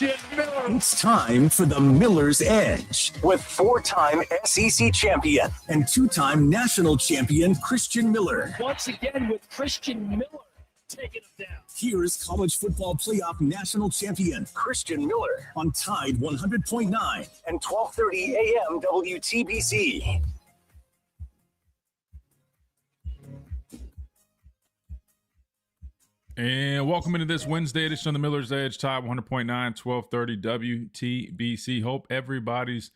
Christian Miller. It's time for the Miller's Edge with four-time SEC champion and two-time national champion Christian Miller. Once again with Christian Miller taking him down. Here's college football playoff national champion Christian Miller on Tide 100.9 and 12:30 a.m. WTBC. And welcome into this Wednesday edition of the Miller's Edge, Tide 100.9, 1230 WTBC. Hope everybody's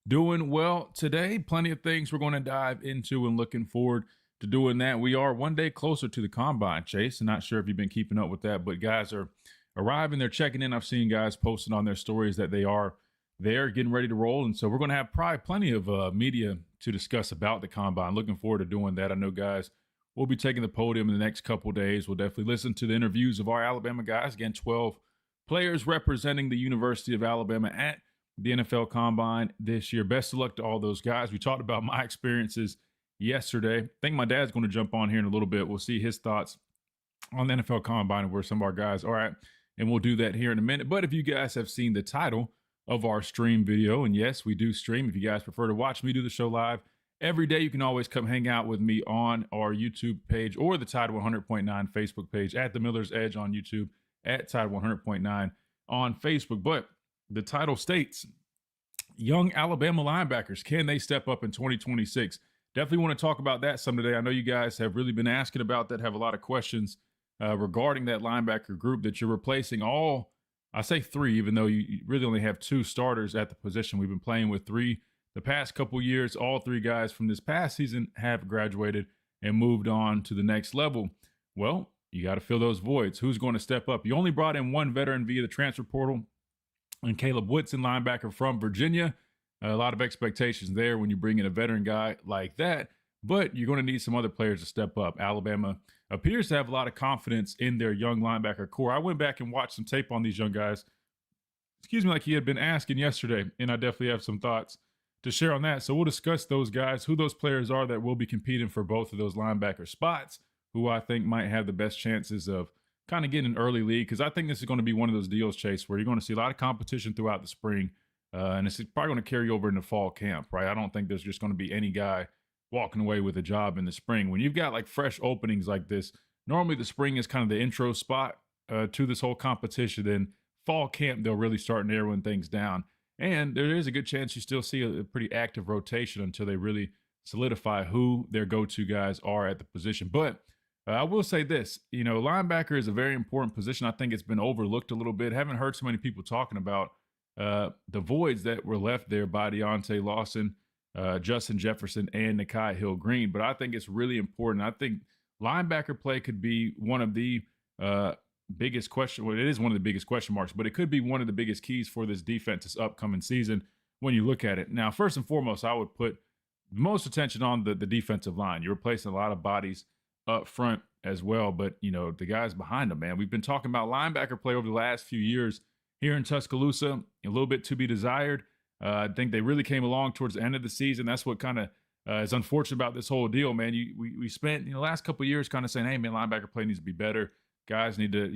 doing well today. Plenty of things we're going to dive into and looking forward to doing that. We are one day closer to the Combine, Chase. I'm not sure if you've been keeping up with that, but guys are arriving. They're checking in. I've seen guys posting on their stories that they are there getting ready to roll. And so we're going to have probably plenty of media to discuss about the Combine. Looking forward to doing that. I know guys we'll be taking the podium in the next couple of days. We'll definitely listen to the interviews of our Alabama guys. Again, 12 players representing the University of Alabama at the NFL Combine this year. Best of luck to all those guys. We talked about my experiences yesterday. I think my dad's going to jump on here in a little bit. We'll see his thoughts on the NFL Combine and where some of our guys are at, and we'll do that here in a minute. But if you guys have seen the title of our stream video, and yes, we do stream. If you guys prefer to watch me do the show live, every day, you can always come hang out with me on our YouTube page or the Tide 100.9 Facebook page, at the Miller's Edge on YouTube, at Tide 100.9 on Facebook. But the title states, young Alabama linebackers, can they step up in 2026? Definitely want to talk about that some today. I know you guys have really been asking about that, have a lot of questions regarding that linebacker group that you're replacing all, I say three, even though you really only have two starters at the position. We've been playing with three the past couple years. All three guys from this past season have graduated and moved on to the next level. Well, you got to fill those voids. Who's going to step up? You only brought in one veteran via the transfer portal, and Caleb Woodson, linebacker from Virginia. A lot of expectations there when you bring in a veteran guy like that, but you're going to need some other players to step up. Alabama appears to have a lot of confidence in their young linebacker core. I went back and watched some tape on these young guys, like he had been asking yesterday, and I definitely have some thoughts to share on that. So we'll discuss those guys, who those players are that will be competing for both of those linebacker spots, who I think might have the best chances of kind of getting an early lead, because I think this is going to be one of those deals, Chase, where you're going to see a lot of competition throughout the spring, and it's probably going to carry over into fall camp, right? I don't think there's just going to be any guy walking away with a job in the spring. When you've got like fresh openings like this, normally the spring is kind of the intro spot to this whole competition. Then fall camp, they'll really start narrowing things down. And there is a good chance you still see a pretty active rotation until they really solidify who their go-to guys are at the position. But I will say this, linebacker is a very important position. I think it's been overlooked a little bit. Haven't heard so many people talking about the voids that were left there by Deontay Lawson, Justin Jefferson, and Nakai Hill-Green. But I think it's really important. I think linebacker play could be one of the biggest question. Well, it is one of the biggest question marks, but it could be one of the biggest keys for this defense this upcoming season when you look at it. Now, first and foremost, I would put most attention on the defensive line. You're replacing a lot of bodies up front as well, but the guys behind them, man. We've been talking about linebacker play over the last few years here in Tuscaloosa, a little bit to be desired. I think they really came along towards the end of the season. That's what kind of is unfortunate about this whole deal, man. We spent the last couple of years kind of saying, hey, man, linebacker play needs to be better. Guys need to,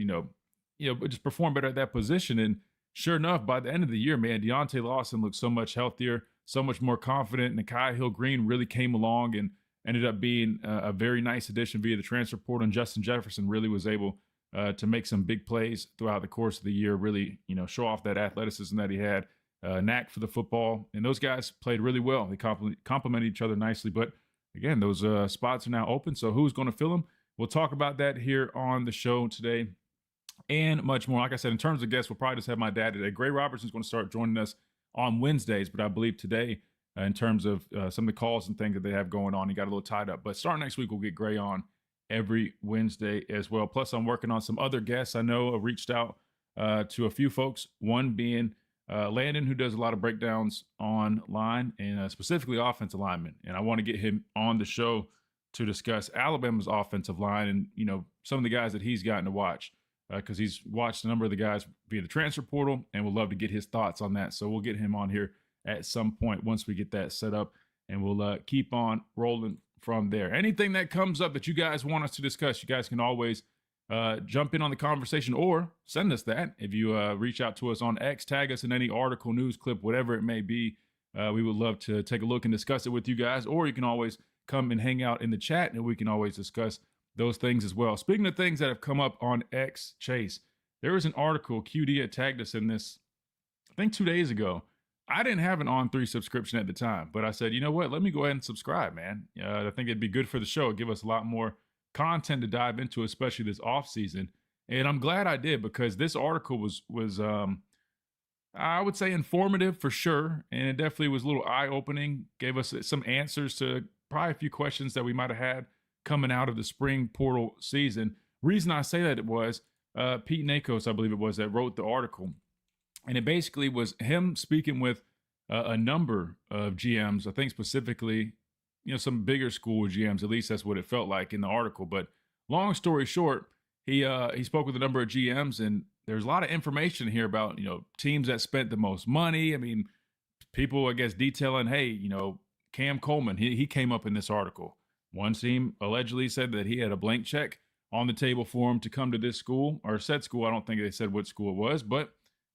just perform better at that position. And sure enough, by the end of the year, man, Deontay Lawson looked so much healthier, so much more confident. Nakai Hill-Green really came along and ended up being a very nice addition via the transfer portal. And Justin Jefferson really was able to make some big plays throughout the course of the year, really, show off that athleticism that he had, knack for the football. And those guys played really well. They complemented each other nicely. But again, those spots are now open. So who's going to fill them? We'll talk about that here on the show today and much more. Like I said, in terms of guests, we'll probably just have my dad today. Gray Robertson's going to start joining us on Wednesdays, but I believe today, in terms of some of the calls and things that they have going on, he got a little tied up. But starting next week, we'll get Gray on every Wednesday as well. Plus, I'm working on some other guests. I know I reached out to a few folks, one being Landon, who does a lot of breakdowns online and specifically offensive linemen. And I want to get him on the show to discuss Alabama's offensive line and, some of the guys that he's gotten to watch because he's watched a number of the guys via the transfer portal and would love to get his thoughts on that. So we'll get him on here at some point once we get that set up, and we'll keep on rolling from there. Anything that comes up that you guys want us to discuss, you guys can always jump in on the conversation or send us that. If you reach out to us on X, tag us in any article, news clip, whatever it may be. We would love to take a look and discuss it with you guys, or you can always come and hang out in the chat and we can always discuss those things as well. Speaking of things that have come up on X, Chase, there was an article, QD had tagged us in this, I think 2 days ago. I didn't have an On3 subscription at the time, but I said, you know what, let me go ahead and subscribe, man. I think it'd be good for the show, give us a lot more content to dive into, especially this off season. And I'm glad I did, because this article was I would say informative for sure, and it definitely was a little eye-opening, gave us some answers to probably a few questions that we might have had coming out of the spring portal season. Reason I say that, it was Pete Nakos, I believe it was, that wrote the article, and it basically was him speaking with a number of GMs, I think specifically, some bigger school GMs, at least that's what it felt like in the article. But long story short, he spoke with a number of GMs, and there's a lot of information here about, teams that spent the most money. I mean, people, I guess, detailing, hey, Cam Coleman, he came up in this article. One team allegedly said that he had a blank check on the table for him to come to this school, or said school. I don't think they said what school it was, but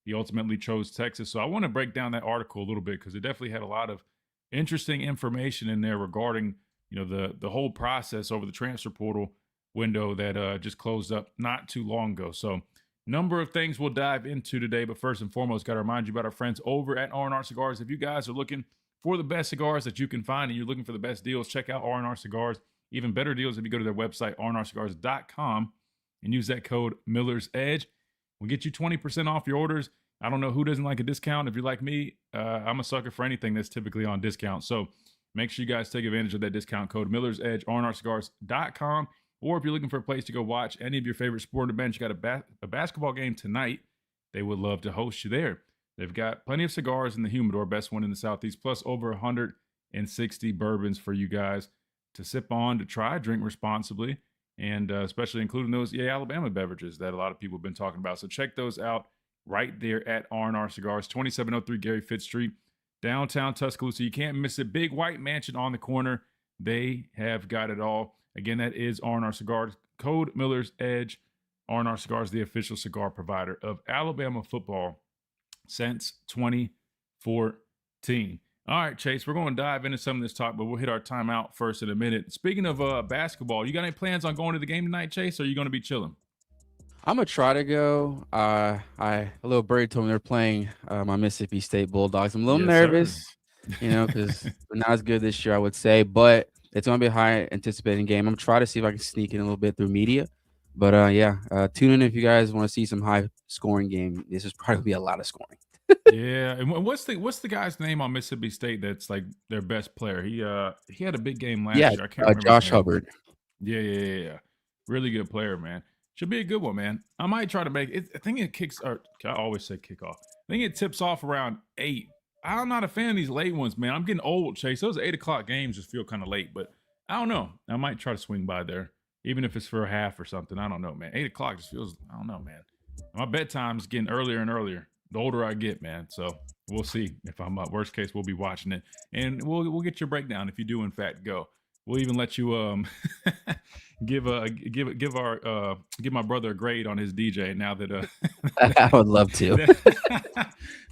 he ultimately chose Texas. So I want to break down that article a little bit, because it definitely had a lot of interesting information in there regarding, the whole process over the transfer portal window that just closed up not too long ago. So number of things we'll dive into today, but first and foremost, got to remind you about our friends over at R&R Cigars. If you guys are looking for the best cigars that you can find and you're looking for the best deals, check out R&R Cigars. Even better deals if you go to their website, rnrcigars.com, and use that code Miller's Edge. We'll get you 20% off your orders. I don't know who doesn't like a discount. If you're like me, I'm a sucker for anything that's typically on discount. So make sure you guys take advantage of that discount code Miller's Edge, rnrcigars.com. Or if you're looking for a place to go watch any of your favorite sporting events, you got a basketball game tonight, they would love to host you there. They've got plenty of cigars in the humidor, best one in the Southeast, plus over 160 bourbons for you guys to sip on, to try, drink responsibly, and especially including those Alabama beverages that a lot of people have been talking about. So check those out right there at R&R Cigars, 2703 Gary Fitz Street, downtown Tuscaloosa. You can't miss it. Big white mansion on the corner. They have got it all. Again, that is R&R Cigars. Code Miller's Edge. R&R Cigars, the official cigar provider of Alabama football since 2014. All right, Chase, we're going to dive into some of this talk, but we'll hit our timeout first in a minute. Speaking of basketball, you got any plans on going to the game tonight, Chase, or are you going to be chilling? I'm gonna try to go. A little birdie told me they're playing my Mississippi State Bulldogs. I'm a little nervous, because they're not as good this year, I would say, but it's gonna be a high anticipating game. I'm gonna try to see if I can sneak in a little bit through media, but tune in if you guys want to see some high scoring game. This is probably be a lot of scoring. Yeah, and what's the guy's name on Mississippi State that's like their best player? He had a big game last year. I can't remember. Josh Hubbard. Yeah. Really good player, man. Should be a good one, man. I might try to make it. I think it I always say kickoff. I think it tips off around 8. I'm not a fan of these late ones, man. I'm getting old, Chase. Those 8 o'clock games just feel kind of late, but I don't know. I might try to swing by there, even if it's for a half or something. I don't know, man. 8 o'clock just feels, I don't know, man. My bedtime's getting earlier and earlier the older I get, man. So we'll see if I'm up. Worst case, we'll be watching it, and we'll get your breakdown if you do in fact go. We'll even let you give my brother a grade on his DJ now that I would love to.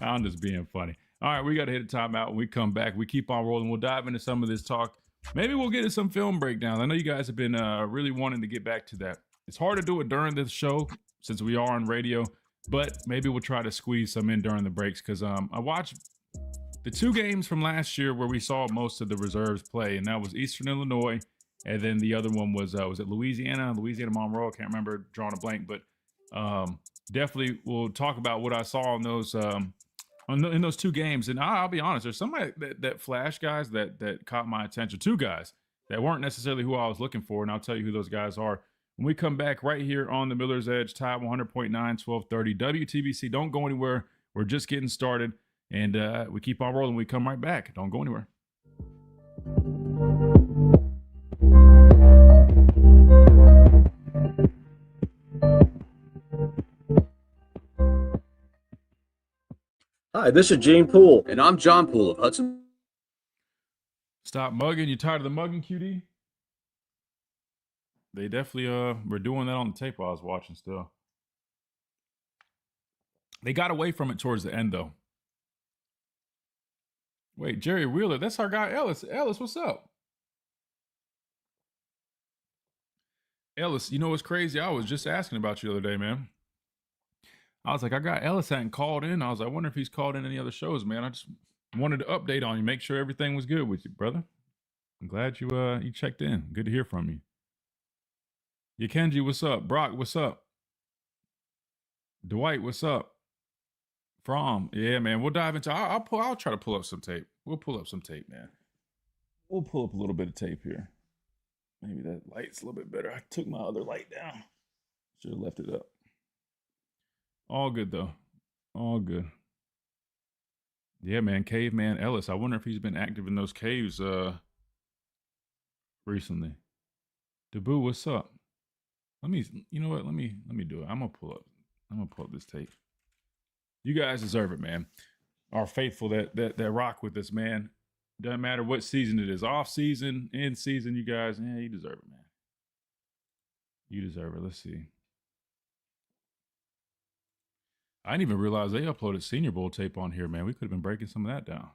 I'm just being funny. All right, we got to hit a timeout. When we come back, we keep on rolling. We'll dive into some of this talk. Maybe we'll get into some film breakdowns. I know you guys have been really wanting to get back to that. It's hard to do it during this show since we are on radio, but maybe we'll try to squeeze some in during the breaks, because I watched the 2 games from last year where we saw most of the reserves play, and that was Eastern Illinois, and then the other one was it Louisiana Monroe? I can't remember, drawing a blank, but definitely we'll talk about what I saw in those in those 2 games. And I'll be honest, there's somebody that flash guys that caught my attention. 2 guys that weren't necessarily who I was looking for, and I'll tell you who those guys are when we come back right here on the Miller's Edge, Tide 100.9, 1230 WTBC. Don't go anywhere. We're just getting started. And we keep on rolling. We come right back. Don't go anywhere. Hi, this is Gene Poole. And I'm John Poole of Hudson. Stop mugging. You tired of the mugging, QD? They definitely were doing that on the tape while I was watching still. They got away from it towards the end, though. Wait, Jerry Wheeler, that's our guy Ellis. Ellis, what's up? Ellis, you know what's crazy? I was just asking about you the other day, man. I was like, I got Ellis hadn't called in. I was like, I wonder if he's called in any other shows, man. I just wanted to update on you, make sure everything was good with you, brother. I'm glad you checked in. Good to hear from you. Yakenji, what's up? Brock, what's up? Dwight, what's up? Yeah, man. We'll dive into. I'll try to pull up some tape. We'll pull up some tape, man. We'll pull up a little bit of tape here. Maybe that light's a little bit better. I took my other light down. Should have left it up. All good though. All good. Yeah, man. Caveman Ellis. I wonder if he's been active in those caves recently. Deboo, what's up? You know what? Let me do it. I'm gonna pull up this tape. You guys deserve it, man. Our faithful that rock with us, man. Doesn't matter what season it is, off season, in season. You guys, yeah, you deserve it, man. You deserve it. Let's see. I didn't even realize they uploaded Senior Bowl tape on here, man. We could have been breaking some of that down.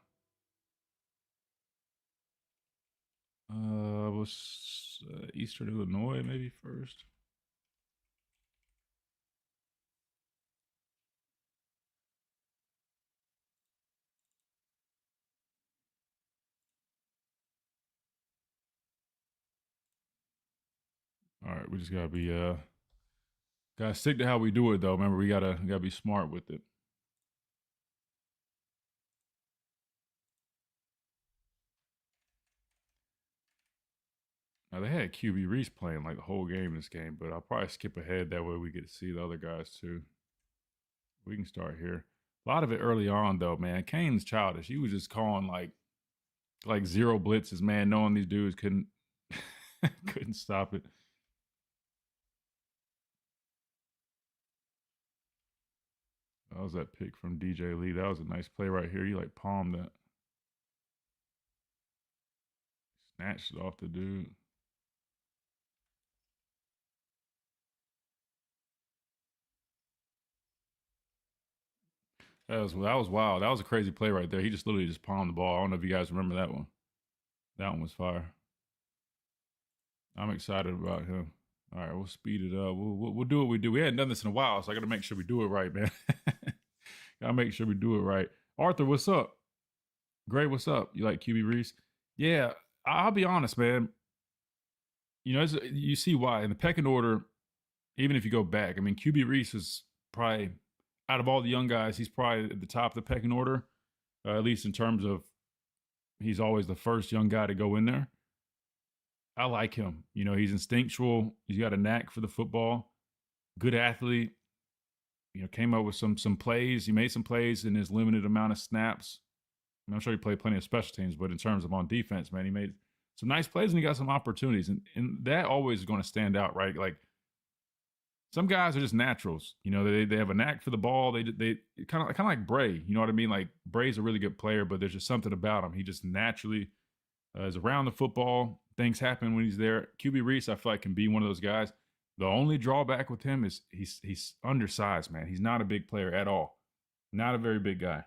Was Eastern Illinois maybe first? All right, we just gotta stick to how we do it though. Remember, we gotta be smart with it. Now they had QB Reese playing like the whole game in this game, but I'll probably skip ahead that way we get to see the other guys too. We can start here. A lot of it early on though, man. Kane's childish. He was just calling like zero blitzes, man, knowing these dudes couldn't stop it. That was that pick from DJ Lee. That was a nice play right here. You like palmed that. Snatched it off the dude. That was wild. That was a crazy play right there. He just literally just palmed the ball. I don't know if you guys remember that one. That one was fire. I'm excited about him. All right, we'll speed it up. We'll do what we do. We hadn't done this in a while, so I got to make sure we do it right, man. Got to make sure we do it right. Arthur, what's up? Gray, what's up? You like QB Reese? Yeah, I'll be honest, man. You know, you see why. In the pecking order, even if you go back, I mean, QB Reese is probably, out of all the young guys, he's probably at the top of the pecking order, at least in terms of he's always the first young guy to go in there. I like him. You know, he's instinctual. He's got a knack for the football. Good athlete. You know, came up with some plays. He made some plays in his limited amount of snaps. I mean, I'm sure he played plenty of special teams, but in terms of on defense, man, he made some nice plays and he got some opportunities. And that always is going to stand out, right? Like, some guys are just naturals. You know, they have a knack for the ball. They kind of like Bray. You know what I mean? Like, Bray's a really good player, but there's just something about him. He just naturally is around the football. Things happen when he's there. QB Reese, I feel like, can be one of those guys. The only drawback with him is he's undersized, man. He's not a big player at all. Not a very big guy.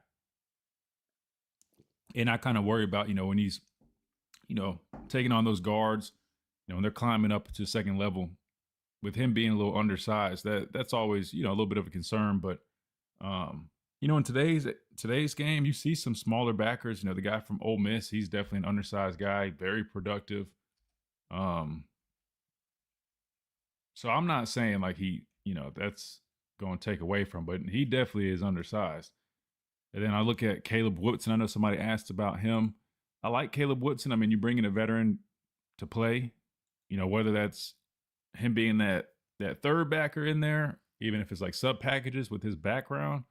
And I kind of worry about, you know, when he's, you know, taking on those guards, you know, when they're climbing up to second level, with him being a little undersized, that's always, you know, a little bit of a concern. But, you know, in today's game, you see some smaller backers. You know, the guy from Ole Miss, he's definitely an undersized guy, very productive. So I'm not saying like he, you know, that's going to take away from, but he definitely is undersized. And then I look at Caleb Woodson. I know somebody asked about him. I like Caleb Woodson. I mean, you bring in a veteran to play, you know, whether that's him being that third backer in there, even if it's like sub packages with his background,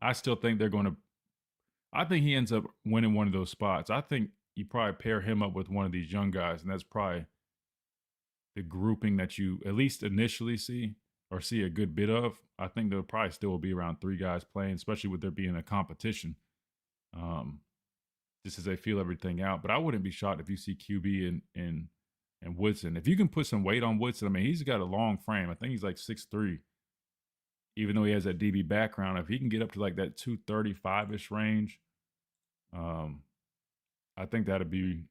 I still think I think he ends up winning one of those spots. I think you probably pair him up with one of these young guys, and that's probably the grouping that you at least initially see or see a good bit of. I think there'll probably still be around 3 guys playing, especially with there being a competition, just as they feel everything out. But I wouldn't be shocked if you see QB and and Woodson. If you can put some weight on Woodson, I mean, he's got a long frame. I think he's like 6'3", even though he has that DB background. If he can get up to like that 235-ish range, I think that'd be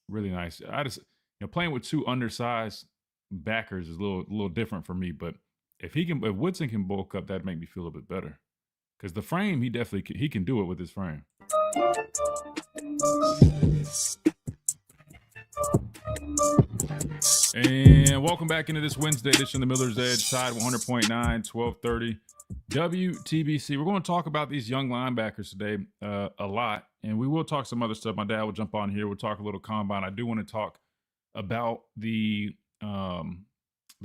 really nice. I just, playing with two undersized backers is a little different for me. But if Woodson can bulk up, that'd make me feel a bit better. Because the frame, he can do it with his frame. And welcome back into this Wednesday edition of the Miller's Edge, Tide 100.9, 1230 WTBC. We're going to talk about these young linebackers today a lot, and we will talk some other stuff. My dad will jump on here. We'll talk a little combine. I do want to talk about the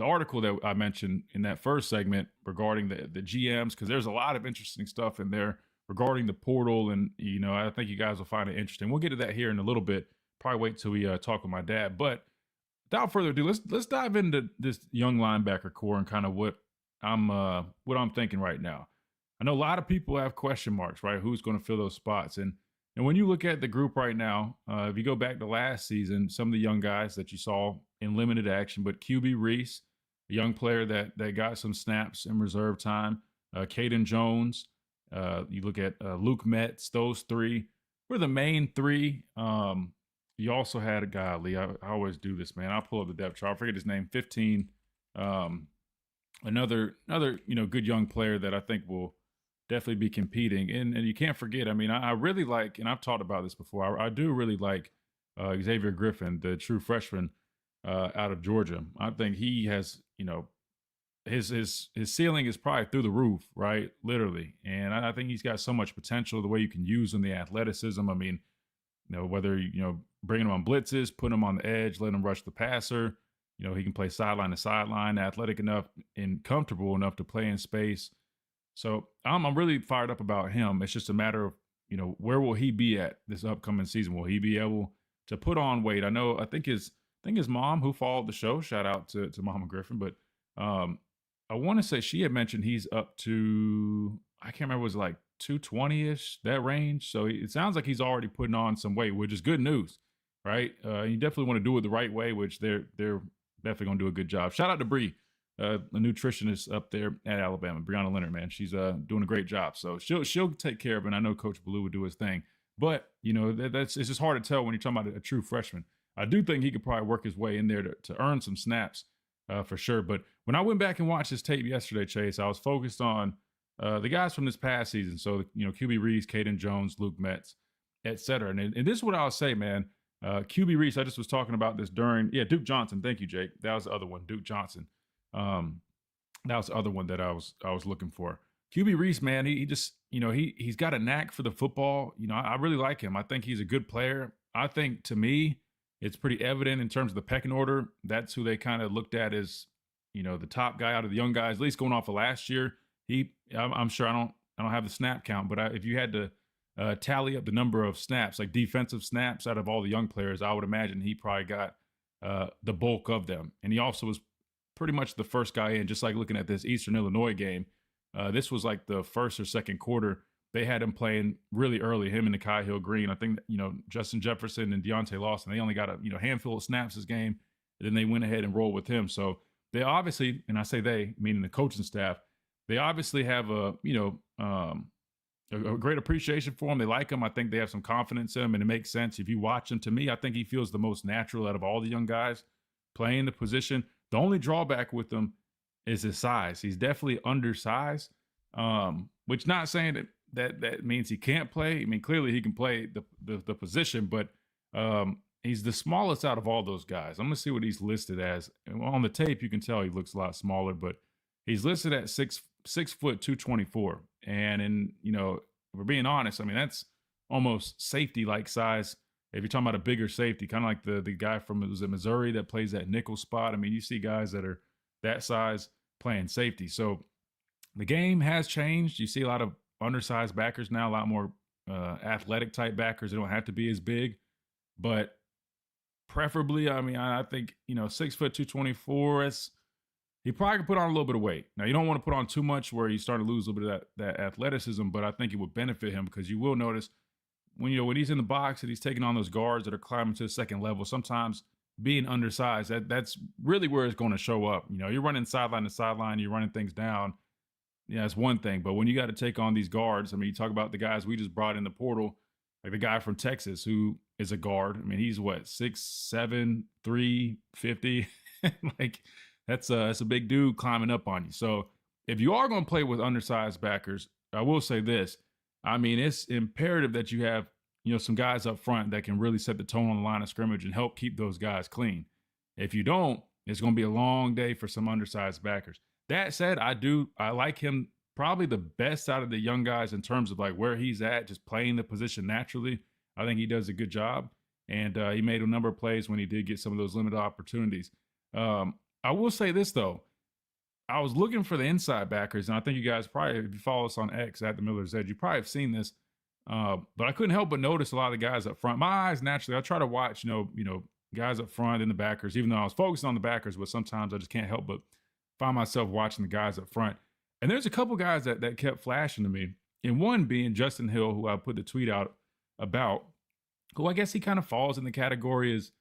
article that I mentioned in that first segment regarding the GMs, because there's a lot of interesting stuff in there regarding the portal, and I think you guys will find it interesting. We'll get to that here in a little bit. Probably wait till we talk with my dad. But without further ado, let's dive into this young linebacker core and kind of what I'm thinking right now. I know a lot of people have question marks, right? Who's going to fill those spots? And when you look at the group right now, if you go back to last season, some of the young guys that you saw in limited action, but QB Reese, a young player that got some snaps in reserve time, Caden Jones, you look at Luke Metz, those three were the main three. You also had a guy, Lee, I always do this, man. I'll pull up the depth chart. I forget his name, 15. Another good young player that I think will definitely be competing. And you can't forget, I mean, I really like, and I've talked about this before, I do really like Xavier Griffin, the true freshman out of Georgia. I think he has, his ceiling is probably through the roof, right? Literally. And I think he's got so much potential, the way you can use him, the athleticism. I mean, whether, bringing him on blitzes, putting him on the edge, letting him rush the passer, he can play sideline to sideline, athletic enough and comfortable enough to play in space. So I'm really fired up about him. It's just a matter of, where will he be at this upcoming season? Will he be able to put on weight? I think his mom, who followed the show, shout out to Mama Griffin, but I want to say she had mentioned he's up to, I can't remember, was it like 220-ish, that range. So it sounds like he's already putting on some weight, which is good news, right? You definitely want to do it the right way, which they're definitely going to do a good job. Shout out to Bree, a nutritionist up there at Alabama, Brianna Leonard, man. She's doing a great job. So she'll take care of it. And I know Coach Ballou would do his thing. But, it's just hard to tell when you're talking about a true freshman. I do think he could probably work his way in there to earn some snaps for sure. But when I went back and watched his tape yesterday, Chase, I was focused on the guys from this past season. So, QB Reese, Caden Jones, Luke Metz, et cetera. And this is what I'll say, man. QB Reese, I just was talking about this Duke Johnson. Thank you, Jake. That was the other one, Duke Johnson. That was the other one that I was looking for. QB Reese, man, he just, he's got a knack for the football. I really like him. I think he's a good player. I think, to me, it's pretty evident in terms of the pecking order. That's who they kind of looked at as, the top guy out of the young guys, at least going off of last year. I'm sure I don't have the snap count, but if you had to tally up the number of snaps, like defensive snaps out of all the young players, I would imagine he probably got the bulk of them. And he also was pretty much the first guy in, just like looking at this Eastern Illinois game. This was like the first or second quarter. They had him playing really early, him and Nakai Hill-Green. I think, Justin Jefferson and Deontay Lawson, they only got a handful of snaps this game. And then they went ahead and rolled with him. So they obviously, and I say they, meaning the coaching staff, they obviously have a great appreciation for him. They like him. I think they have some confidence in him, and it makes sense. If you watch him, to me, I think he feels the most natural out of all the young guys playing the position. The only drawback with him is his size. He's definitely undersized, which not saying that means he can't play. I mean, clearly he can play the position, but he's the smallest out of all those guys. I'm going to see what he's listed as. On the tape, you can tell he looks a lot smaller, but he's listed at 6 foot 224. And if we're being honest, I mean, that's almost safety-like size. If you're talking about a bigger safety, kind of like the guy from, was it Missouri, that plays that nickel spot. I mean, you see guys that are that size playing safety. So the game has changed. You see a lot of undersized backers now, a lot more athletic type backers. They don't have to be as big, but preferably, I mean, I think, 6 foot 224, he probably could put on a little bit of weight. Now, you don't want to put on too much where you start to lose a little bit of that athleticism, but I think it would benefit him, because you will notice when he's in the box and he's taking on those guards that are climbing to the second level, sometimes being undersized, that's really where it's going to show up. You know, you're running sideline to sideline, you're running things down. Yeah, that's one thing. But when you got to take on these guards, I mean, you talk about the guys we just brought in the portal, like the guy from Texas who is a guard. I mean, he's what, 6'7", 350. Like that's a big dude climbing up on you. So if you are going to play with undersized backers, I will say this. I mean, it's imperative that you have, you know, some guys up front that can really set the tone on the line of scrimmage and help keep those guys clean. If you don't, it's going to be a long day for some undersized backers. That said, I like him probably the best out of the young guys in terms of like where he's at, just playing the position naturally. I think he does a good job. And he made a number of plays when he did get some of those limited opportunities. I will say this, though. I was looking for the inside backers, and I think you guys probably, if you follow us on X at the Miller's Edge, you probably have seen this. But I couldn't help but notice a lot of the guys up front. My eyes, naturally, I try to watch, you know, guys up front and the backers, even though I was focused on the backers, but sometimes I just can't help but find myself watching the guys up front. And there's a couple guys that kept flashing to me, and one being Justin Hill, who I put the tweet out about, who I guess he kind of falls in the category as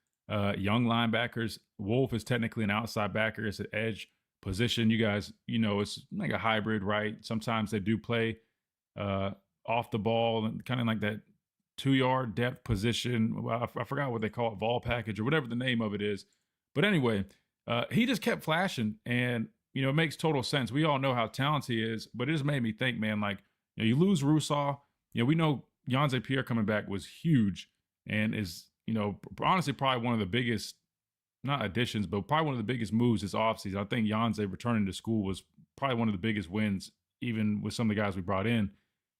young linebackers. Wolf is technically an outside backer. It's an edge position. You guys, you know, it's like a hybrid, right? Sometimes they do play off the ball and kind of like that 2-yard depth position. Well, I forgot what they call it, ball package or whatever the name of it is. But anyway, he just kept flashing, and, you know, it makes total sense. We all know how talented he is, but it just made me think, man, like, you know, you lose Rusaw. You know, we know Yonze Pierre coming back was huge and is, you know, honestly probably one of the biggest, not additions, but probably one of the biggest moves this offseason. I think Yonze returning to school was probably one of the biggest wins, even with some of the guys we brought in.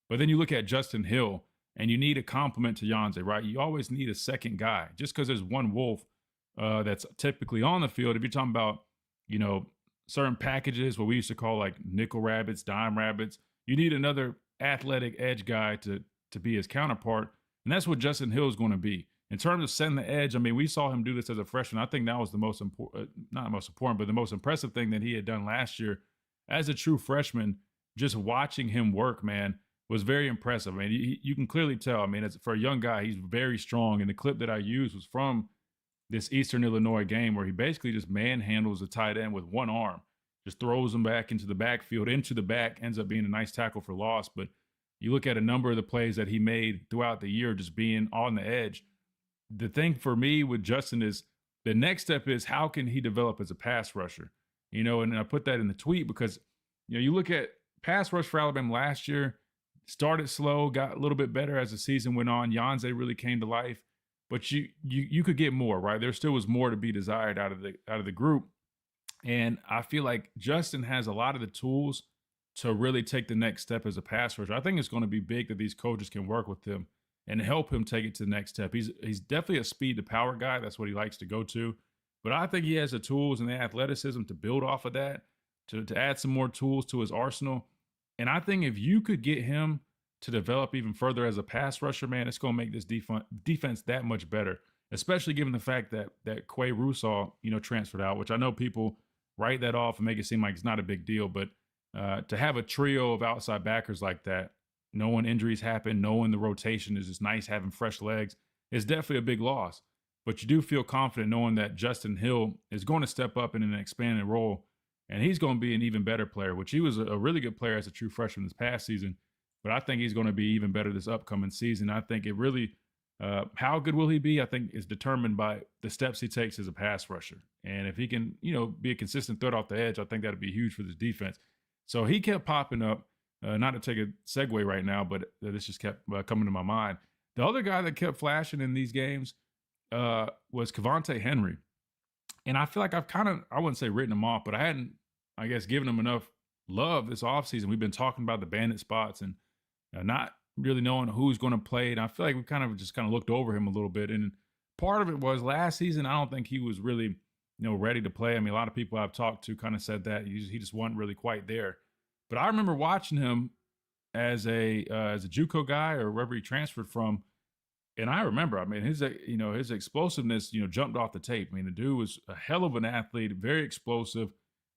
But then you look at Justin Hill, and you need a complement to Yonze, right? You always need a second guy. Just because there's one Wolf that's typically on the field, if you're talking about, you know, certain packages, what we used to call like nickel rabbits, dime rabbits, you need another athletic edge guy to be his counterpart. And that's what Justin Hill is going to be. In terms of setting the edge, I mean, we saw him do this as a freshman. I think that was the most important, not most important, but the most impressive thing that he had done last year as a true freshman. Just watching him work, man, was very impressive. I mean, you can clearly tell. I mean, for a young guy, he's very strong. And the clip that I used was from this Eastern Illinois game where he basically just manhandles the tight end with one arm, just throws him back into the backfield, into the back, ends up being a nice tackle for loss. But you look at a number of the plays that he made throughout the year, just being on the edge. The thing for me with Justin is the next step is how can he develop as a pass rusher? You know, and I put that in the tweet because, you know, you look at pass rush for Alabama last year, started slow, got a little bit better as the season went on. Yonze really came to life, but you could get more, right? There still was more to be desired out of the group. And I feel like Justin has a lot of the tools to really take the next step as a pass rusher. I think it's going to be big that these coaches can work with him and help him take it to the next step. He's definitely a speed to power guy. That's what he likes to go to. But I think he has the tools and the athleticism to build off of that, to add some more tools to his arsenal. And I think if you could get him to develop even further as a pass rusher, man, it's going to make this defense that much better, especially given the fact that Quay Rusaw, you know, transferred out, which I know people write that off and make it seem like it's not a big deal. But to have a trio of outside backers like that, knowing injuries happen, knowing the rotation is just nice, having fresh legs, is definitely a big loss. But you do feel confident knowing that Justin Hill is going to step up in an expanded role, and he's going to be an even better player, which he was a really good player as a true freshman this past season. But I think he's going to be even better this upcoming season. I think it really, how good will he be, I think is determined by the steps he takes as a pass rusher. And if he can, you know, be a consistent threat off the edge, I think that'd be huge for this defense. So he kept popping up. Not to take a segue right now, but this just kept coming to my mind. The other guy that kept flashing in these games was Cavante Henry. And I feel like I've kind of, I wouldn't say written him off, but I hadn't, I guess, given him enough love this offseason. We've been talking about the bandit spots and not really knowing who's going to play. And I feel like we kind of looked over him a little bit. And part of it was last season, I don't think he was really, you know, ready to play. I mean, a lot of people I've talked to kind of said that he just wasn't really quite there. But I remember watching him as a JUCO guy or wherever he transferred from, and I remember, I mean, his explosiveness, you know, jumped off the tape. I mean, the dude was a hell of an athlete, very explosive,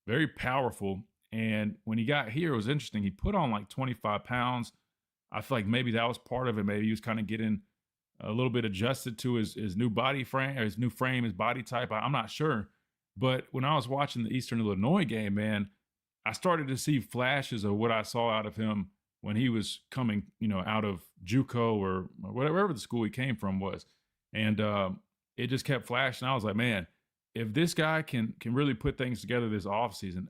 very powerful. And when he got here, it was interesting. He put on like 25 pounds. I feel like maybe that was part of it. Maybe he was kind of getting a little bit adjusted to his new body frame, or his new frame, his body type. I'm not sure. But when I was watching the Eastern Illinois game, man, I started to see flashes of what I saw out of him when he was coming, out of JUCO or whatever the school he came from was. And it just kept flashing. I was like, man, if this guy can really put things together this offseason,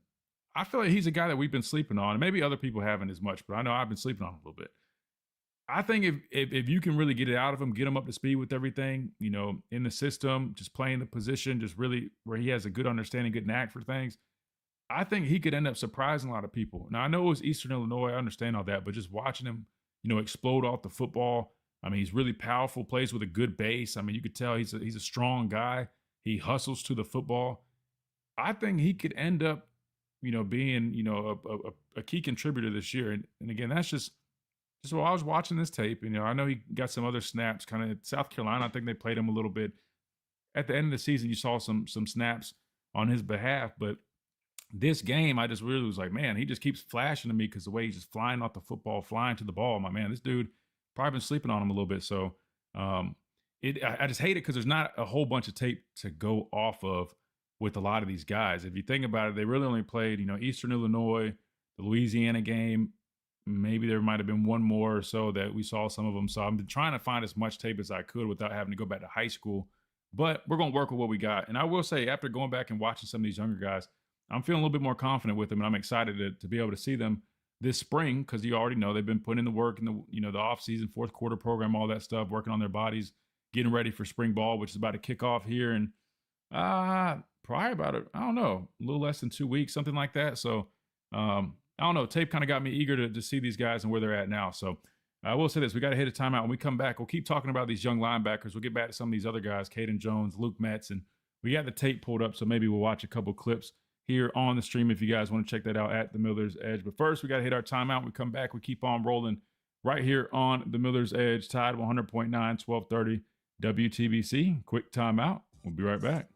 I feel like he's a guy that we've been sleeping on. And maybe other people haven't as much, but I know I've been sleeping on him a little bit. I think if you can really get it out of him, get him up to speed with everything, in the system, just playing the position, just really where he has a good understanding, good knack for things, I think he could end up surprising a lot of people. Now, I know it was Eastern Illinois. I understand all that, but just watching him, explode off the football. I mean, he's really powerful, plays with a good base. I mean, you could tell he's a strong guy. He hustles to the football. I think he could end up, being, a key contributor this year. And again, that's just while I was watching this tape. I know he got some other snaps, kind of South Carolina. I think they played him a little bit. At the end of the season, you saw some snaps on his behalf, but this game, I just really was like, man, he just keeps flashing to me because the way he's just flying off the football, flying to the ball. My man, this dude probably been sleeping on him a little bit. So I just hate it because there's not a whole bunch of tape to go off of with a lot of these guys. If you think about it, they really only played, Eastern Illinois, the Louisiana game. Maybe there might have been one more or so that we saw some of them. So I've been trying to find as much tape as I could without having to go back to high school. But we're going to work with what we got. And I will say, after going back and watching some of these younger guys, I'm feeling a little bit more confident with them, and I'm excited to be able to see them this spring because you already know they've been putting in the work in the off-season, fourth quarter program, all that stuff, working on their bodies, getting ready for spring ball, which is about to kick off here in probably about a little less than 2 weeks, something like that. So I don't know. Tape kind of got me eager to see these guys and where they're at now. So I will say this: we got to hit a timeout. When we come back, we'll keep talking about these young linebackers. We'll get back to some of these other guys, Caden Jones, Luke Metz, and we got the tape pulled up, so maybe we'll watch a couple clips here on the stream if you guys want to check that out at the Miller's Edge. But first, we got to hit our timeout. We come back, we keep on rolling right here on the Miller's Edge, Tide 100.9, 1230 WTBC. Quick timeout. We'll be right back.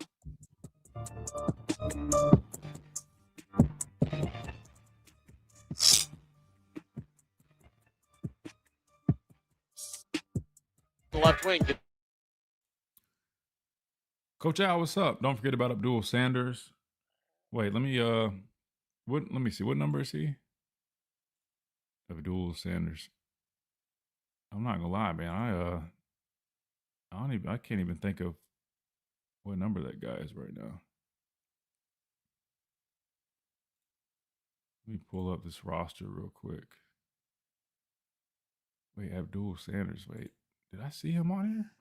Left wing. Coach Al, what's up? Don't forget about Abdul Sanders. Wait, let me see. What number is he? Abdul Sanders. I'm not gonna lie, man. I can't even think of what number that guy is right now. Let me pull up this roster real quick. Wait, Abdul Sanders. Wait, did I see him on here?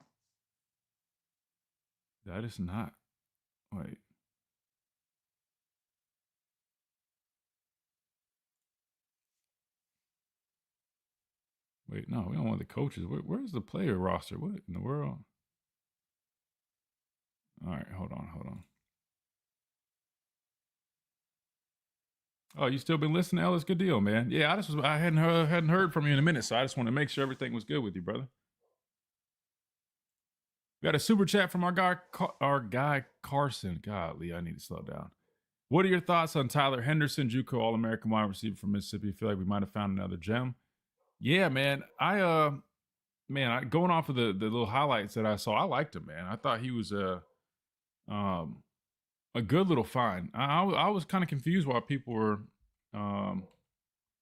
That is not. Wait. Wait, no, we don't want the coaches. Where's the player roster? What in the world? All right, hold on. Oh, you still been listening, Ellis? Good deal, man. Yeah, I hadn't heard from you in a minute, so I just want to make sure everything was good with you, brother. We got a super chat from our guy Carson. Golly, I need to slow down. What are your thoughts on Tyler Henderson, JUCO All-American wide receiver from Mississippi? I feel like we might have found another gem. Yeah, man. Going off of the little highlights that I saw, I liked him, man. I thought he was a good little find. I was kind of confused why people were a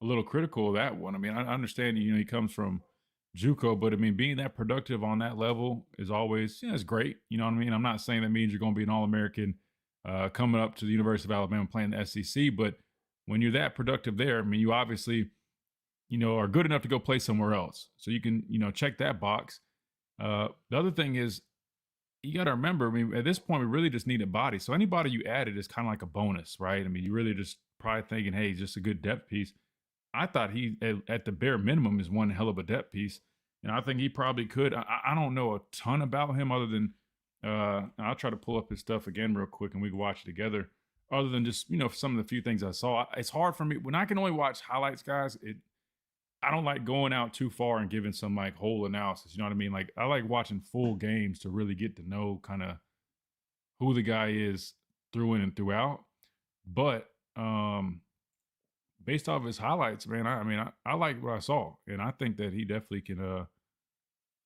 little critical of that one. I mean, I understand, he comes from JUCO, but I mean, being that productive on that level is always, it's great. You know what I mean? I'm not saying that means you're going to be an All-American coming up to the University of Alabama playing the SEC, but when you're that productive there, I mean, you obviously, are good enough to go play somewhere else. So you can, check that box. The other thing is, you got to remember, I mean, at this point, we really just need a body. So anybody you added is kind of like a bonus, right? I mean, you really just probably thinking, hey, he's just a good depth piece. I thought he, at the bare minimum, is one hell of a depth piece. And I think he probably could. I don't know a ton about him other than, I'll try to pull up his stuff again real quick and we can watch it together. Other than just, some of the few things I saw. It's hard for me. When I can only watch highlights, guys, I don't like going out too far and giving some like whole analysis. You know what I mean? Like I like watching full games to really get to know kind of who the guy is through in and throughout. But based off his highlights, man, I like what I saw, and I think that he definitely can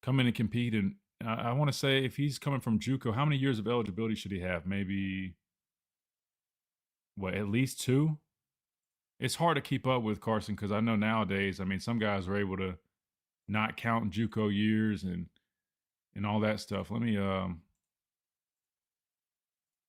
come in and compete. And I want to say, if he's coming from JUCO, how many years of eligibility should he have? Maybe at least 2? It's hard to keep up with Carson because I know nowadays, I mean, some guys are able to not count JUCO years and all that stuff. Let me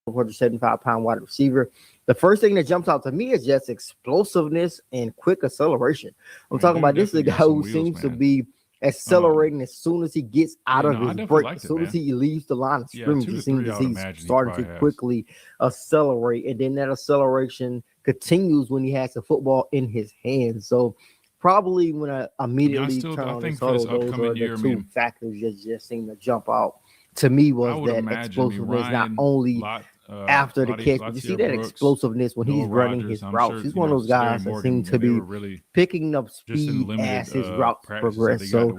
475-pound wide receiver. The first thing that jumps out to me is just explosiveness and quick acceleration. I'm talking about this is a guy who seems to be accelerating as soon as he gets out of his break. As soon as he leaves the line of scrimmage, it seems as he's starting to quickly accelerate. And then that acceleration continues when he has the football in his hands. So probably when I immediately turn on the huddle, those are the 2 factors that just seem to jump out to me was that explosiveness, not only after the catch, but you see that explosiveness when he's running his routes. He's one of those guys that seem to be picking up speed as his routes progress. So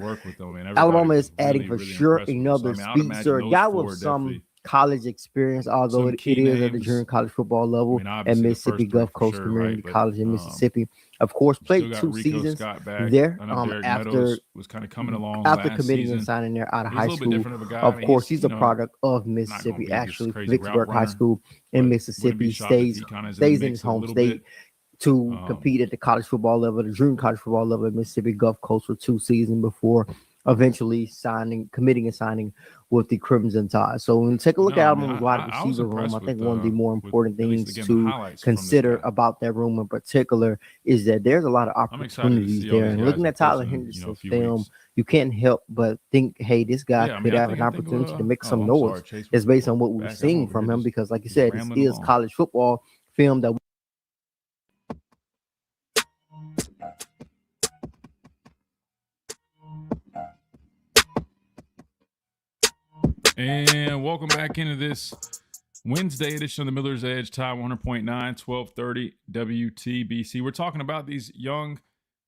Alabama is adding for sure another speedster, a guy with some college experience, although it is at the junior college football level at Mississippi Gulf Coast Community College in Mississippi. Of course, played 2 seasons there after was kind of coming along after committing and signing there out of high school. Of course, he's a product of Mississippi. Actually, Vicksburg High School in Mississippi stays in his home state to compete at the college football level, the junior college football level at Mississippi Gulf Coast for 2 seasons before eventually committing and signing with the Crimson Tide. So when you take a look at Alabama's wide receiver room, I think one of the more important things to consider about that room in particular is that there's a lot of opportunities there. And looking at Tyler Henderson's film, you can't help but think, hey, this guy could have an opportunity to make some noise. It's based on what we've seen from him because, like you said, this is college football film that And welcome back into this Wednesday edition of the Miller's Edge, Tide 100.9, 1230 WTBC. We're talking about these young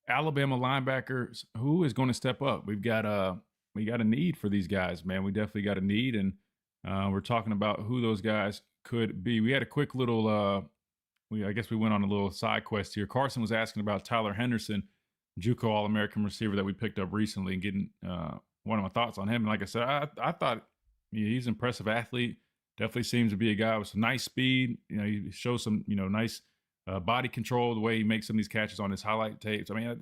Alabama linebackers. Who is going to step up? We got a need for these guys, man. We definitely got a need, and we're talking about who those guys could be. We had a quick little, I guess we went on a little side quest here. Carson was asking about Tyler Henderson, JUCO All-American receiver that we picked up recently, and getting one of my thoughts on him. And like I said, I thought he's an impressive athlete. Definitely seems to be a guy with some nice speed. He shows some, nice body control, the way he makes some of these catches on his highlight tapes. I mean,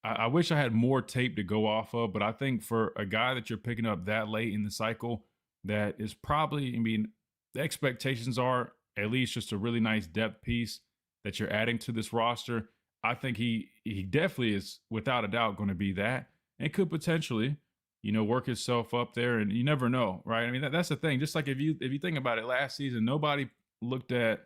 I wish I had more tape to go off of, but I think for a guy that you're picking up that late in the cycle, that is probably, the expectations are at least just a really nice depth piece that you're adding to this roster. I think he definitely is, without a doubt, going to be that, and could potentially, work himself up there, and you never know, right? I mean, that's the thing. Just like if you think about it, last season, nobody looked at,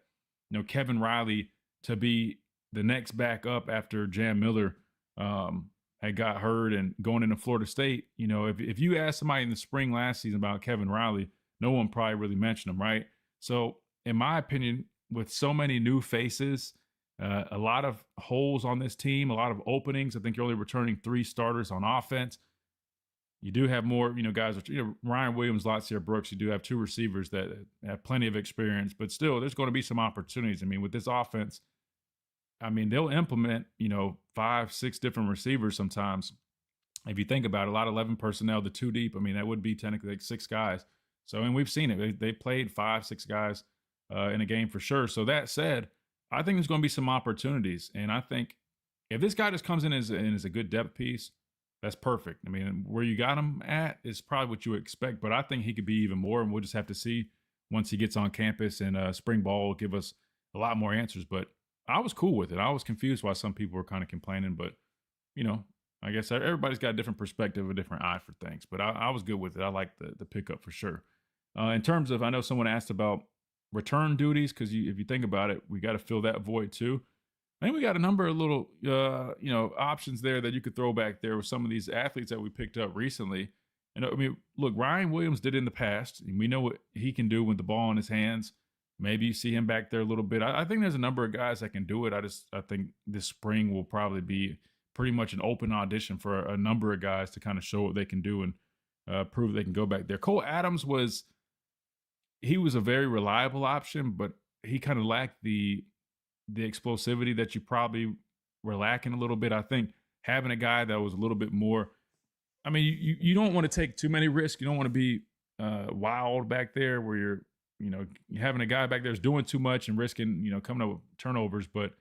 Kevin Riley to be the next back up after Jam Miller had got hurt and going into Florida State. If you asked somebody in the spring last season about Kevin Riley, no one probably really mentioned him, right? So, in my opinion, with so many new faces, a lot of holes on this team, a lot of openings. I think you're only returning 3 starters on offense. You do have more, guys, Ryan Williams, Latsier Brooks. You do have 2 receivers that have plenty of experience, but still, there's going to be some opportunities. With this offense, they'll implement, 5, 6 different receivers sometimes. If you think about it, a lot of 11 personnel, the 2 deep. That would be technically like 6 guys. So, and we've seen it. They played 5, 6 guys in a game for sure. So that said, I think there's going to be some opportunities, and I think if this guy just comes in as a good depth piece, that's perfect. Where you got him at is probably what you expect, but I think he could be even more, and we'll just have to see once he gets on campus, and spring ball will give us a lot more answers. But I was cool with it. I was confused why some people were kind of complaining, but, I guess everybody's got a different perspective, a different eye for things. But I was good with it. I like the pickup for sure. In terms of, I know someone asked about return duties, because if you think about it, we got to fill that void too. I think we got a number of little, options there that you could throw back there with some of these athletes that we picked up recently. And look, Ryan Williams did in the past, and we know what he can do with the ball in his hands. Maybe you see him back there a little bit. I think there's a number of guys that can do it. I think this spring will probably be pretty much an open audition for a number of guys to kind of show what they can do and prove they can go back there. Cole Adams was a very reliable option, but he kind of lacked the explosivity that you probably were lacking a little bit. I think having a guy that was a little bit more I mean, you don't want to take too many risks. You don't want to be wild back there where you're, having a guy back there is doing too much and risking, coming up with turnovers. But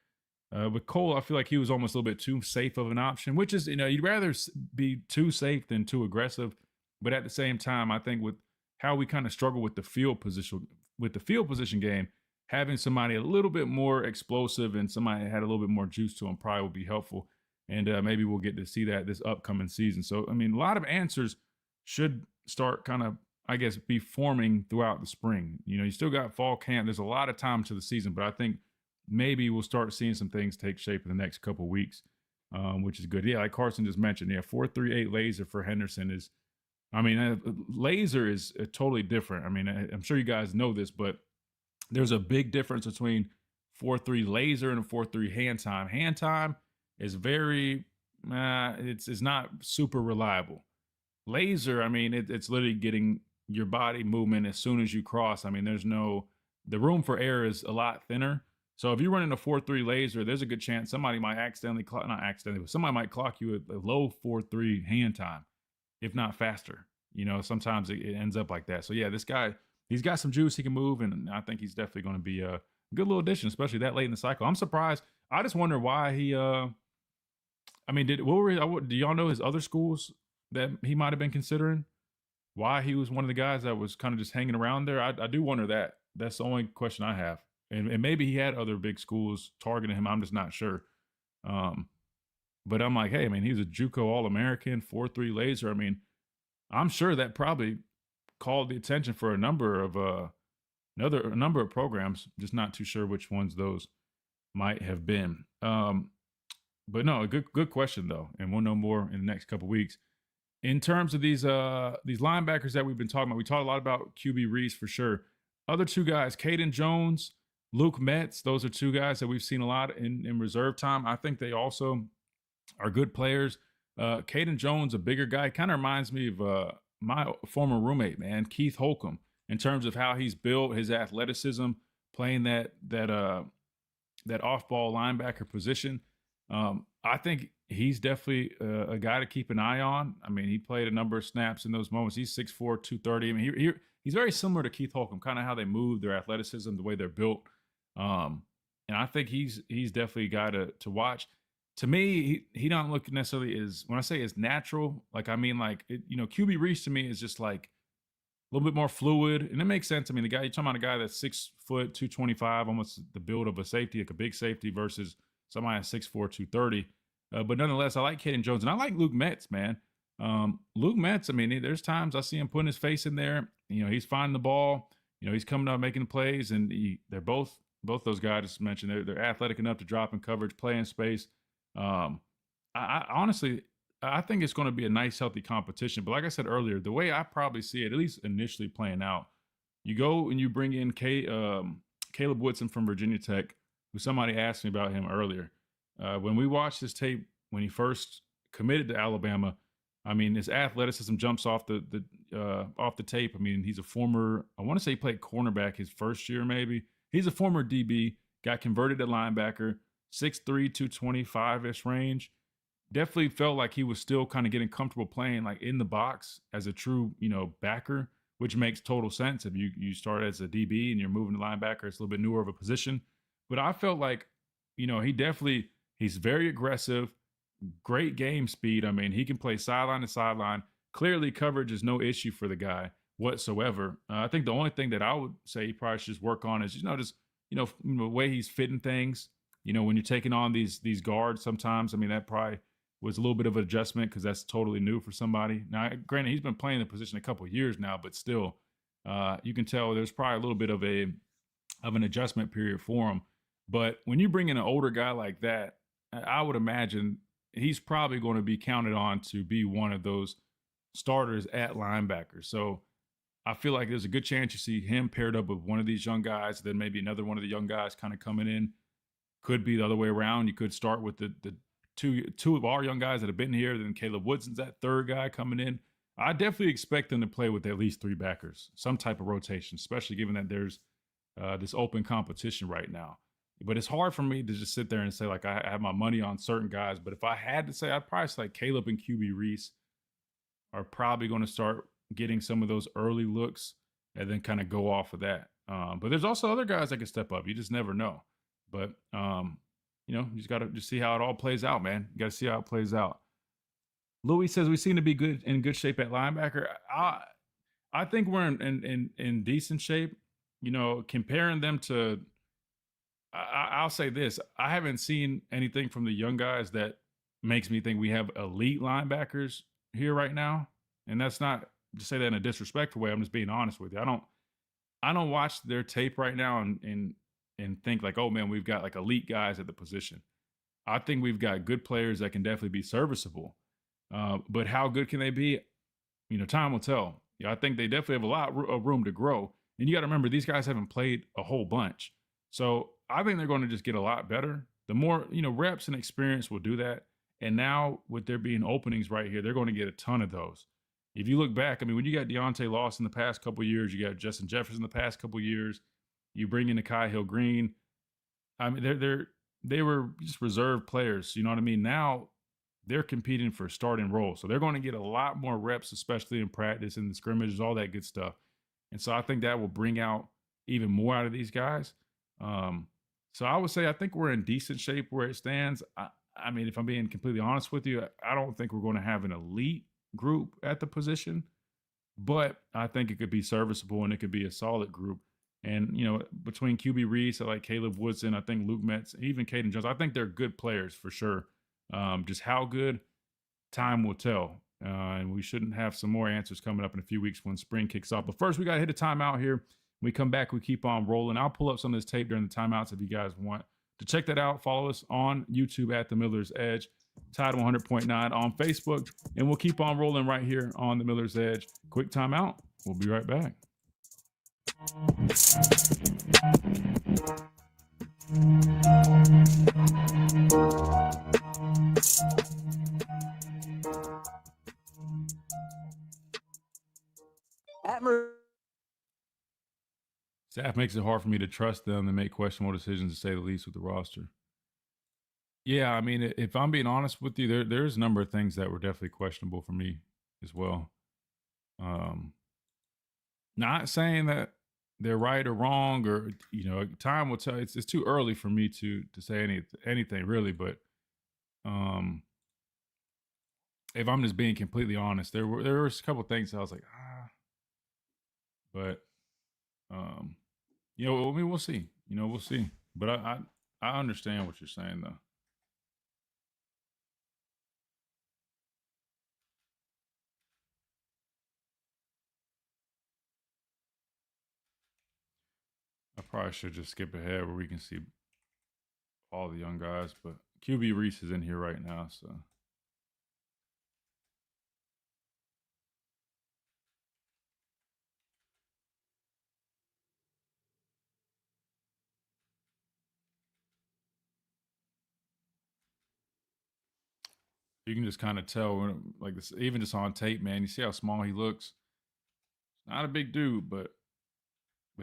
with Cole, I feel like he was almost a little bit too safe of an option, which is, you'd rather be too safe than too aggressive. But at the same time, I think with how we kind of struggle with the field position game, having somebody a little bit more explosive and somebody that had a little bit more juice to him probably would be helpful. And maybe we'll get to see that this upcoming season. So, I mean, a lot of answers should start kind of, I guess, be forming throughout the spring. You still got fall camp. There's a lot of time to the season, but I think maybe we'll start seeing some things take shape in the next couple of weeks, which is good. Yeah, like Carson just mentioned, 4.38 laser for Henderson is, laser is totally different. I mean, I'm sure you guys know this, but there's a big difference between 4.3 laser and a 4.3 hand time. Hand time is very, it's not super reliable. Laser, I mean, it's literally getting your body movement as soon as you cross. I mean, the room for error is a lot thinner. So if you're running a 4.3 laser, there's a good chance somebody might somebody might clock you at a low 4.3 hand time, if not faster. Sometimes it ends up like that. So yeah, this guy, he's got some juice, he can move, and I think he's definitely going to be a good little addition, especially that late in the cycle. I'm surprised. I just wonder why he, do y'all know his other schools that he might have been considering? Why he was one of the guys that was kind of just hanging around there? I do wonder that. That's the only question I have. And maybe he had other big schools targeting him. I'm just not sure. But I'm like, hey, he was a JUCO All-American, 4.3 laser. I mean, I'm sure that probably called the attention for a number of programs. Just not too sure which ones those might have been. But no, a good question though, and we'll know more in the next couple weeks. In terms of these linebackers that we've been talking about, we talked a lot about QB Reese for sure. Other two guys, Caden Jones, Luke Metz, those are two guys that we've seen a lot in reserve time. I think they also are good players. Caden Jones, a bigger guy, kind of reminds me of my former roommate, man, Keith Holcomb, in terms of how he's built, his athleticism, playing that off-ball linebacker position. I think he's definitely a guy to keep an eye on. I mean, he played a number of snaps in those moments. He's 6'4", 230. I mean, he's very similar to Keith Holcomb, kind of how they move, their athleticism, the way they're built. And I think he's definitely a guy to watch. To me, he don't look necessarily as, when I say as natural, QB Reese to me is just like a little bit more fluid, and it makes sense. I mean, you're talking about a guy that's 6 foot, 225, almost the build of a safety, like a big safety, versus somebody at 6'4", 230. But nonetheless, I like Caden Jones, and I like Luke Metz, man. Luke Metz, there's times I see him putting his face in there. He's finding the ball. He's coming up making the plays, and they're both those guys just mentioned. They're athletic enough to drop in coverage, play in space. I honestly, I think it's going to be a nice, healthy competition. But like I said earlier, the way I probably see it, at least initially playing out, you go and you bring in Caleb Woodson from Virginia Tech, who somebody asked me about him earlier. When we watched this tape, when he first committed to Alabama, his athleticism jumps off the tape. He's a former, I want to say he played cornerback his first year, maybe. He's a former DB, got converted to linebacker, 6'3", 225-ish range. Definitely felt like he was still kind of getting comfortable playing like in the box as a true, backer, which makes total sense. If you start as a DB and you're moving to linebacker, it's a little bit newer of a position. But I felt like, he's very aggressive, great game speed. He can play sideline to sideline. Clearly coverage is no issue for the guy whatsoever. I think the only thing that I would say he probably should just work on is, the way he's fitting things. When you're taking on these guards sometimes, that probably was a little bit of an adjustment because that's totally new for somebody. Now, granted, he's been playing the position a couple of years now, but still, you can tell there's probably a little bit of an adjustment period for him. But when you bring in an older guy like that, I would imagine he's probably going to be counted on to be one of those starters at linebacker. So I feel like there's a good chance you see him paired up with one of these young guys, then maybe another one of the young guys kind of coming in. Could be the other way around. You could start with the two of our young guys that have been here, then Caleb Woodson's that third guy coming in. I definitely expect them to play with at least 3 backers, some type of rotation, especially given that there's this open competition right now. But it's hard for me to just sit there and say, like, I have my money on certain guys. But if I had to say, I'd probably say Caleb and QB Reese. are probably going to start getting some of those early looks and then kind of go off of that. But there's also other guys that can step up. You just never know. But you just got to just see how it all plays out, man. You got to see how it plays out. Louis says we seem to be in good shape at linebacker. I think we're in decent shape. Comparing them to, I'll say this: I haven't seen anything from the young guys that makes me think we have elite linebackers here right now. And that's not to say that in a disrespectful way. I'm just being honest with you. I don't watch their tape right now and think like, oh man, we've got like elite guys at the position. I think we've got good players that can definitely be serviceable. But how good can they be? Time will tell. I think they definitely have a lot of room to grow. And you got to remember, these guys haven't played a whole bunch. So I think they're going to just get a lot better. The more, reps and experience will do that. And now with there being openings right here, they're going to get a ton of those. If you look back, when you got Deontay Lawson the past couple of years, you got Justin Jefferson the past couple of years, you bring in Kai Hill Green. They were just reserve players. You know what I mean? Now they're competing for starting roles. So they're going to get a lot more reps, especially in practice and the scrimmages, all that good stuff. And so I think that will bring out even more out of these guys. So I would say I think we're in decent shape where it stands. If I'm being completely honest with you, I don't think we're going to have an elite group at the position, but I think it could be serviceable and it could be a solid group. And, between QB Reese, I like Caleb Woodson, I think Luke Metz, even Caden Jones, I think they're good players for sure. Just how good, time will tell. And we shouldn't have some more answers coming up in a few weeks when spring kicks off. But first, we got to hit a timeout here. When we come back, we keep on rolling. I'll pull up some of this tape during the timeouts if you guys want to check that out. Follow us on YouTube at The Miller's Edge, Tide 100.9 on Facebook, and we'll keep on rolling right here on The Miller's Edge. Quick timeout. We'll be right back. Staff makes it hard for me to trust them to make questionable decisions, to say the least, with the roster. Yeah, if I'm being honest with you, there's a number of things that were definitely questionable for me as well. Not saying that they're right or wrong, or time will tell. It's too early for me to say anything really. But if I'm just being completely honest, there was a couple of things that I was like, but we'll see. We'll see. But I understand what you're saying though. I probably should just skip ahead where we can see all the young guys, but QB Reese is in here right now, so. You can just kind of tell when, like this, even just on tape, man, you see how small he looks. Not a big dude, but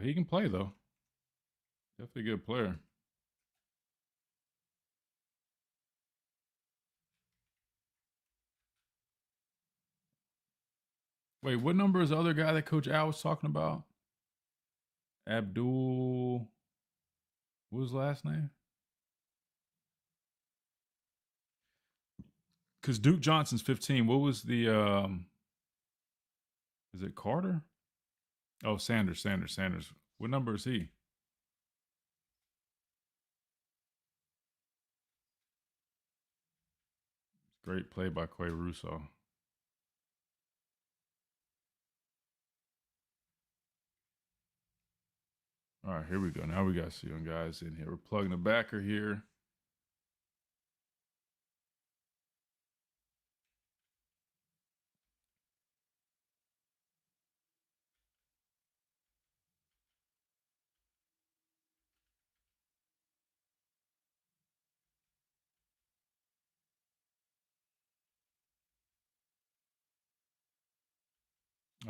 he can play though. Definitely a good player. Wait, what number is the other guy that Coach Al was talking about? Abdul, what was his last name? Because Duke Johnson's 15. What was the, is it Carter? Oh, Sanders. What number is he? Great play by Quay Russo. All right, here we go. Now we got some young guys in here. We're plugging the backer here.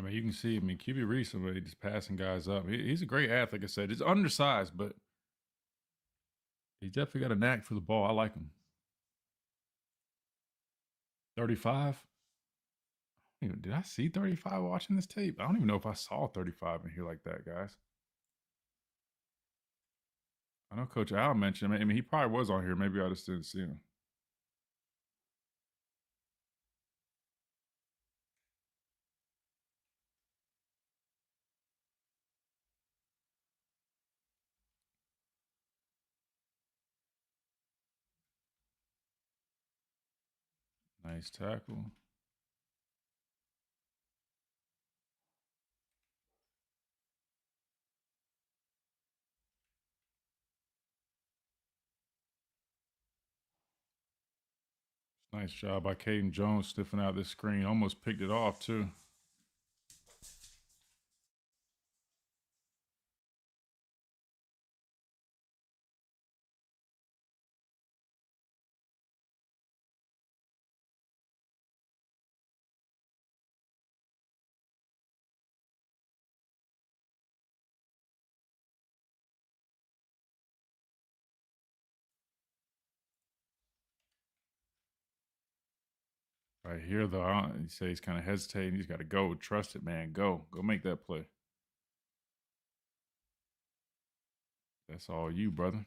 You can see, QB Reese, just passing guys up. He's a great athlete, like I said. He's undersized, but he's definitely got a knack for the ball. I like him. 35. Did I see 35 watching this tape? I don't even know if I saw 35 in here like that, guys. I know Coach Al mentioned him. I mean, he probably was on here. Maybe I just didn't see him. Nice tackle. Nice job by Caden Jones sniffing out this screen. Almost picked it off, too. Right here, though, he says he's kind of hesitating. He's got to go. Trust it, man. Go make that play. That's all you, brother.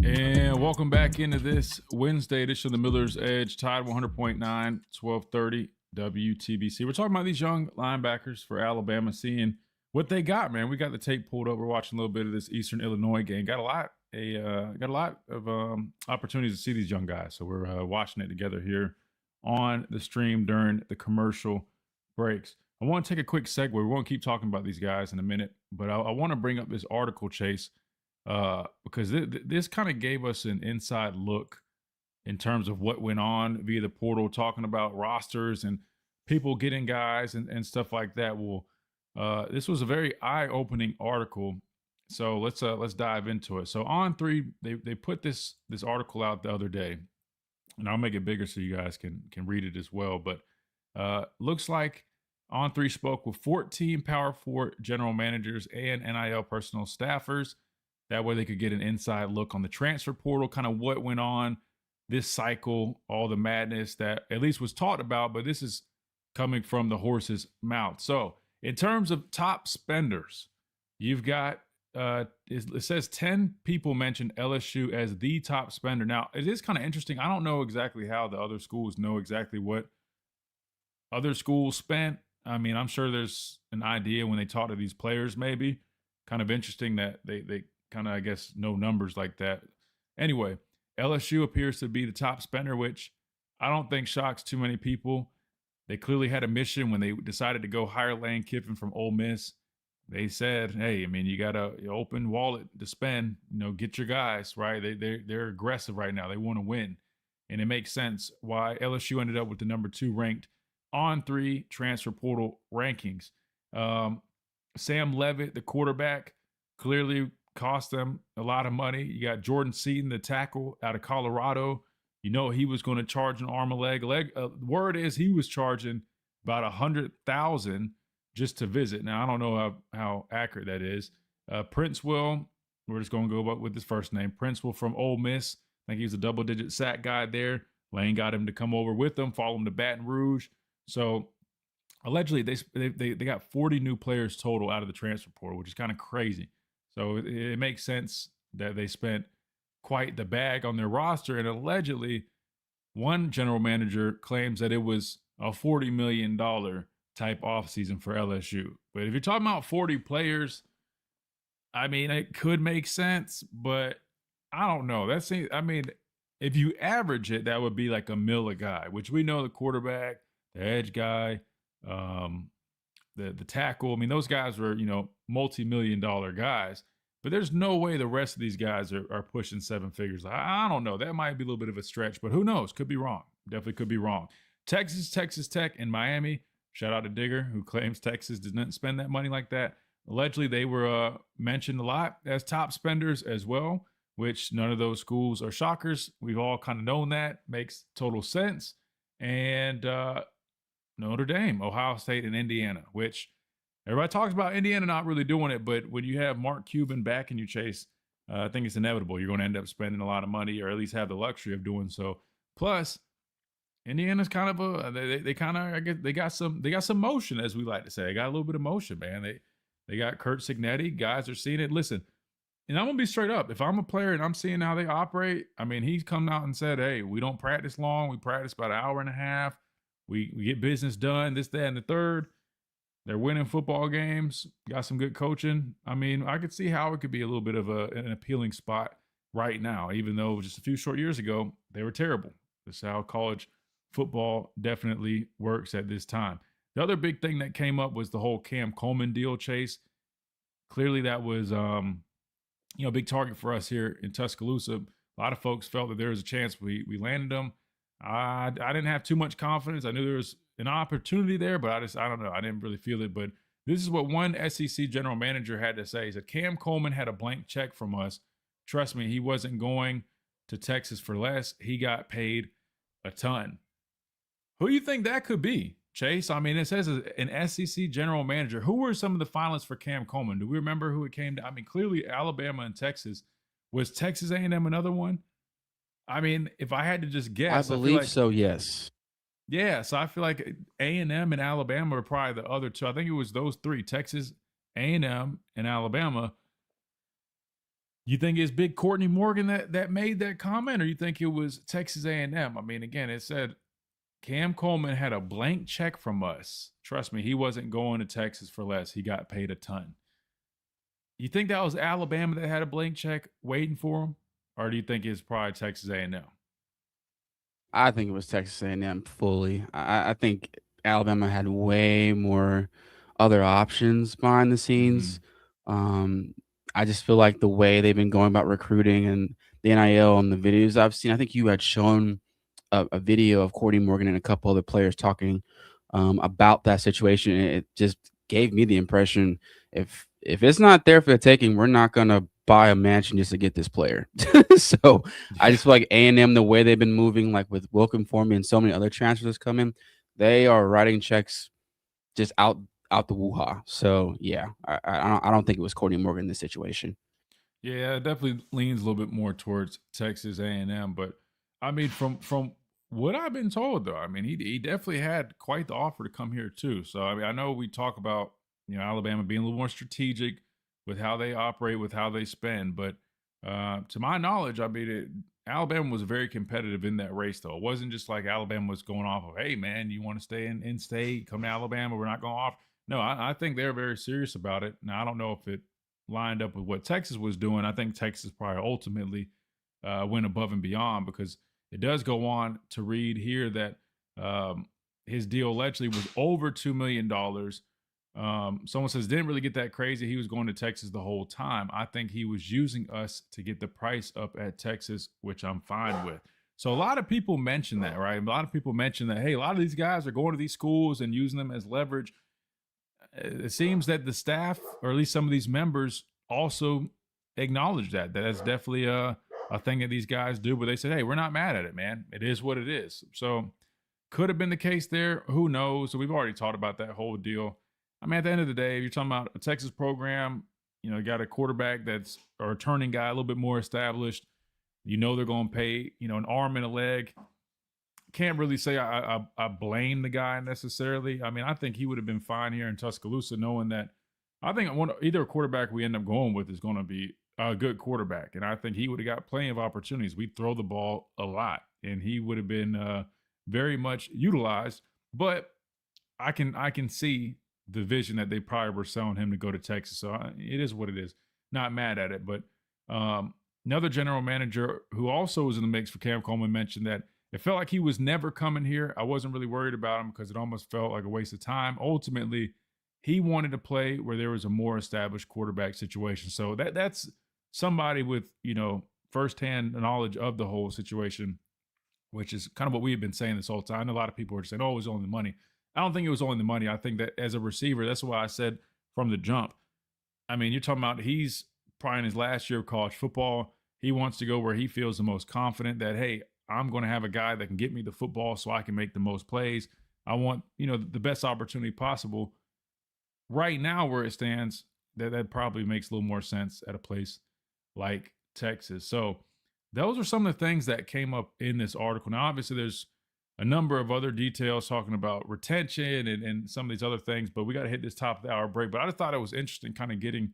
And welcome back into this Wednesday edition of the Miller's Edge, Tide 100.9, 1230 WTBC. We're talking about these young linebackers for Alabama, seeing what they got, man. We got the tape pulled up. We're watching a little bit of this Eastern Illinois game. Got a lot of opportunities to see these young guys. So we're watching it together here on the stream during the commercial breaks. I want to take a quick segue. We won't keep talking about these guys in a minute, but I want to bring up this article, Chase, because this kind of gave us an inside look in terms of what went on via the portal, talking about rosters and people getting guys and stuff like that. Well, this was a very eye-opening article, so let's dive into it. So On3, they put this article out the other day, and I'll make it bigger so you guys can read it as well. But looks like On3 spoke with 14 Power 4 general managers and NIL personal staffers. That way they could get an inside look on the transfer portal, kind of what went on this cycle, all the madness that at least was talked about, but this is coming from the horse's mouth. So in terms of top spenders, you've got, it says 10 people mentioned LSU as the top spender. Now, it is kind of interesting. I don't know exactly how the other schools know exactly what other schools spent. I mean, I'm sure there's an idea when they talk to these players, maybe. Kind of interesting that they kind of, I guess, no numbers like that. Anyway, LSU appears to be the top spender, which I don't think shocks too many people. They clearly had a mission when they decided to go hire Lane Kiffin from Ole Miss. They said, hey, I mean, you got an open wallet to spend, get your guys, right? They're aggressive right now. They want to win. And it makes sense why LSU ended up with the number 2 ranked On3 transfer portal rankings. Sam Levitt, the quarterback, clearly cost them a lot of money. You got Jordan Seaton, the tackle out of Colorado. He was going to charge an arm and leg. Word is he was charging about $100,000 just to visit. Now I don't know how accurate that is. Princewell, we're just going to go with his first name. Princewell from Ole Miss. I think he's a double-digit sack guy there. Lane got him to come over with him, follow him to Baton Rouge. So allegedly they got 40 new players total out of the transfer portal, which is kind of crazy. So it makes sense that they spent quite the bag on their roster. And allegedly, one general manager claims that it was a $40 million type offseason for LSU. But if you're talking about 40 players, I mean, it could make sense, but I don't know. If you average it, that would be like $1 million a guy, which we know the quarterback, the edge guy, the tackle. I mean, those guys were, multi-million-dollar guys. but there's no way the rest of these guys are pushing 7 figures. I don't know. That might be a little bit of a stretch, but who knows? Could be wrong. Definitely could be wrong. Texas Tech, and Miami. Shout out to Digger, who claims Texas did not spend that money like that. Allegedly, they were mentioned a lot as top spenders as well, which none of those schools are shockers. We've all kind of known that. Makes total sense. And Notre Dame, Ohio State, and Indiana, which everybody talks about Indiana not really doing it, but when you have Mark Cuban backing you, Chase, I think it's inevitable. You're going to end up spending a lot of money, or at least have the luxury of doing so. Plus, Indiana's kind of they kind of, I guess they got some motion, as we like to say. They got a little bit of motion, man. They got Kurt Signetti. Guys are seeing it. Listen, and I'm gonna be straight up. If I'm a player and I'm seeing how they operate, I mean, he's come out and said, "Hey, we don't practice long. We practice about an hour and a half. We get business done. This, that, and the third." They're winning football games. Got some good coaching. I mean, I could see how it could be a little bit of an appealing spot right now, even though just a few short years ago they were terrible. That's how college football definitely works at this time. The other big thing that came up was the whole Cam Coleman deal, Chase. Clearly that was a big target for us here in Tuscaloosa. A lot of folks felt that there was a chance we landed him. I didn't have too much confidence. I knew there was an opportunity there, but I don't know. I didn't really feel it. But this is what one SEC general manager had to say. He said, Cam Coleman had a blank check from us. Trust me, he wasn't going to Texas for less. He got paid a ton. Who do you think that could be, Chase? I mean, it says an SEC general manager. Who were some of the finalists for Cam Coleman? Do we remember who it came to? I mean, clearly Alabama and Texas. Was Texas A&M another one? I mean, if I had to just guess. I believe so, yes. Yeah, so I feel like A&M and Alabama are probably the other two. I think it was those three, Texas, A&M, and Alabama. You think it's big Courtney Morgan that made that comment, or you think it was Texas A&M? I mean, again, it said Cam Coleman had a blank check from us. Trust me, he wasn't going to Texas for less. He got paid a ton. You think that was Alabama that had a blank check waiting for him, or do you think it's probably Texas A&M? I think it was Texas A&M fully. I think Alabama had way more other options behind the scenes. I just feel like the way they've been going about recruiting and the NIL and the videos I've seen, I think you had shown a video of Courtney Morgan and a couple other players talking about that situation. And it just gave me the impression if it's not there for the taking, we're not going to buy a mansion just to get this player. So I just feel like A&M, the way they've been moving, like with Wilkin Formby and so many other transfers coming, they are writing checks just out the woo-ha. So yeah, I don't think it was Courtney Morgan in this situation. Yeah, it definitely leans a little bit more towards Texas A&M. But I mean, from what I've been told, though, I mean, he definitely had quite the offer to come here too. So I mean, I know we talk about Alabama being a little more strategic with how they operate, with how they spend. But to my knowledge, I mean, Alabama was very competitive in that race, though. It wasn't just like Alabama was going off of, hey, man, you want to stay in state, come to Alabama, we're not going off. No, I think they're very serious about it. Now, I don't know if it lined up with what Texas was doing. I think Texas probably ultimately went above and beyond, because it does go on to read here that his deal allegedly was over $2 million. Someone says didn't really get that crazy. He was going to Texas the whole time. I think he was using us to get the price up at Texas, which I'm fine with. So a lot of people mention that, right? A lot of people mention that, hey, a lot of these guys are going to these schools and using them as leverage. It seems that the staff, or at least some of these members, also acknowledge that that's definitely a thing that these guys do. But they said, hey, we're not mad at it, man. It is what it is. So could have been the case there. Who knows? So we've already talked about that whole deal. I mean, at the end of the day, if you're talking about a Texas program, you got a quarterback or a returning guy a little bit more established. They're going to pay, an arm and a leg. Can't really say I blame the guy necessarily. I mean, I think he would have been fine here in Tuscaloosa, knowing that I think either quarterback we end up going with is going to be a good quarterback. And I think he would have got plenty of opportunities. We'd throw the ball a lot, and he would have been very much utilized. But I can see the vision that they probably were selling him to go to Texas. So it is what it is. Not mad at it. But another general manager who also was in the mix for Cam Coleman mentioned that it felt like he was never coming here. I wasn't really worried about him because it almost felt like a waste of time. Ultimately, he wanted to play where there was a more established quarterback situation. So that's somebody with, firsthand knowledge of the whole situation, which is kind of what we've been saying this whole time. I know a lot of people are saying, oh, it was only the money. I don't think it was only the money. I think that as a receiver, that's why I said from the jump. I mean, you're talking about he's probably in his last year of college football. He wants to go where he feels the most confident that, hey, I'm going to have a guy that can get me the football so I can make the most plays. I want, the best opportunity possible. Right now, where it stands, that probably makes a little more sense at a place like Texas. So those are some of the things that came up in this article. Now, obviously, there's a number of other details talking about retention and some of these other things, but we got to hit this top of the hour break. But I just thought it was interesting kind of getting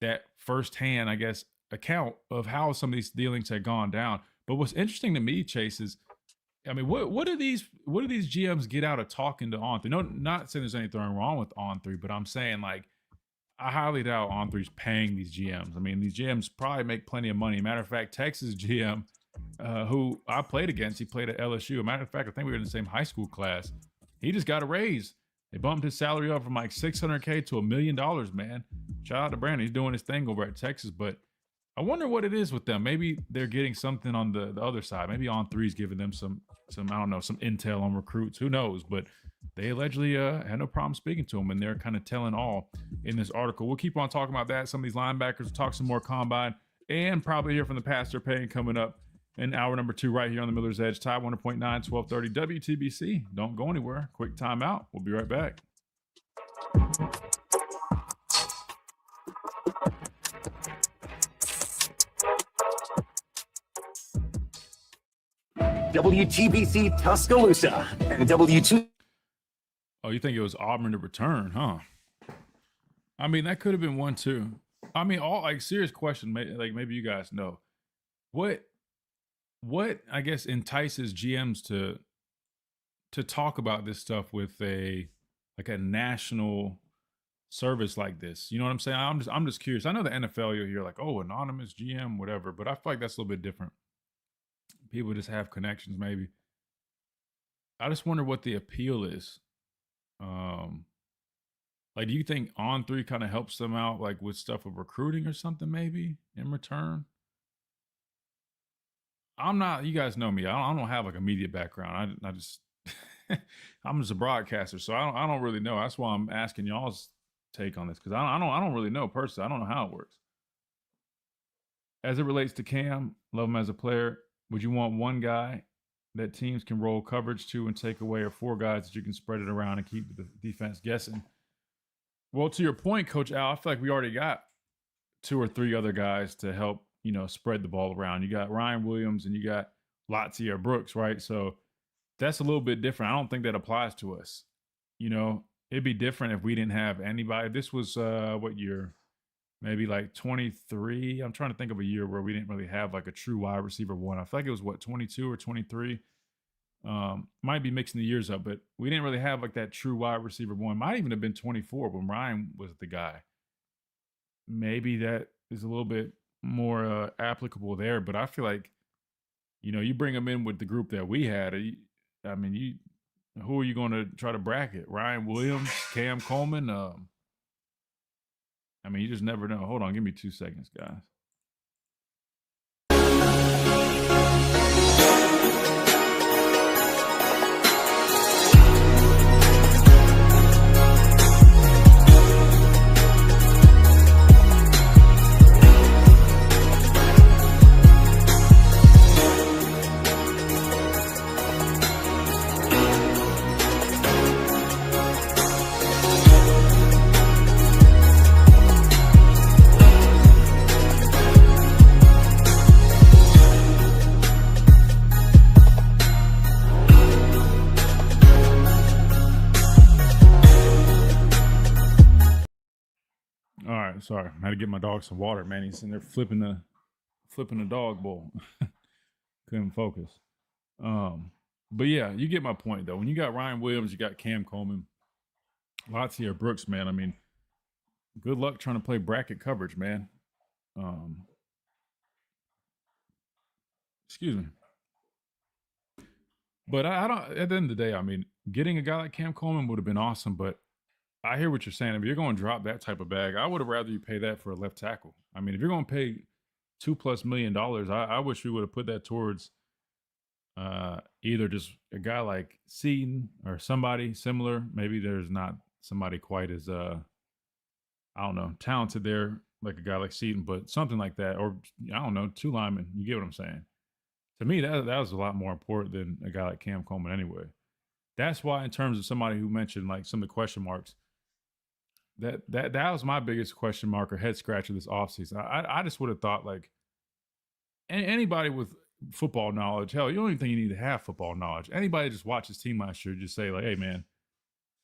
that firsthand, I guess, account of how some of these dealings had gone down. But what's interesting to me, Chase, is, I mean, what do these GMs get out of talking to On3? No, not saying there's anything wrong with On3, but I'm saying, like, I highly doubt On3's paying these GMs. I mean, these GMs probably make plenty of money. Matter of fact, Texas GM, who I played against, he played at LSU. Matter of fact, I think we were in the same high school class. He just got a raise. They bumped his salary up from like $600K to $1 million, man. Shout out to Brandon. He's doing his thing over at Texas, but I wonder what it is with them. Maybe they're getting something on the other side. Maybe On3's giving them some I don't know, some intel on recruits. Who knows? But they allegedly had no problem speaking to them, and they're kind of telling all in this article. We'll keep on talking about that. Some of these linebackers, we'll talk some more combine, and probably hear from the pastor Payne coming up in hour number 2 right here on the Miller's Edge. Tide 100.9, 1230 WTBC. Don't go anywhere. Quick timeout. We'll be right back. WTBC Tuscaloosa and W2. Oh, you think it was Auburn to return, huh? I mean, that could have been one too. I mean, all like serious question. Like maybe you guys know what I guess entices GMs to talk about this stuff with a national service like this. You know what I'm saying? I'm just curious. I know the NFL, you'll hear like, oh, anonymous GM, whatever, but I feel like that's a little bit different. People just have connections, maybe. I just wonder what the appeal is. Like, do you think On3 kind of helps them out, like with stuff of recruiting or something, maybe in return? I'm not. You guys know me. I don't have like a media background. I just I'm just a broadcaster, so I don't really know. That's why I'm asking y'all's take on this, because I don't really know personally. I don't know how it works. As it relates to Cam, love him as a player. Would you want one guy that teams can roll coverage to and take away, or 4 guys that you can spread it around and keep the defense guessing? Well, to your point, Coach Al, I feel like we already got 2 or 3 other guys to help, spread the ball around. You got Ryan Williams and you got Latia Brooks, right? So that's a little bit different. I don't think that applies to us. It'd be different if we didn't have anybody. This was what year? Maybe like 23. I'm trying to think of a year where we didn't really have like a true wide receiver one. I feel like it was 22 or 23. Might be mixing the years up, but we didn't really have like that true wide receiver one. Might even have been 24 when Ryan was the guy. Maybe that is a little bit more applicable there, but I feel like, you bring them in with the group that we had. Who are you going to try to bracket? Ryan Williams, Cam Coleman, you just never know. Hold on, give me 2 seconds, guys. All right, sorry. I had to get my dog some water, man. He's in there flipping the dog bowl. Couldn't focus. But yeah, you get my point though. When you got Ryan Williams, you got Cam Coleman, Latia Brooks, man. Good luck trying to play bracket coverage, man. Excuse me. But I don't. At the end of the day, getting a guy like Cam Coleman would have been awesome, but I hear what you're saying. If you're going to drop that type of bag, I would have rather you pay that for a left tackle. I mean, if you're going to pay $2+ million, I wish we would have put that towards either just a guy like Seaton or somebody similar. Maybe there's not somebody quite as I don't know, talented there like a guy like Seaton, but something like that, or I don't know, 2 linemen. You get what I'm saying? To me, that was a lot more important than a guy like Cam Coleman anyway. That's why, in terms of somebody who mentioned like some of the question marks, that was my biggest question mark or head scratcher this offseason. I just would have thought like anybody with football knowledge, hell, you don't even think you need to have football knowledge. Anybody just watch his team last year, just say like, hey man,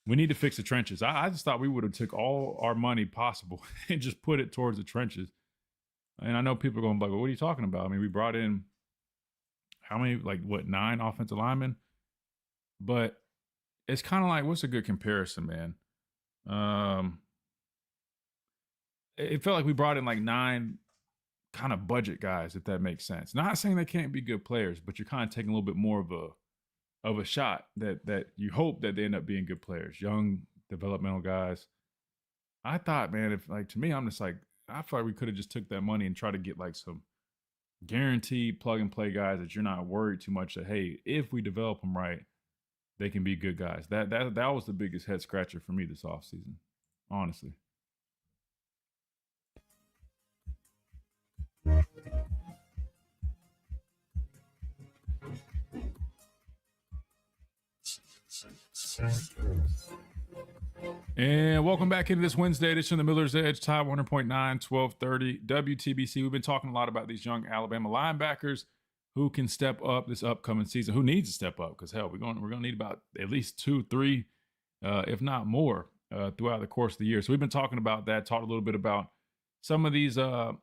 we need to fix the trenches. I just thought we would have took all our money possible and just put it towards the trenches. And I know people are going like, well, what are you talking about? I mean, we brought in how many, like what, 9 offensive linemen? But it's kind of like, what's a good comparison, man? It felt like we brought in like 9 kind of budget guys, if that makes sense. Not saying they can't be good players, but you're kind of taking a little bit more of a shot that you hope that they end up being good players, young developmental guys. I thought, man, if like, to me, I'm just like, I thought we could have just took that money and tried to get like some guaranteed plug and play guys that you're not worried too much that, hey, if we develop them right, they can be good guys. That was the biggest head scratcher for me this offseason, honestly. And welcome back into this Wednesday edition of the Miller's Edge, Tide 100.9, 1230 WTBC. We've been talking a lot about these young Alabama linebackers who can step up this upcoming season, who needs to step up, because hell, we're going to need about at least 2, 3, if not more, throughout the course of the year. So we've been talking about that, talked a little bit about some of these, I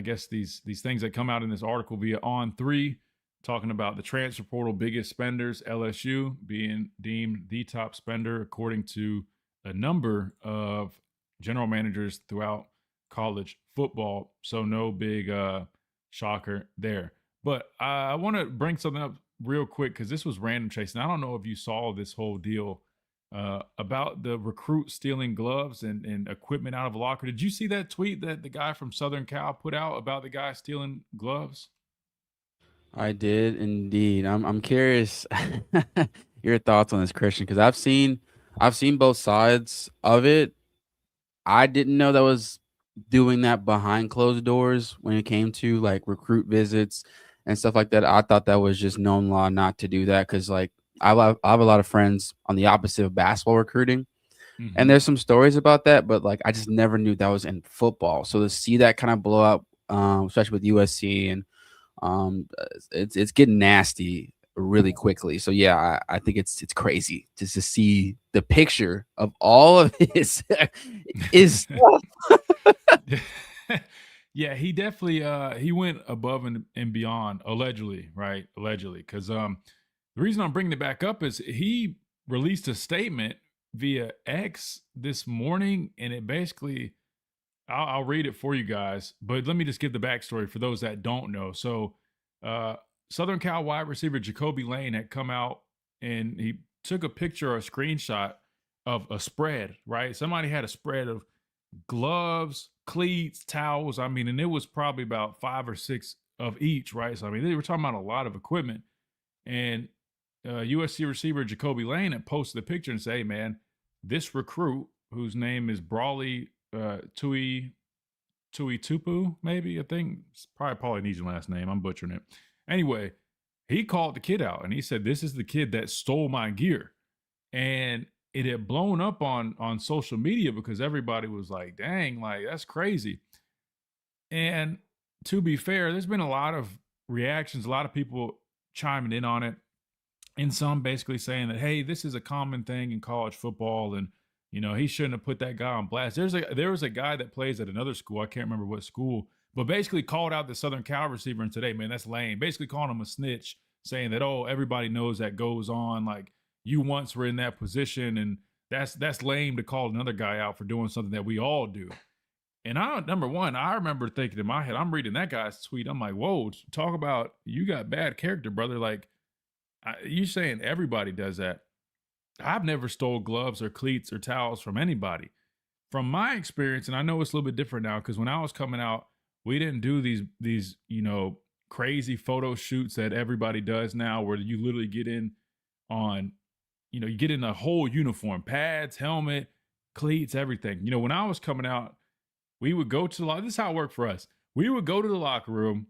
guess these things that come out in this article via On3, talking about the transfer portal biggest spenders, LSU being deemed the top spender according to a number of general managers throughout college football. So no big shocker there. But I want to bring something up real quick because this was random, Chase. And I don't know if you saw this whole deal about the recruit stealing gloves and equipment out of a locker. Did you see that tweet that the guy from Southern Cal put out about the guy stealing gloves? I did indeed. I'm curious your thoughts on this, Christian, because I've seen both sides of it. I didn't know that was doing that behind closed doors when it came to like recruit visits and stuff like that. I thought that was just known law not to do that because like I have a lot of friends on the opposite of basketball recruiting. Mm-hmm. And there's some stories about that, but like I just never knew that was in football. So to see that kind of blow up, especially with USC and it's getting nasty really quickly. So yeah, I think it's crazy just to see the picture of all of his is. Yeah, he definitely he went above and beyond, allegedly, right? Allegedly, because the reason I'm bringing it back up is he released a statement via X this morning, and it basically, I'll read it for you guys, but let me just give the backstory for those that don't know. So Southern Cal wide receiver Jacoby Lane had come out and he took a picture or a screenshot of a spread, right? Somebody had a spread of gloves, cleats, towels. I mean, and it was probably about 5 or 6 of each, right? So, I mean, they were talking about a lot of equipment. And USC receiver Jacoby Lane had posted a picture and say, hey, man, this recruit, whose name is Brawley Tui Tupu, maybe, I think. It's probably Polynesian last name. I'm butchering it. Anyway, he called the kid out and he said, this is the kid that stole my gear. And it had blown up on social media because everybody was like, dang, like, that's crazy. And to be fair, there's been a lot of reactions, a lot of people chiming in on it, and some basically saying that, hey, this is a common thing in college football, and you know, he shouldn't have put that guy on blast. There was a guy that plays at another school, I can't remember what school, but basically called out the Southern Cal receiver and said, hey, man, that's lame. Basically calling him a snitch, saying that, oh, everybody knows that goes on. Like, you once were in that position, and that's lame to call another guy out for doing something that we all do. And number one, I remember thinking in my head, I'm reading that guy's tweet. I'm like, whoa, talk about you got bad character, brother. Like, you saying everybody does that. I've never stole gloves or cleats or towels from anybody. From my experience, and I know it's a little bit different now because when I was coming out, we didn't do these crazy photo shoots that everybody does now, where you literally get in on, you get in a whole uniform, pads, helmet, cleats, everything. When I was coming out, we would go to the locker. This is how it worked for us. We would go to the locker room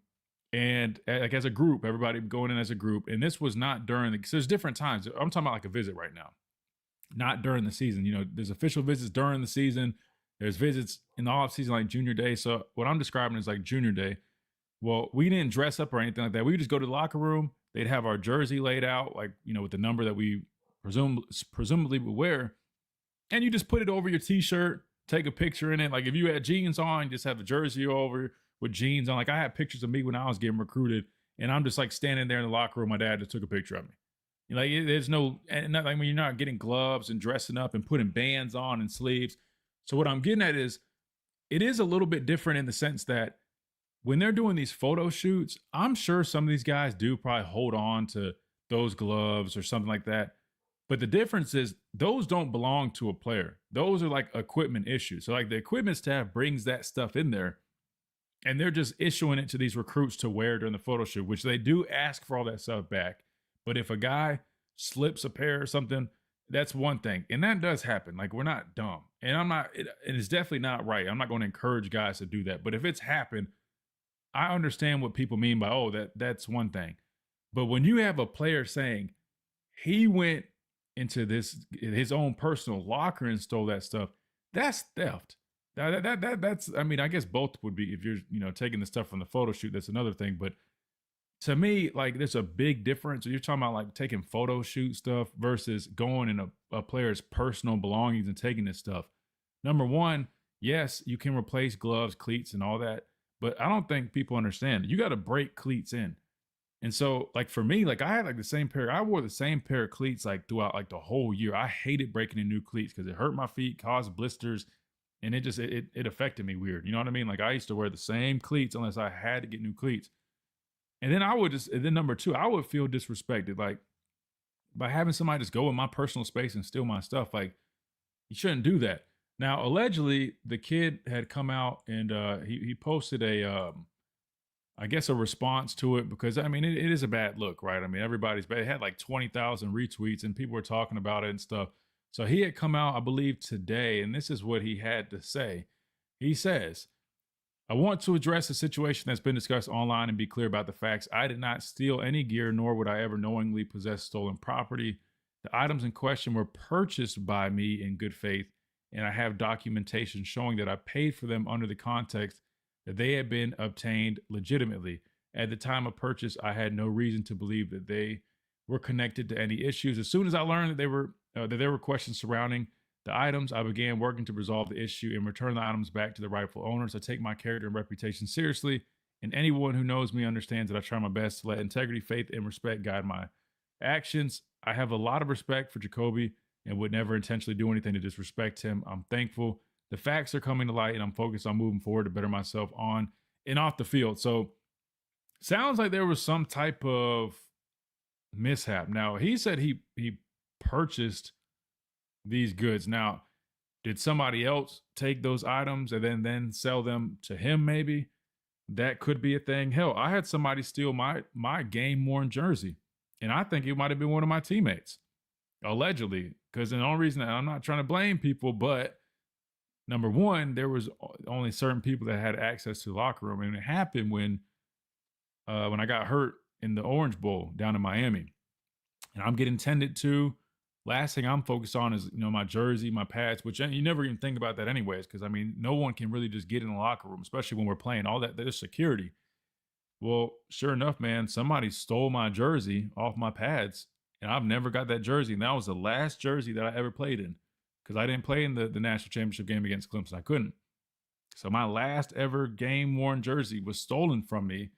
and like as a group, everybody going in as a group. And this was not during because there's different times. I'm talking about like a visit right now, not during the season. There's official visits during the season. There's visits in the off season, like junior day. So what I'm describing is like junior day. Well, we didn't dress up or anything like that. We would just go to the locker room. They'd have our jersey laid out, like, with the number that we presumably would wear. And you just put it over your t-shirt, take a picture in it. Like if you had jeans on, just have a jersey over with jeans on. Like I had pictures of me when I was getting recruited, and I'm just like standing there in the locker room. My dad just took a picture of me. Like there's no, and not like when you're not getting gloves and dressing up and putting bands on and sleeves. So what I'm getting at is, it is a little bit different in the sense that when they're doing these photo shoots, I'm sure some of these guys do probably hold on to those gloves or something like that. But the difference is those don't belong to a player. Those are like equipment issues. So like the equipment staff brings that stuff in there and they're just issuing it to these recruits to wear during the photo shoot, which they do ask for all that stuff back. But if a guy slips a pair or something, that's one thing. And that does happen. Like we're not dumb. And it is definitely not right. I'm not going to encourage guys to do that. But if it's happened, I understand what people mean by, that's one thing. But when you have a player saying he went into his own personal locker and stole that stuff, that's theft. That's, I mean, I guess both would be, if you're, taking the stuff from the photo shoot, that's another thing. But to me, like there's a big difference. You're talking about like taking photo shoot stuff versus going in a player's personal belongings and taking this stuff. Number one, yes, you can replace gloves, cleats, and all that. But I don't think people understand. You got to break cleats in. And so like for me, like I had like I wore the same pair of cleats like throughout like the whole year. I hated breaking in new cleats because it hurt my feet, caused blisters, and it affected me weird. You know what I mean? Like I used to wear the same cleats unless I had to get new cleats. And then number two, I would feel disrespected. Like by having somebody just go in my personal space and steal my stuff. Like you shouldn't do that. Now, allegedly, the kid had come out and he posted I guess a response to it because, I mean, it is a bad look, right? I mean, everybody's bad. It had like 20,000 retweets and people were talking about it and stuff. So he had come out, I believe, today, and this is what he had to say. He says, I want to address a situation that's been discussed online and be clear about the facts. I did not steal any gear, nor would I ever knowingly possess stolen property. The items in question were purchased by me in good faith, and I have documentation showing that I paid for them under the context that they had been obtained legitimately. At the time of purchase, I had no reason to believe that they were connected to any issues. As soon as I learned that there were questions surrounding the items, I began working to resolve the issue and return the items back to the rightful owners. I take my character and reputation seriously, and anyone who knows me understands that I try my best to let integrity, faith, and respect guide my actions. I have a lot of respect for Jacoby and would never intentionally do anything to disrespect him. I'm thankful. The facts are coming to light, and I'm focused on moving forward to better myself on and off the field. So sounds like there was some type of mishap. Now, he said he purchased these goods. Now, did somebody else take those items and then sell them to him maybe? That could be a thing. Hell, I had somebody steal my game-worn jersey, and I think it might have been one of my teammates, allegedly. Because the only reason that I'm not trying to blame people, but number one, there was only certain people that had access to the locker room, and it happened when I got hurt in the Orange Bowl down in Miami, and I'm getting tended to. Last thing I'm focused on is my jersey, my pads, which you never even think about that anyways, because I mean no one can really just get in the locker room, especially when we're playing. All that there's security. Well, sure enough, man, somebody stole my jersey off my pads, and I've never got that jersey. And that was the last jersey that I ever played in, because I didn't play in the national championship game against Clemson. I couldn't. So my last ever game-worn jersey was stolen from me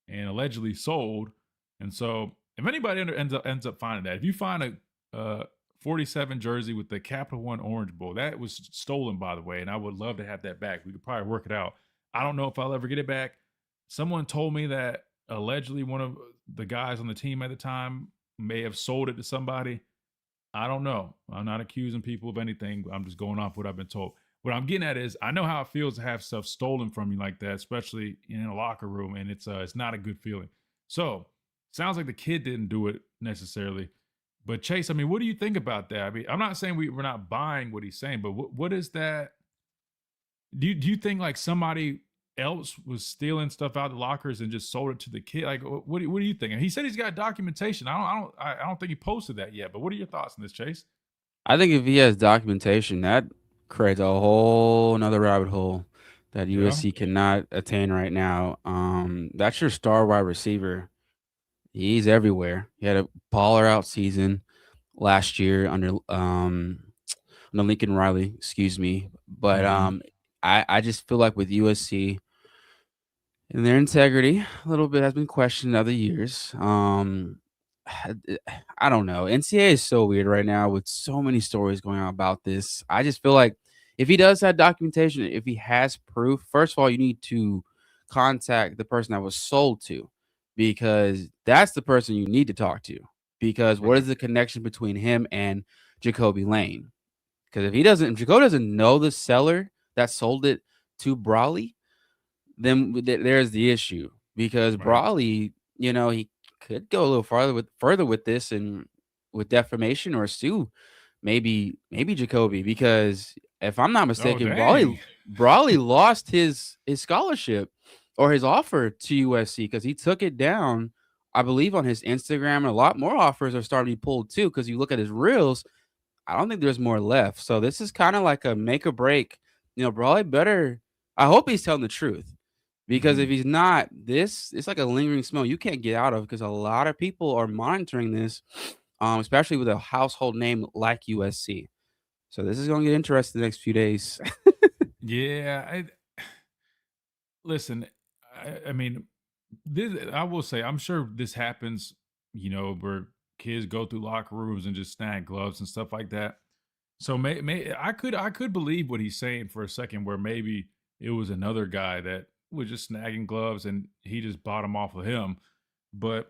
and allegedly sold. And so if anybody ends up finding that, if you find a 47 jersey with the Capital One Orange Bowl, that was stolen, by the way, and I would love to have that back. We could probably work it out. I don't know if I'll ever get it back. Someone told me that allegedly one of the guys on the team at the time may have sold it to somebody. I don't know. I'm not accusing people of anything. I'm just going off what I've been told. What I'm getting at is I know how it feels to have stuff stolen from you like that, especially in a locker room, and it's not a good feeling. So sounds like the kid didn't do it necessarily. But Chase, I mean, what do you think about that? I mean, I'm not saying we're not buying what he's saying, but what is that? Do you think like somebody else was stealing stuff out of the lockers and just sold it to the kid? Like, what do you think? And he said he's got documentation. I don't think he posted that yet. But what are your thoughts on this, Chase? I think if he has documentation, that creates a whole another rabbit hole that Yeah. USC cannot attain right now. That's your star wide receiver. He's everywhere. He had a baller out season last year under Lincoln Riley, excuse me. But I just feel like with USC and their integrity, a little bit has been questioned in other years. I don't know. NCAA is so weird right now with so many stories going on about this. I just feel like if he does have documentation, if he has proof, first of all, you need to contact the person that was sold to, because that's the person you need to talk to. Because what is the connection between him and Jacoby Lane? Because if Jacoby doesn't know the seller that sold it to Brawley, then there's the issue. Because Right. Brawley, he could go a little further with this and with defamation or sue maybe Jacoby, because if I'm not mistaken, dang. Brawley lost his scholarship or his offer to USC because he took it down, I believe, on his Instagram, and a lot more offers are starting to be pulled too. Because you look at his reels, I don't think there's more left. So this is kind of like a make or break. Brawley better. I hope he's telling the truth. Because if he's not, it's like a lingering smell you can't get out of, because a lot of people are monitoring this, especially with a household name like USC. So this is going to get interesting the next few days. Yeah. Listen, I mean, I will say, I'm sure this happens, where kids go through locker rooms and just snag gloves and stuff like that. So I could believe what he's saying for a second, where maybe it was another guy that was just snagging gloves and he just bought them off of him. But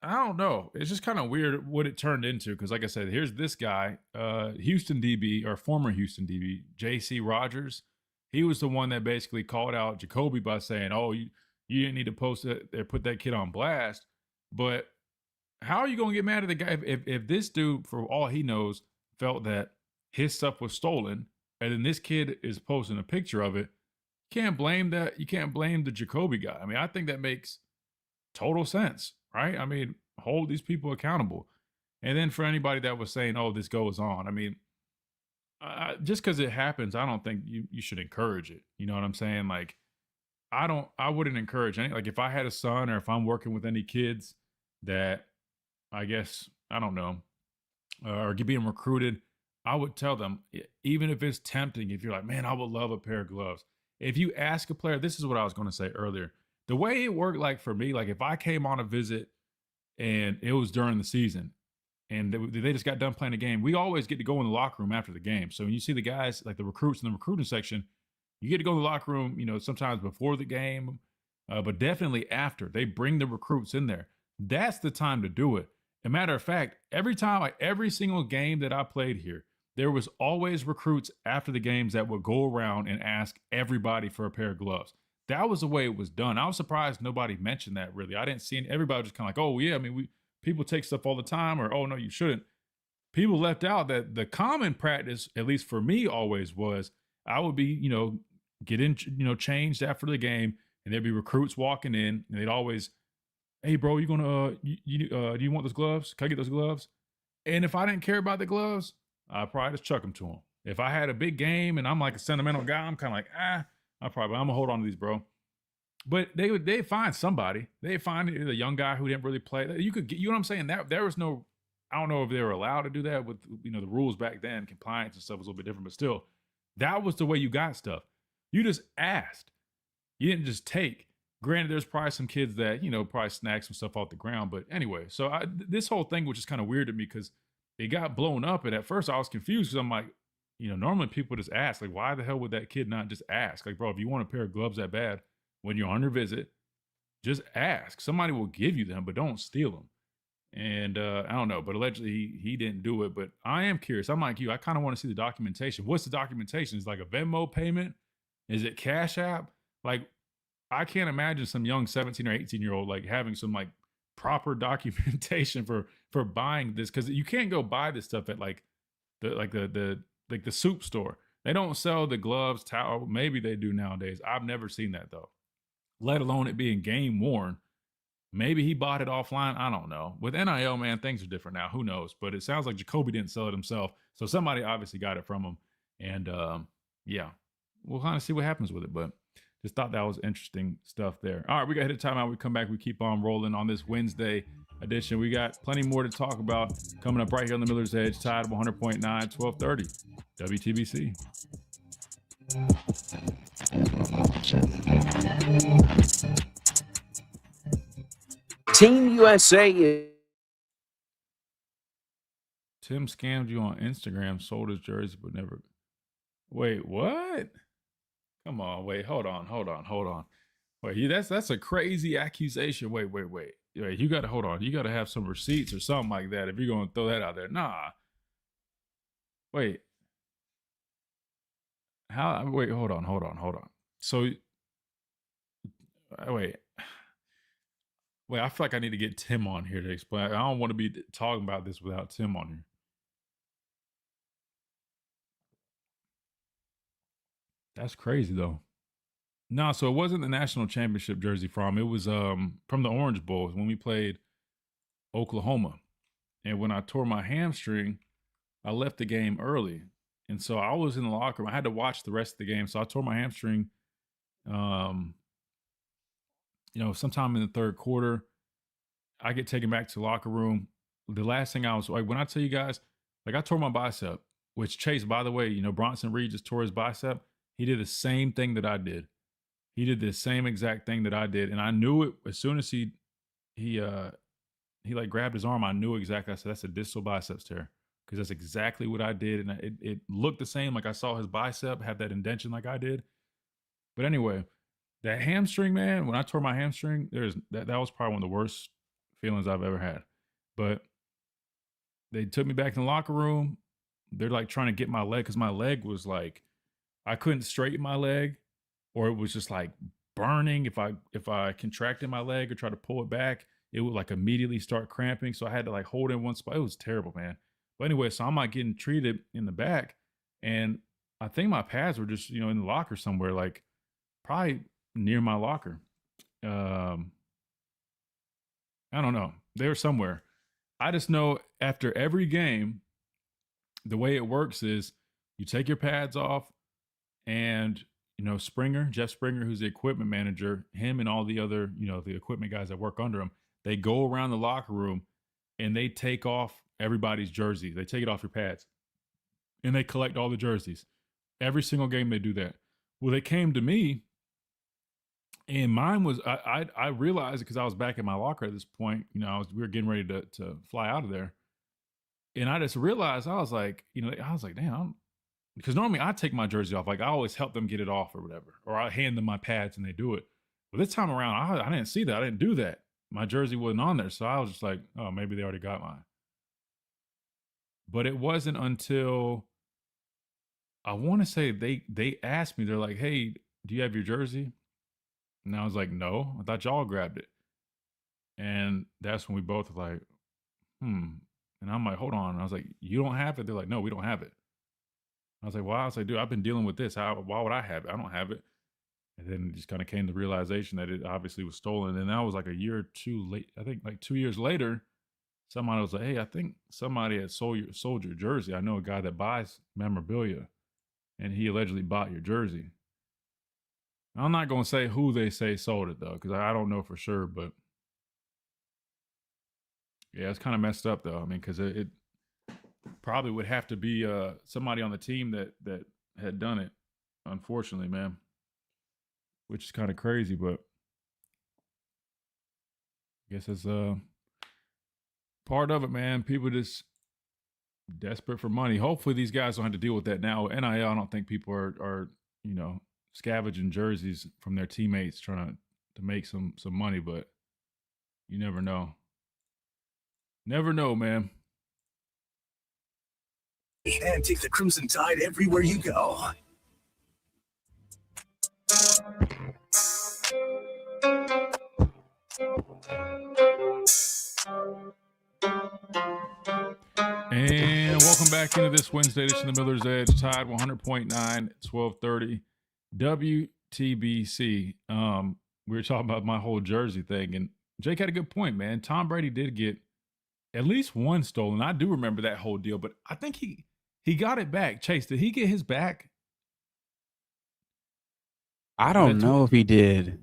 I don't know. It's just kind of weird what it turned into. Because like I said, here's this guy, Houston DB, or former Houston DB, JC Rogers. He was the one that basically called out Jacoby by saying, oh, you didn't need to post it or put that kid on blast. But how are you going to get mad at the guy if this dude, for all he knows, felt that his stuff was stolen, and then this kid is posting a picture of it? You can't blame that. You can't blame the Jacoby guy. I mean, I think that makes total sense, right? I mean, hold these people accountable. And then for anybody that was saying, oh, this goes on, I mean, just because it happens, I don't think you should encourage it. You know what I'm saying? Like, I wouldn't encourage any, like if I had a son or if I'm working with any kids that I guess, I don't know, or being recruited, I would tell them, even if it's tempting, if you're like, man, I would love a pair of gloves. If you ask a player, this is what I was going to say earlier. The way it worked, like for me, like if I came on a visit and it was during the season and they just got done playing a game, we always get to go in the locker room after the game. So when you see the guys, like the recruits in the recruiting section, you get to go in the locker room, sometimes before the game, but definitely after. They bring the recruits in there. That's the time to do it. As a matter of fact, every single game that I played here, there was always recruits after the games that would go around and ask everybody for a pair of gloves. That was the way it was done. I was surprised nobody mentioned that, really. I didn't see everybody just kind of like, oh, yeah, I mean, people take stuff all the time, or, oh, no, you shouldn't. People left out that the common practice, at least for me, always was I would be, getting, changed after the game, and there'd be recruits walking in, and they'd always, hey, bro, you gonna, do you want those gloves? Can I get those gloves? And if I didn't care about the gloves, I'd probably just chuck them to them. If I had a big game and I'm like a sentimental guy, I'm kind of like, I'm gonna hold on to these, bro. But they'd find somebody. They'd find a young guy who didn't really play. You could get, you know what I'm saying? There was no, I don't know if they were allowed to do that with, the rules back then, compliance and stuff was a little bit different, but still, that was the way you got stuff. You just asked. You didn't just take. Granted, there's probably some kids that, probably snag some stuff off the ground. But anyway, so this whole thing was just kind of weird to me because it got blown up. And at first I was confused because I'm like, normally people just ask, like, why the hell would that kid not just ask? Like, bro, if you want a pair of gloves that bad when you're on your visit, just ask. Somebody will give you them, but don't steal them. And I don't know, but allegedly he didn't do it. But I am curious. I'm like you. I kind of want to see the documentation. What's the documentation? Is it like a Venmo payment? Is it Cash App? Like, I can't imagine some young 17 or 18-year-old like having some like proper documentation for buying this, because you can't go buy this stuff at like the soup store. They don't sell the gloves, towel. Maybe they do nowadays. I've never seen that though. Let alone it being game worn. Maybe he bought it offline. I don't know. With NIL, man, things are different now. Who knows? But it sounds like Jacoby didn't sell it himself. So somebody obviously got it from him. And yeah, we'll kind of see what happens with it. But just thought that was interesting stuff there. All right, we got to hit a timeout. We come back. We keep on rolling on this Wednesday edition. We got plenty more to talk about coming up right here on the Miller's Edge. Tide 100.9, 1230 WTBC. Team USA. Tim scammed you on Instagram, sold his jersey, but never. Wait, what? Come on, wait, hold on. Wait, that's a crazy accusation. Wait. You gotta hold on. You gotta have some receipts or something like that if you're gonna throw that out there. Nah. Wait. How? Wait, hold on. So, wait. I feel like I need to get Tim on here to explain. I don't want to be talking about this without Tim on here. That's crazy though. No, so it wasn't the national championship jersey from. It was from the Orange Bowl when we played Oklahoma. And when I tore my hamstring, I left the game early. And so I was in the locker room. I had to watch the rest of the game. So I tore my hamstring sometime in the third quarter. I get taken back to the locker room. The last thing I was like, when I tell you guys, like I tore my bicep, which Chase, by the way, Bronson Reed just tore his bicep. He did the same thing that I did. He did the same exact thing that I did. And I knew it as soon as he like grabbed his arm. I knew exactly. I said, that's a distal biceps tear, because that's exactly what I did. And it looked the same. Like I saw his bicep have that indentation like I did. But anyway, that hamstring, man, when I tore my hamstring, that was probably one of the worst feelings I've ever had. But they took me back in the locker room. They're like trying to get my leg, because my leg was like, I couldn't straighten my leg, or it was just like burning. If I contracted my leg or tried to pull it back, it would like immediately start cramping. So I had to like hold in one spot. It was terrible, man. But anyway, so I'm like getting treated in the back, and I think my pads were just, in the locker somewhere, like probably near my locker. I don't know. They were somewhere. I just know after every game, the way it works is you take your pads off, and Jeff Springer, who's the equipment manager, him and all the other, the equipment guys that work under him, they go around the locker room and they take off everybody's jersey. They take it off your pads and they collect all the jerseys. Every single game they do that. Well, they came to me, and mine was, I realized it because I was back in my locker at this point. We were getting ready to fly out of there. And I just realized, I was like, damn, because normally I take my jersey off. Like I always help them get it off or whatever, or I hand them my pads and they do it. But this time around, I didn't see that. I didn't do that. My jersey wasn't on there. So I was just like, oh, maybe they already got mine. But it wasn't until, I want to say they asked me, they're like, hey, do you have your jersey? And I was like, no, I thought y'all grabbed it. And that's when we both were like, And I'm like, hold on. And I was like, you don't have it? They're like, no, we don't have it. I was like, well, I was like, dude, I've been dealing with this. Why would I have it? I don't have it. And then it just kind of came to the realization that it obviously was stolen. And that was like a year or two late. I think like 2 years later, somebody was like, hey, I think somebody had sold your jersey. I know a guy that buys memorabilia, and he allegedly bought your jersey. I'm not going to say who they say sold it, though, because I don't know for sure. But yeah, it's kind of messed up, though. I mean, because it probably would have to be somebody on the team that had done it, unfortunately, man, which is kind of crazy. But I guess it's part of it, man. People just desperate for money. Hopefully these guys don't have to deal with that now. NIL, I don't think people are scavenging jerseys from their teammates trying to make some money, but you never know. Never know, man. And take the Crimson Tide everywhere you go. And welcome back into this Wednesday edition of the Miller's Edge, Tide 100.9, 1230 WTBC. We were talking about my whole jersey thing, and Jake had a good point, man. Tom Brady did get at least one stolen. I do remember that whole deal, but I think he got it back. Chase, did he get his back? I don't know if he did.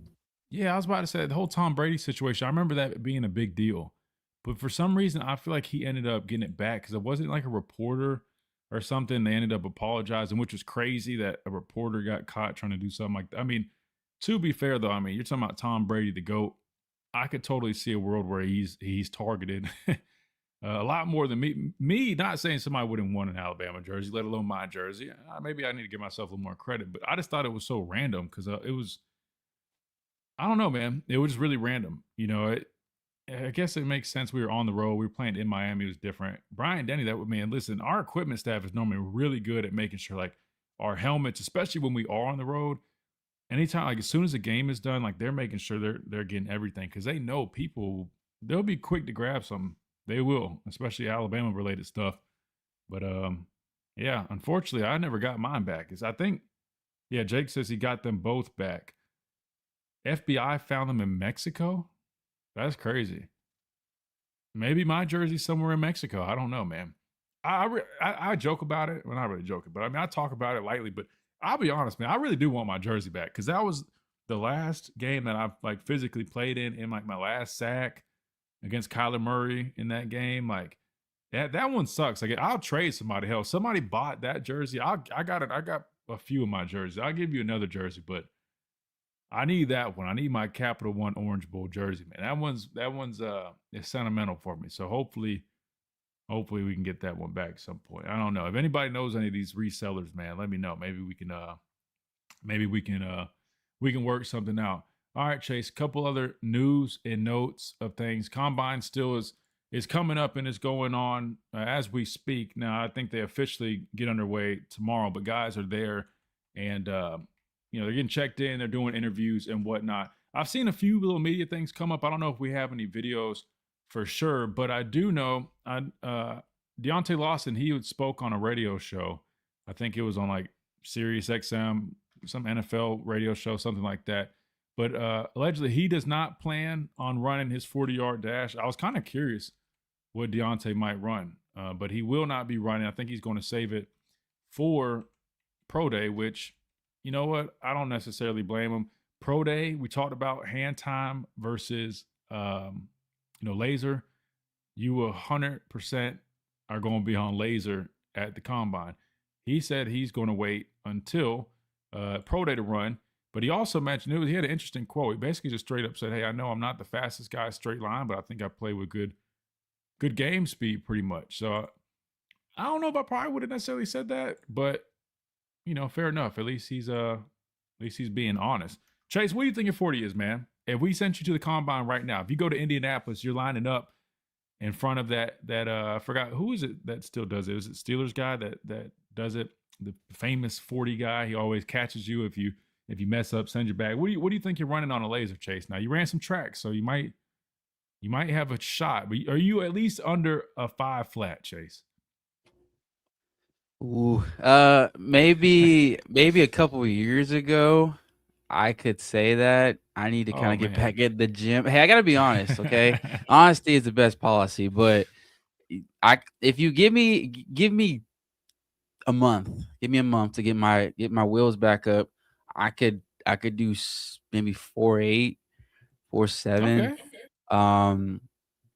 Yeah, I was about to say the whole Tom Brady situation. I remember that being a big deal. But for some reason, I feel like he ended up getting it back because it wasn't like a reporter or something. They ended up apologizing, which was crazy that a reporter got caught trying to do something like that. I mean, to be fair, though, I mean, you're talking about Tom Brady, the GOAT. I could totally see a world where he's targeted a lot more than me. Me, not saying somebody wouldn't want an Alabama jersey, let alone my jersey. Maybe I need to give myself a little more credit, but I just thought it was so random because it was, I don't know, man. It was really random. You know, I guess it makes sense. We were on the road. We were playing in Miami. It was different. Brian Denny, that would mean, listen, our equipment staff is normally really good at making sure, like, our helmets, especially when we are on the road, anytime, like, as soon as the game is done, like, they're making sure they're getting everything because they know people, they'll be quick to grab something. They will, especially Alabama-related stuff. But, yeah, unfortunately, I never got mine back. I think, yeah, Jake says he got them both back. FBI found them in Mexico? That's crazy. Maybe my jersey's somewhere in Mexico. I don't know, man. I joke about it. Well, not really joking, but I mean, I talk about it lightly. But I'll be honest, man. I really do want my jersey back because that was the last game that I like physically played in like my last sack against Kyler Murray in that game. Like that one sucks. Like I'll trade somebody. Hell, somebody bought that jersey. I got it. I got a few of my jerseys. I'll give you another jersey, but I need that one. I need my Capital One Orange Bowl jersey, man. That one's it's sentimental for me. So hopefully we can get that one back at some point. I don't know. If anybody knows any of these resellers, man, let me know. Maybe we can work something out. All right, Chase, a couple other news and notes of things. Combine still is coming up and is going on as we speak. Now, I think they officially get underway tomorrow, but guys are there and they're getting checked in, they're doing interviews and whatnot. I've seen a few little media things come up. I don't know if we have any videos for sure, but I do know Deontay Lawson, he spoke on a radio show. I think it was on like Sirius XM, some NFL radio show, something like that. But allegedly he does not plan on running his 40-yard dash. I was kind of curious what Deontay might run, but he will not be running. I think he's going to save it for Pro Day, which, you know what? I don't necessarily blame him. Pro Day, we talked about hand time versus, laser. You 100% are going to be on laser at the combine. He said he's going to wait until Pro Day to run. But he also mentioned, he had an interesting quote. He basically just straight up said, hey, I know I'm not the fastest guy straight line, but I think I play with good game speed pretty much. So I don't know if I probably would have necessarily said that, but fair enough. At least he's being honest. Chase, what do you think your 40 is, man? If we sent you to the combine right now, if you go to Indianapolis, you're lining up in front of that I forgot who is it that still does it. Is it Steelers guy that does it? The famous 40 guy. He always catches you if you mess up, send you back. What do you think you're running on a laser, Chase? Now you ran some tracks, so you might have a shot. But are you at least under a 5 flat, Chase? Ooh, maybe a couple of years ago, I could say that. I need to kind of get back at the gym. Hey, I gotta be honest, okay? Honesty is the best policy, but if you give me a month, to get my wheels back up, I could do maybe 4.8, 4.7. Okay.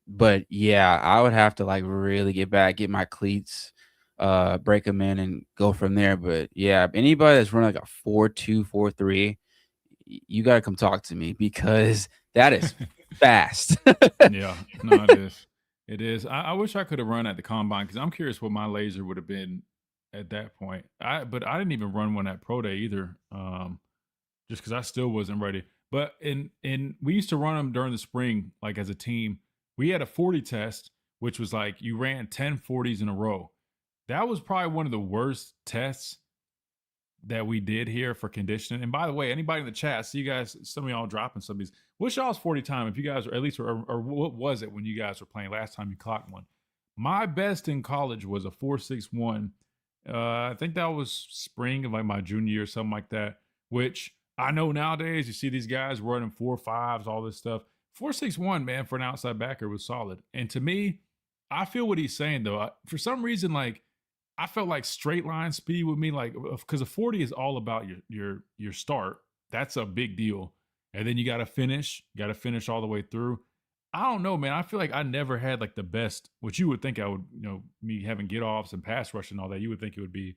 But yeah, I would have to like really get my cleats, break them in and go from there. But yeah, anybody that's running like a 4.2, 4.3, you got to come talk to me because that is fast. Yeah, no, it is. It is. I wish I could have run at the combine because I'm curious what my laser would have been at that point. But I didn't even run one at Pro Day either, just because I still wasn't ready. But we used to run them during the spring, like as a team. We had a 40 test which was like you ran 10 40s in a row. That was probably one of the worst tests that we did here for conditioning. And by the way, anybody in the chat, see you guys, some of y'all dropping some of these. What's y'all's 40 time? If you guys are at least, or what was it when you guys were playing last time you clocked one? My best in college was a 4.61. I think that was spring of like my junior year, something like that, which I know nowadays you see these guys running 4.5s, all this stuff. 4.61, man, for an outside backer was solid. And to me, I feel what he's saying though. For some reason, like, I felt like straight line speed with me, like, because a 40 is all about your start. That's a big deal. And then you got to finish all the way through. I don't know, man. I feel like I never had like the best, which you would think I would, me having get offs and pass rush and all that, you would think it would be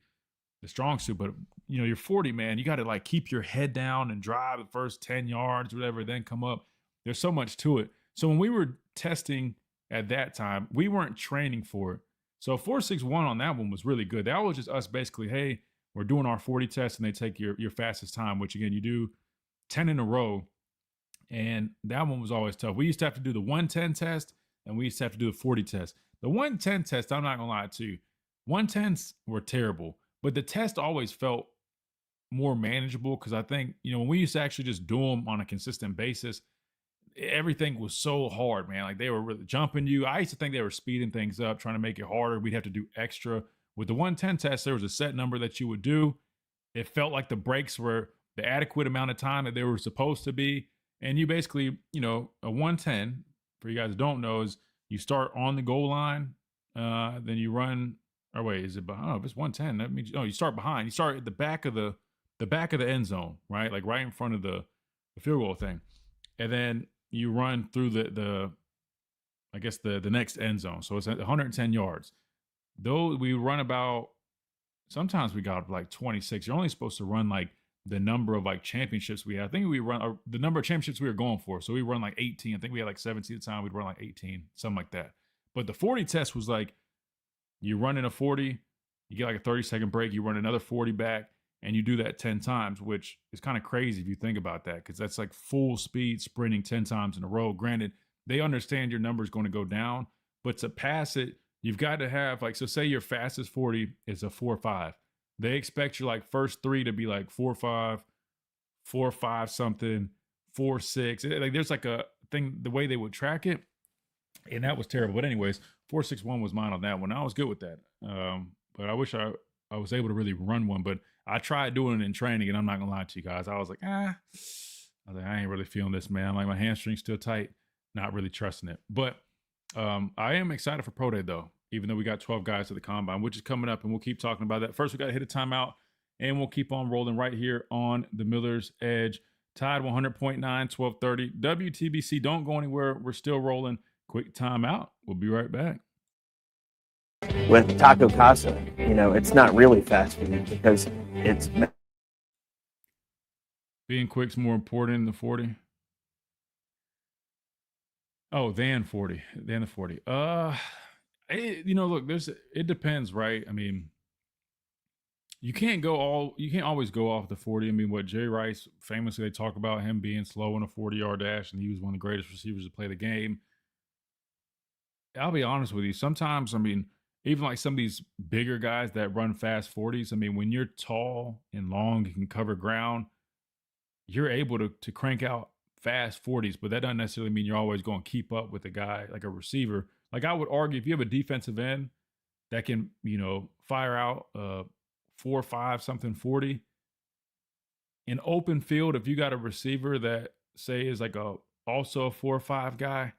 the strong suit. But, you're 40, man. You got to like keep your head down and drive the first 10 yards, whatever, then come up. There's so much to it. So when we were testing at that time, we weren't training for it. So 4.61 on that one was really good. That was just us basically, hey, we're doing our 40 test, and they take your fastest time, which again, you do 10 in a row. And that one was always tough. We used to have to do the 110 test, and we used to have to do the 40 test. The 110 test, I'm not going to lie to you, 110s were terrible, but the test always felt more manageable because I think, when we used to actually just do them on a consistent basis, everything was so hard, man. Like they were really jumping you. I used to think they were speeding things up, trying to make it harder. We'd have to do extra. With the 110 test, there was a set number that you would do. It felt like the breaks were the adequate amount of time that they were supposed to be. And you basically, a 110, for you guys that don't know, is you start on the goal line, then you run, or wait, is it behind? Oh, if it's 110, that means, you start behind. You start at the back of the end zone, right? Like right in front of the field goal thing. And then you run through the next end zone. So it's 110 yards. Though we run about, sometimes we got like 26. You're only supposed to run like the number of like championships we had. I think we run the number of championships we were going for. So we run like 18. I think we had like 17 at the time. We'd run like 18, something like that. But the 40 test was like, you run in a 40, you get like a 30-second break, you run another 40 back, and you do that 10 times, which is kind of crazy if you think about that, because that's like full speed sprinting 10 times in a row. Granted, they understand your number is going to go down, but to pass it, you've got to have like, so say your fastest 40 is a 4.5. They expect your like first three to be like 4.5, 4.5 something, 4.6. Like there's like a thing, the way they would track it, and that was terrible. But anyways, 4.61 was mine on that one. I was good with that. But I wish I was able to really run one, but I tried doing it in training, and I'm not gonna lie to you guys. I was like, I ain't really feeling this, man. Like my hamstring's still tight, not really trusting it. But I am excited for Pro Day though, even though we got 12 guys at the combine, which is coming up, and we'll keep talking about that. First, we got to hit a timeout, and we'll keep on rolling right here on the Miller's Edge. Tide 100.9, 12:30. WTBC, don't go anywhere. We're still rolling. Quick timeout. We'll be right back. With Taco Casa, it's not really fast food because it's... Being quick's more important than the 40? Oh, than 40. Than the 40. Look, it depends, right? I mean, you can't always go off the 40. I mean, what Jerry Rice, famously, they talk about him being slow in a 40-yard dash, and he was one of the greatest receivers to play the game. I'll be honest with you. Sometimes, I mean, even like some of these bigger guys that run fast 40s, I mean, when you're tall and long, you can cover ground, you're able to crank out fast 40s, but that doesn't necessarily mean you're always going to keep up with a guy like a receiver. Like I would argue, if you have a defensive end that can, fire out 4.5 something 40 in open field, if you got a receiver that say is like also a 4.5 guy,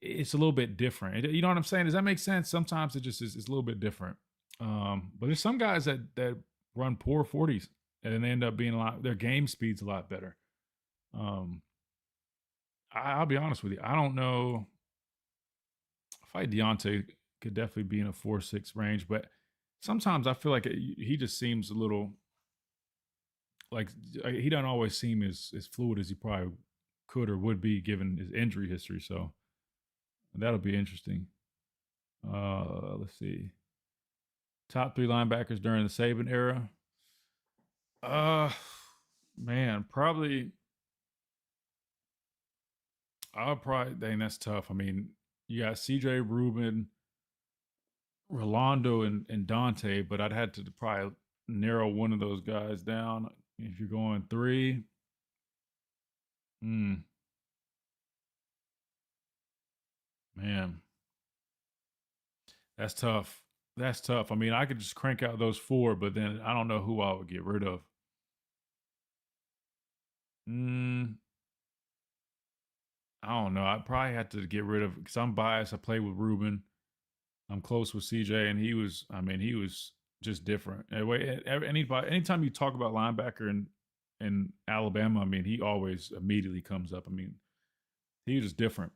it's a little bit different. You know what I'm saying? Does that make sense? Sometimes it just is a little bit different. But there's some guys that run poor 40s and they end up being their game speed's a lot better. I'll be honest with you. I don't know. I feel like Deontay could definitely be in a 4.6 range, but sometimes I feel like he just seems a little like he doesn't always seem as fluid as he probably could or would be given his injury history. So that'll be interesting. Let's see. Top 3 linebackers during the Saban era. Man, probably. Dang, that's tough. I mean, you got CJ, Reuben, Rolando, and Dante, but I'd had to probably narrow one of those guys down. If you're going 3, man, that's tough. That's tough. I mean, I could just crank out those 4, but then I don't know who I would get rid of. I don't know. I probably had to get rid of, because I'm biased. I played with Ruben. I'm close with CJ, and he was just different. Anyway, anytime you talk about linebacker in Alabama, I mean, he always immediately comes up. I mean, he was just different.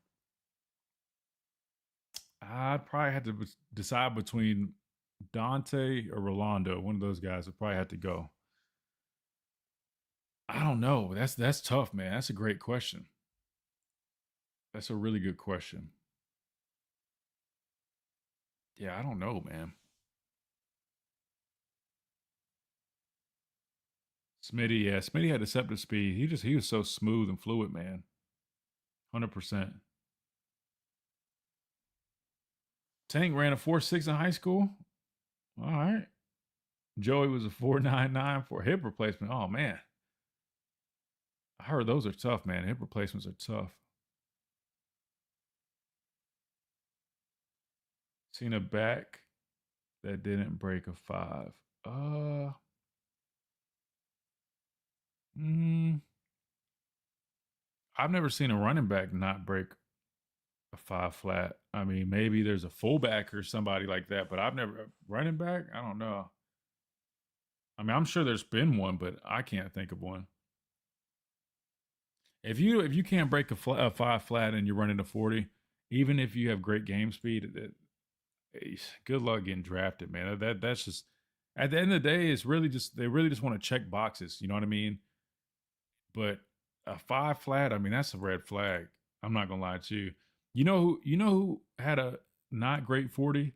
I'd probably have to decide between Dante or Rolando. One of those guys would probably have to go. I don't know. That's tough, man. That's a great question. That's a really good question. Yeah, I don't know, man. Smitty had deceptive speed. He was so smooth and fluid, man. 100%. Tank ran a 4.6 in high school. All right. Joey was a 4.99 for a hip replacement. Oh man. I heard those are tough, man. Hip replacements are tough. Seen a back that didn't break a 5. I've never seen a running back not break a 5 flat. I mean, maybe there's a fullback or somebody like that, but I've never running back. I don't know. I mean, I'm sure there's been one, but I can't think of one. If you can't break a 5 flat and you're running a 40, even if you have great game speed, good luck getting drafted, man. That's just, at the end of the day, it's really just, they really just want to check boxes. You know what I mean? But a 5 flat, I mean, that's a red flag. I'm not gonna lie to you. You know who had a not great 40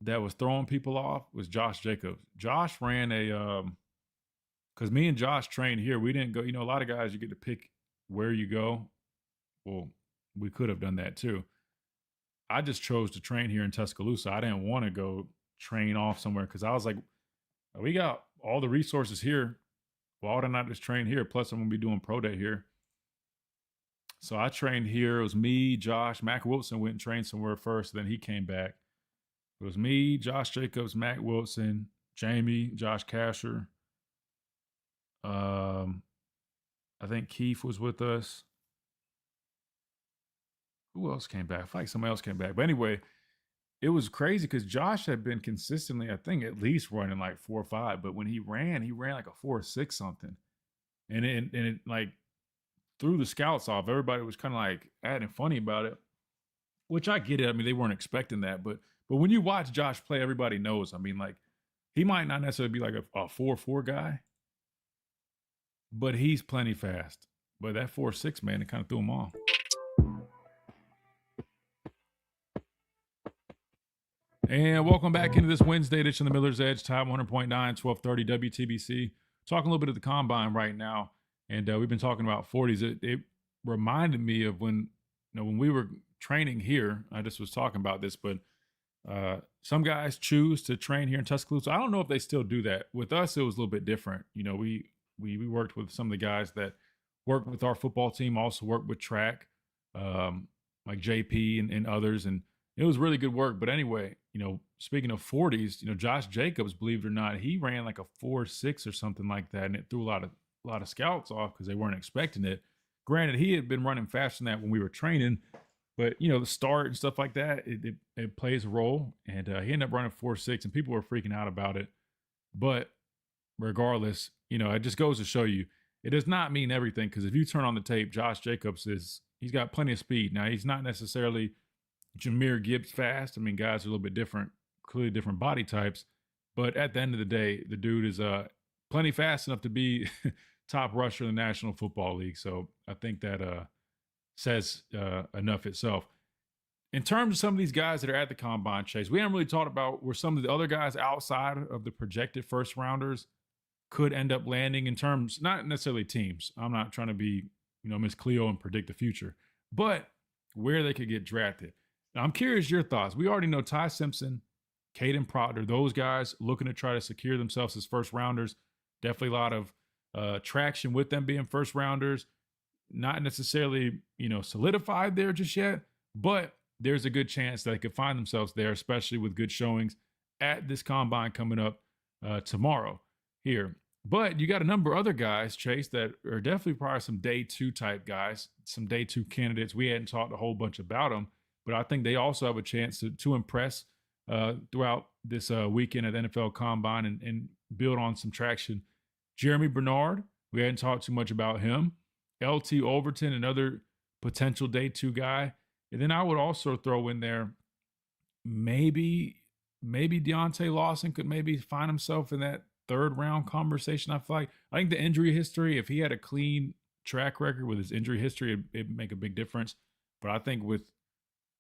that was throwing people off was Josh Jacobs. Josh ran a because me and Josh trained here. We didn't go, a lot of guys you get to pick where you go. Well, we could have done that too. I just chose to train here in Tuscaloosa. I didn't want to go train off somewhere because I was like, we got all the resources here. Why would I not just train here? Plus, I'm going to be doing pro day here. So I trained here. It was me, Josh. Mac Wilson went and trained somewhere first. Then he came back. It was me, Josh Jacobs, Mac Wilson, Jamie, Josh Casher. I think Keith was with us. Who else came back? I feel like somebody else came back. But anyway, it was crazy because Josh had been consistently, I think, at least running like 4.5. But when he ran like a 4.6 something. And it like threw the scouts off. Everybody was kind of like acting funny about it, which I get it. I mean, they weren't expecting that. But when you watch Josh play, everybody knows. I mean, like, he might not necessarily be like a 4.4 guy, but he's plenty fast. But that 4.6, man, it kind of threw him off. And welcome back into this Wednesday edition of the Miller's Edge, time 100.9, 1230 WTBC. Talking a little bit of the combine right now. And we've been talking about 40s. It reminded me of when we were training here. I just was talking about this, but some guys choose to train here in Tuscaloosa. I don't know if they still do that. With us, it was a little bit different. We worked with some of the guys that worked with our football team, also worked with track, like JP and others. And it was really good work. But anyway, speaking of 40s, Josh Jacobs, believe it or not, he ran like a 4.6 or something like that. And it threw a lot of scouts off because they weren't expecting it. Granted, he had been running faster than that when we were training, but the start and stuff like that, it plays a role. And he ended up running 4.6 and people were freaking out about it. But regardless, it just goes to show you, it does not mean everything. Because if you turn on the tape, Josh Jacobs he's got plenty of speed. Now, he's not necessarily Jahmyr Gibbs fast. I mean, guys are a little bit different, clearly different body types. But at the end of the day, the dude is plenty fast enough to be top rusher in the National Football League. So I think that says enough itself. In terms of some of these guys that are at the combine, Chase, we haven't really talked about where some of the other guys outside of the projected first rounders could end up landing in terms, not necessarily teams. I'm not trying to be, Miss Cleo and predict the future, but where they could get drafted. Now, I'm curious your thoughts. We already know Ty Simpson, Caden Proctor, those guys looking to try to secure themselves as first rounders. Definitely a lot of traction with them being first rounders. Not necessarily, solidified there just yet, but there's a good chance that they could find themselves there, especially with good showings at this combine coming up tomorrow here. But you got a number of other guys, Chase, that are definitely probably some day two type guys, some day two candidates. We hadn't talked a whole bunch about them, but I think they also have a chance to impress throughout this weekend at NFL Combine and build on some traction. Jeremy Bernard, we hadn't talked too much about him. LT Overton, another potential day two guy. And then I would also throw in there maybe Deontay Lawson could maybe find himself in that third round conversation. I think the injury history, if he had a clean track record with his injury history, it'd make a big difference. But I think with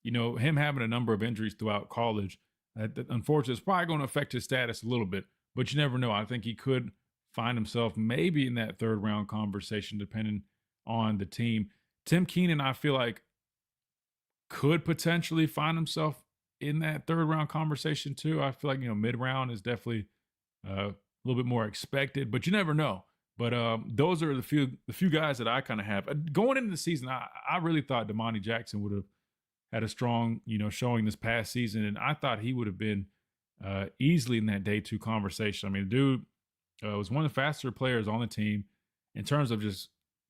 him having a number of injuries throughout college, that unfortunately it's probably going to affect his status a little bit. But you never know. I think he could find himself maybe in that third round conversation, depending on the team. Tim Keenan, I feel like, could potentially find himself in that third round conversation too. I feel like mid round is definitely a little bit more expected, but you never know. But those are the few guys that I kind of have going into the season. I really thought Damani Jackson would have had a strong showing this past season, and I thought he would have been easily in that day two conversation. I mean, the dude was one of the faster players on the team in terms of just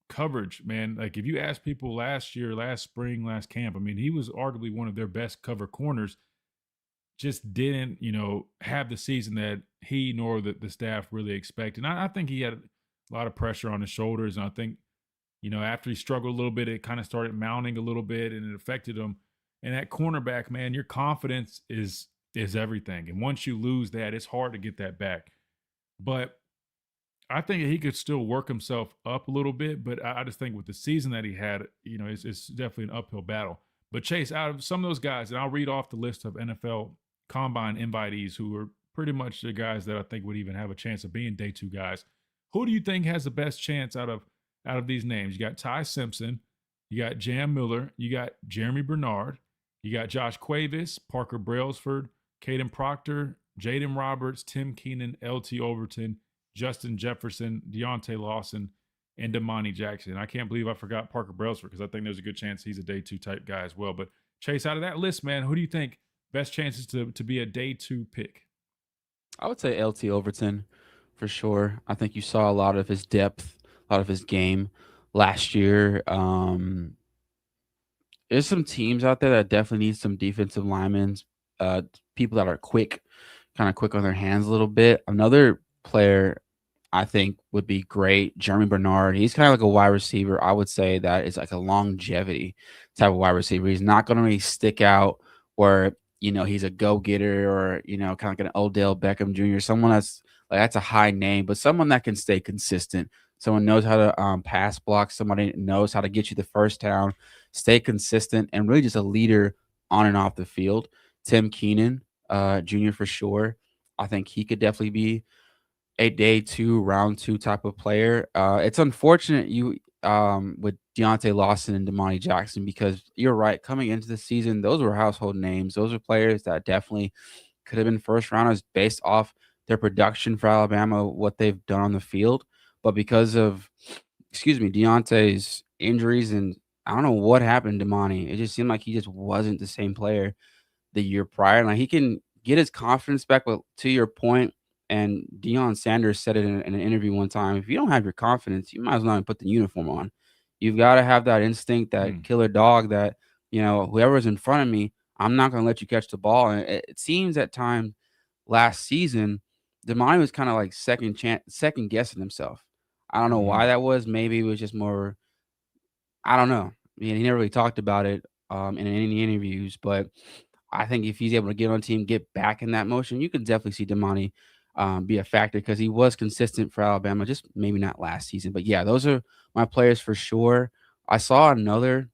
coverage, man. Like if you ask people last year, last spring, last camp, I mean, he was arguably one of their best cover corners. Just didn't, have the season that he nor the staff really expected. And I think he had a lot of pressure on his shoulders. And I think, after he struggled a little bit, it kind of started mounting a little bit and it affected him. And at cornerback, man, your confidence is everything. And once you lose that, it's hard to get that back. But I think he could still work himself up a little bit, but I just think with the season that he had, it's definitely an uphill battle. But Chase, out of some of those guys, and I'll read off the list of NFL Combine invitees who are pretty much the guys that I think would even have a chance of being day two guys. Who do you think has the best chance out of these names? You got Ty Simpson, you got Jam Miller, you got Jeremy Bernard, you got Josh Cuevas, Parker Brailsford, Caden Proctor, Jaden Roberts, Tim Keenan, LT Overton, Justin Jefferson, Deontay Lawson, and Damani Jackson. I can't believe I forgot Parker Brailsford because I think there's a good chance he's a day two type guy as well. But Chase, out of that list, man, who do you think best chances to be a day two pick? I would say LT Overton for sure. I think you saw a lot of his depth, a lot of his game last year. There's some teams out there that definitely need some defensive linemen, people that are quick, kind of quick on their hands a little bit. Another player I think would be great, Jeremy Bernard. He's kind of like a wide receiver. I would say that is like a longevity type of wide receiver. He's not going to really stick out where, he's a go-getter or, kind of like an Odell Beckham Jr., someone that's a high name, but someone that can stay consistent. Someone knows how to pass block. Somebody knows how to get you the first down, stay consistent, and really just a leader on and off the field. Tim Keenan, Jr. for sure. I think he could definitely be a day two, round two type of player. It's unfortunate with Deontay Lawson and Damani Jackson because you're right. Coming into the season, those were household names. Those are players that definitely could have been first rounders based off their production for Alabama, what they've done on the field. But because of, Deontay's injuries and I don't know what happened to Damani, it just seemed like he just wasn't the same player the year prior. Like he can get his confidence back, but to your point, and Deion Sanders said it in an interview one time, if you don't have your confidence, you might as well not even put the uniform on. You've got to have that instinct, that killer dog that, whoever's in front of me, I'm not going to let you catch the ball. And it seems at times last season, Damani was kind of like second guessing himself. I don't know why that was. Maybe it was just more, I don't know. He never really talked about it in any interviews, but I think if he's able to get on team, get back in that motion, you could definitely see Damani be a factor because he was consistent for Alabama, just maybe not last season. But yeah, those are my players for sure. I saw another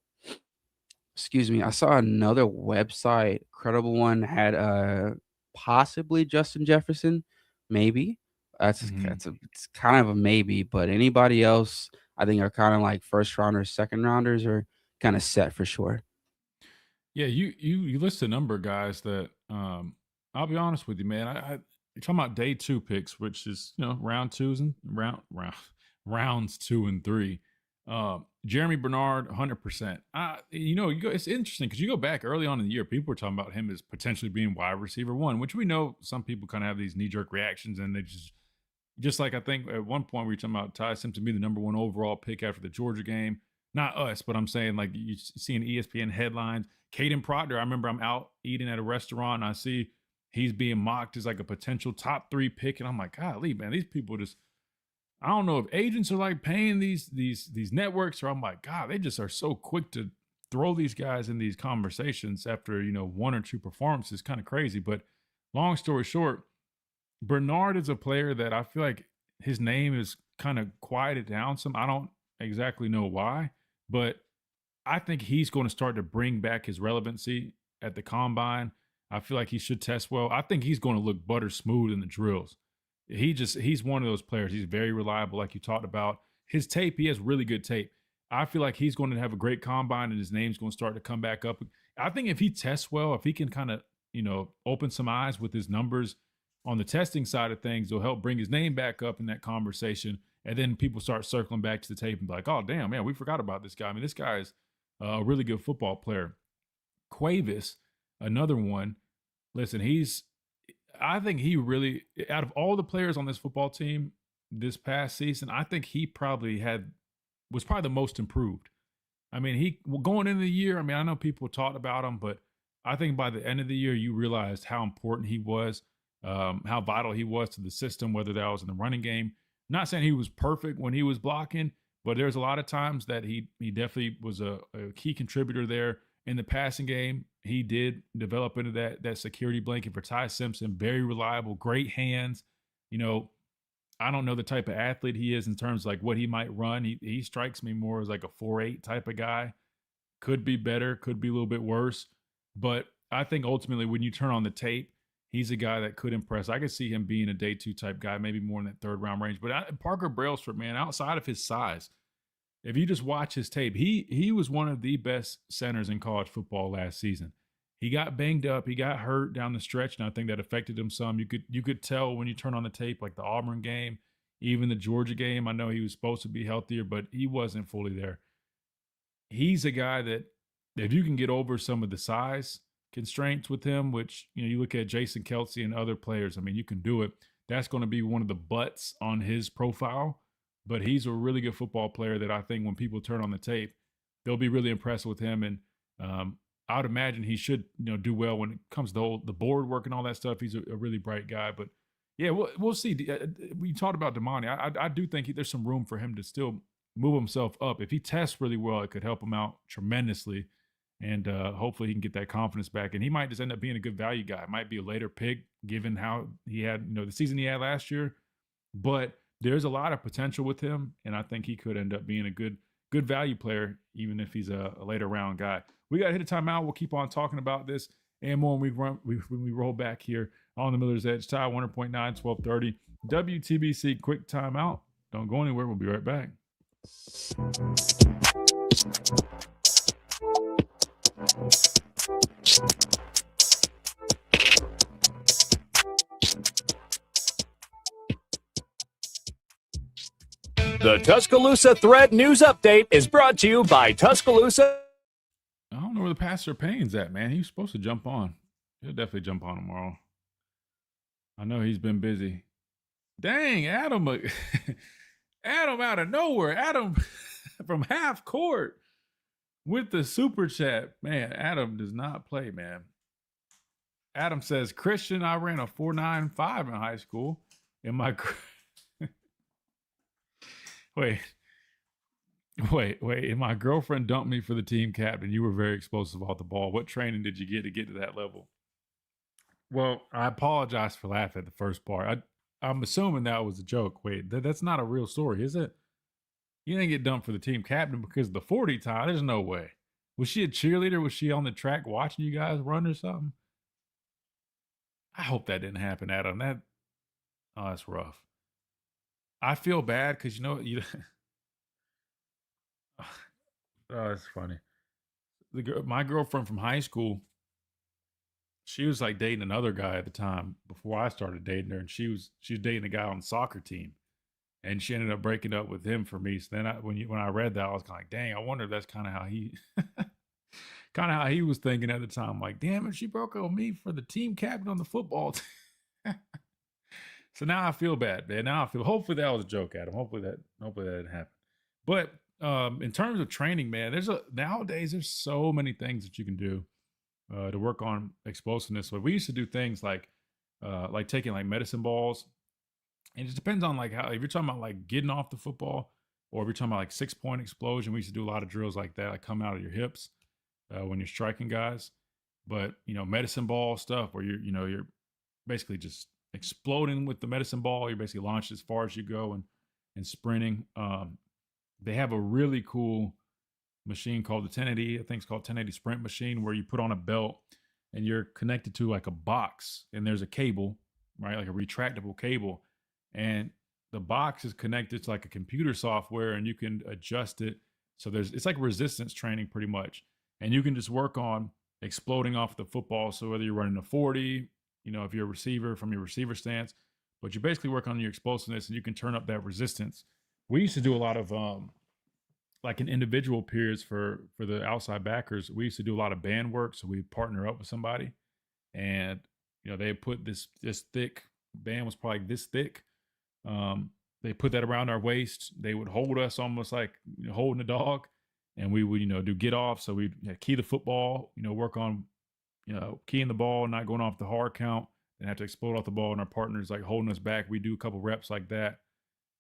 website, credible one, had possibly Justin Jefferson, maybe. It's kind of a maybe, but anybody else I think are kind of like first rounders, second rounders are kind of set for sure. Yeah, you list a number of guys that I'll be honest with you, man. You're talking about day two picks, which is round twos and rounds 2 and 3. Jeremy Bernard, 100%. It's interesting because you go back early on in the year, people were talking about him as potentially being wide receiver 1, which we know some people kind of have these knee jerk reactions, and they just like I think at one point we were talking about Ty Simpson being the number 1 overall pick after the Georgia game. Not us, but I'm saying like you see in ESPN headlines, Caden Proctor. I remember I'm out eating at a restaurant and I see he's being mocked as like a potential top 3 pick, and I'm like, golly, man, these people just. I don't know if agents are like paying these networks, or I'm like, God, they just are so quick to throw these guys in these conversations after 1 or 2 performances. Kind of crazy, but long story short, Bernard is a player that I feel like his name is kind of quieted down some. I don't exactly know why, but I think he's going to start to bring back his relevancy at the combine. I feel like he should test well. I think he's going to look butter smooth in the drills. He's one of those players. He's very reliable, like you talked about. His tape, he has really good tape. I feel like he's going to have a great combine and his name's going to start to come back up. I think if he tests well, if he can kind of, open some eyes with his numbers on the testing side of things, it'll help bring his name back up in that conversation. And then people start circling back to the tape and be like, oh, damn, man, we forgot about this guy. I mean, this guy is a really good football player. Cuevas, another one. Listen, I think he really, out of all the players on this football team this past season, I think he was probably the most improved. I mean, going into the year, I mean, I know people talked about him, but I think by the end of the year, you realized how important he was, how vital he was to the system, whether that was in the running game. Not saying he was perfect when he was blocking, but there's a lot of times that he definitely was a key contributor there. In the passing game, he did develop into that security blanket for Ty Simpson. Very reliable, great hands. I don't know the type of athlete he is in terms of like what he might run. He strikes me more as like a 4.8 type of guy. Could be better, could be a little bit worse. But I think ultimately when you turn on the tape, he's a guy that could impress. I could see him being a day 2 type guy, maybe more in that 3rd round range. But Parker Brailsford, man, outside of his size, if you just watch his tape, he was one of the best centers in college football last season. He got banged up, he got hurt down the stretch, and I think that affected him some. You could tell when you turn on the tape, like the Auburn game, even the Georgia game. I know he was supposed to be healthier, but he wasn't fully there. He's a guy that if you can get over some of the size constraints with him, which you look at Jason Kelce and other players, I mean, you can do it. That's going to be one of the butts on his profile. But he's a really good football player that I think when people turn on the tape, they'll be really impressed with him. And I would imagine he should, do well when it comes to the board work and all that stuff. He's a really bright guy. But yeah, we'll see. We talked about Damani. I do think there's some room for him to still move himself up. If he tests really well, it could help him out tremendously. And hopefully he can get that confidence back. And he might just end up being a good value guy. It might be a later pick given how he had, the season he had last year. But there's a lot of potential with him, and I think he could end up being a good value player, even if he's a later round guy. We got to hit a timeout. We'll keep on talking about this and more when we roll back here on the Miller's Edge. Tide 100.9, 1230. WTBC quick timeout. Don't go anywhere. We'll be right back. The Tuscaloosa Thread News Update is brought to you by Tuscaloosa. I don't know where the Pastor Payne's at, man. He was supposed to jump on. He'll definitely jump on tomorrow. I know he's been busy. Dang, Adam. Adam out of nowhere. Adam from half court with the super chat. Man, Adam does not play, man. Adam says, Christian, I ran a 4.95 in high school. In my... Wait. And my girlfriend dumped me for the team captain. You were very explosive off the ball. What training did you get to that level? Well, I apologize for laughing at the first part. I'm assuming that was a joke. Wait, that's not a real story, is it? You didn't get dumped for the team captain because of the 40 time. There's no way. Was she a cheerleader? Was she on the track watching you guys run or something? I hope that didn't happen, Adam. That's rough. I feel bad because oh, it's funny. my girlfriend from high school, she was like dating another guy at the time before I started dating her, and she was dating a guy on the soccer team, and she ended up breaking up with him for me. So then when I read that, I was kind of like, dang, I wonder if that's kind of how he kind of how he was thinking at the time. Like, damn, if she broke up with me for the team captain on the football team. So now I feel bad, man. Now I feel. Hopefully that was a joke, Adam. Hopefully that didn't happen. But in terms of training, man, nowadays there's so many things that you can do to work on explosiveness. So we used to do things like taking like medicine balls, and it just depends on like how, if you're talking about like getting off the football, or if you're talking about like 6-point explosion. We used to do a lot of drills like that, like coming out of your hips when you're striking guys. But medicine ball stuff where you're basically just exploding with the medicine ball. You're basically launched as far as you go and sprinting. They have a really cool machine called the 1080. I think it's called 1080 Sprint Machine, where you put on a belt and you're connected to like a box, and there's a cable, right? Like a retractable cable. And the box is connected to like a computer software, and you can adjust it. So it's like resistance training pretty much. And you can just work on exploding off the football. So whether you're running a 40, if you're a receiver, from your receiver stance, but you basically work on your explosiveness, and you can turn up that resistance. We used to do a lot of like in individual periods for the outside backers. We used to do a lot of band work. So we partner up with somebody, and they put this thick band, was probably this thick. They put that around our waist. They would hold us almost like holding a dog, and we would do get off. So we key the football, work on keying the ball, not going off the hard count, and have to explode off the ball, and our partner's like holding us back. We do a couple reps like that,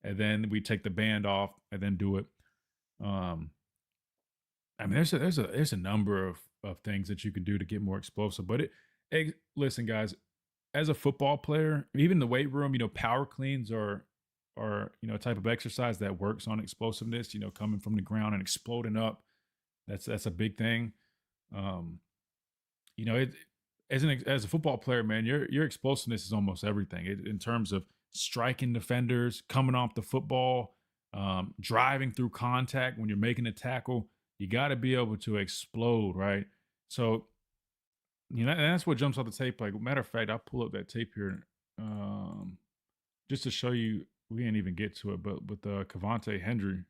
and then we take the band off and then do it. I mean, there's a number of things that you can do to get more explosive. But listen, guys, as a football player, even in the weight room, power cleans are a type of exercise that works on explosiveness. Coming from the ground and exploding up, that's a big thing. As a football player, man, your explosiveness is almost everything in terms of striking defenders, coming off the football, driving through contact when you're making a tackle. You got to be able to explode, right? So, and that's what jumps off the tape. Like, matter of fact, I'll pull up that tape here just to show you. We didn't even get to it, but with Cavante Henry.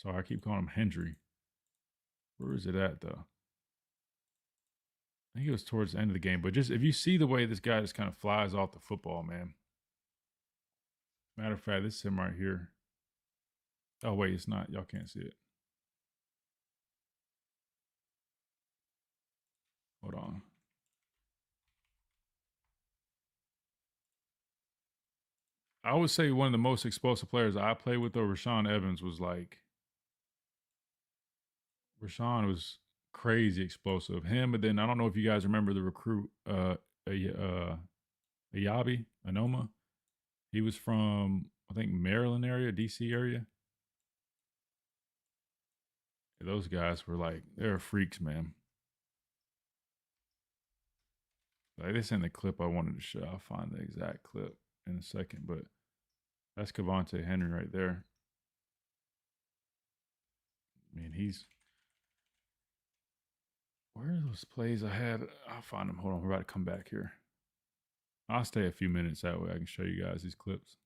Sorry, I keep calling him Hendry. Where is it at, though? I think it was towards the end of the game. But just if you see the way this guy just kind of flies off the football, man. Matter of fact, this is him right here. Oh, wait, it's not. Y'all can't see it. Hold on. I would say one of the most explosive players I played with, though, Rashaan Evans, was crazy explosive. Him, and then I don't know if you guys remember the recruit, Ayabi Anoma. He was from, I think, Maryland area, DC area. Those guys were they're freaks, man. This ain't the clip I wanted to show. I'll find the exact clip in a second, but that's Cavante Henry right there. I mean, where are those plays I had? I'll find them. Hold on, we're about to come back here. I'll stay a few minutes, that way I can show you guys these clips.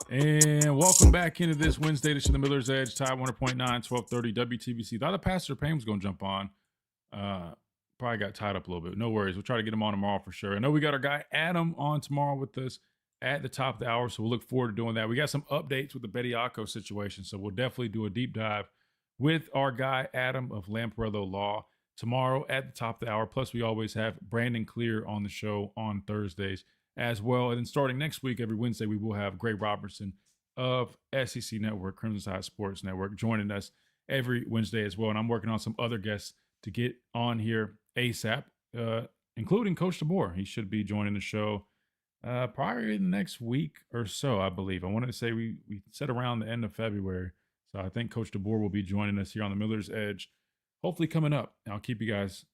And welcome back into this Wednesday edition of the Miller's Edge, Tide 100.9, 1230 WTBC. Thought the Pastor Payne was going to jump on. Probably got tied up a little bit. No worries. We'll try to get him on tomorrow for sure. I know we got our guy Adam on tomorrow with us at the top of the hour, so we'll look forward to doing that. We got some updates with the Bediako situation, so we'll definitely do a deep dive with our guy Adam of Lamparello Law tomorrow at the top of the hour. Plus, we always have Brandon Clear on the show on Thursdays as well. And then starting next week, every Wednesday, we will have Gray Robertson of SEC Network, Crimson Tide Sports Network, joining us every Wednesday as well. And I'm working on some other guests to get on here ASAP, including Coach DeBoer. He should be joining the show probably in the next week or so, I believe. I wanted to say we said around the end of February. So I think Coach DeBoer will be joining us here on the Miller's Edge, hopefully coming up. I'll keep you guys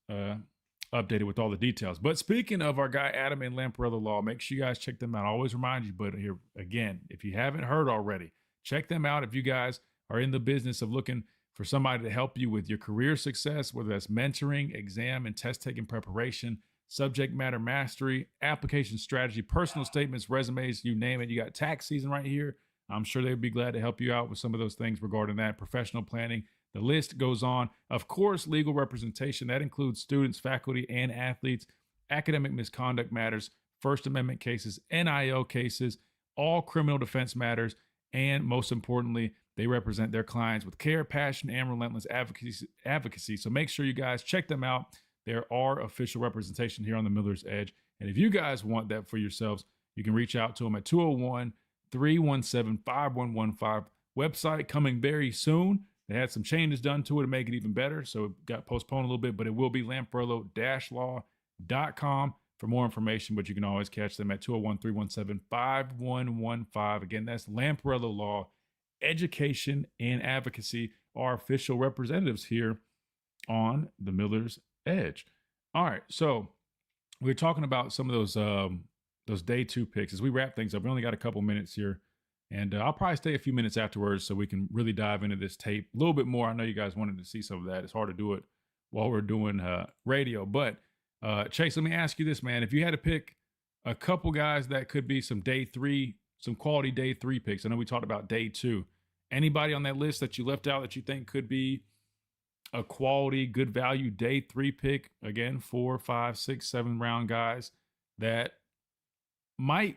updated with all the details. But speaking of our guy Adam and Lamparello Law, make sure you guys check them out. I always remind you, but here again, if you haven't heard already, check them out. If you guys are in the business of looking for somebody to help you with your career success, whether that's mentoring, exam and test taking preparation, subject matter mastery, application strategy, personal statements, resumes, you name it. You got tax season right here. I'm sure they'd be glad to help you out with some of those things regarding that. Professional planning, the list goes on. Of course, legal representation. That includes students, faculty, and athletes, academic misconduct matters, First Amendment cases, NIL cases, all criminal defense matters, and most importantly, they represent their clients with care, passion, and relentless advocacy. So make sure you guys check them out. There are official representation here on the Miller's Edge. And if you guys want that for yourselves, you can reach out to them at 201-317-5115. Website coming very soon. They had some changes done to it to make it even better, so it got postponed a little bit, but it will be lamparello-law.com for more information, but you can always catch them at 201-317-5115. Again, that's Lamparello Law. Education and advocacy are official representatives here on the Miller's Edge. All right, so we're talking about some of those day two picks. As we wrap things up, we only got a couple minutes here, and I'll probably stay a few minutes afterwards so we can really dive into this tape a little bit more. I know you guys wanted to see some of that. It's hard to do it while we're doing radio, but Chase, let me ask you this, man. If you had to pick a couple guys that could be some day three, some quality day three picks. I know we talked about day two. Anybody on that list that you left out that you think could be a quality, good value day three pick? Again, 4, 5, 6, 7 round guys that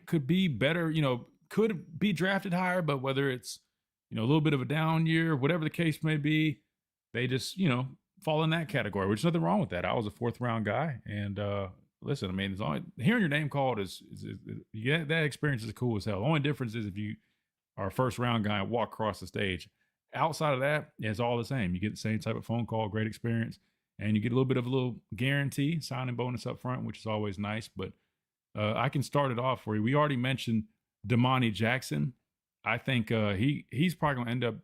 could be better, could be drafted higher, but whether it's, a little bit of a down year, whatever the case may be, they just, fall in that category, which is nothing wrong with that. I was a 4th round guy, and listen, I mean, it's only, hearing your name called is that experience is cool as hell. The only difference is if you are a 1st round guy and walk across the stage. Outside of that, it's all the same. You get the same type of phone call, great experience, and you get a little guarantee, signing bonus up front, which is always nice. But I can start it off for you. We already mentioned Damani Jackson. I think he's probably going to end up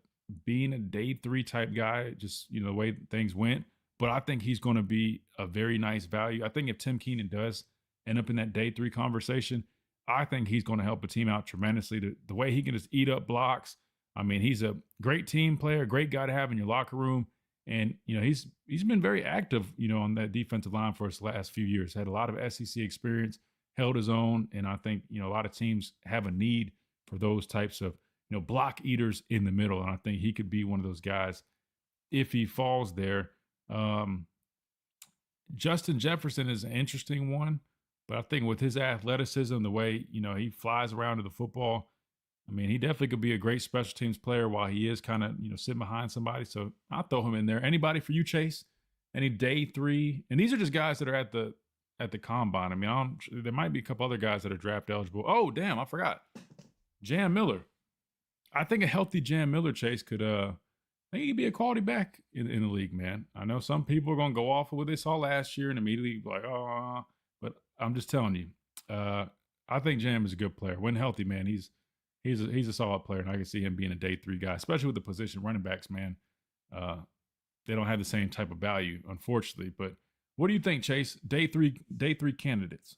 being a day 3 type guy, just the way things went. But I think he's going to be a very nice value. I think if Tim Keenan does end up in that day 3 conversation, I think he's going to help a team out tremendously. The way he can just eat up blocks. I mean, he's a great team player, great guy to have in your locker room. And, he's been very active, on that defensive line for his last few years. Had a lot of SEC experience, held his own. And I think, a lot of teams have a need for those types of, block eaters in the middle. And I think he could be one of those guys if he falls there. Justin Jefferson is an interesting one, but I think with his athleticism, the way, he flies around to the football, I mean, he definitely could be a great special teams player while he is kind of, sitting behind somebody. So I'll throw him in there. Anybody for you, Chase? Any day 3? And these are just guys that are at the combine. I mean, there might be a couple other guys that are draft eligible. Oh, damn, I forgot. Jam Miller. I think a healthy Jam Miller, Chase, could I think he'd be a quality back in the league, man. I know some people are going to go off of what they saw last year and immediately be like, oh, but I'm just telling you, I think Jam is a good player. When healthy, man, he's a solid player, and I can see him being a day 3 guy, especially with the position running backs, man. They don't have the same type of value, unfortunately. But what do you think, Chase? Day three candidates.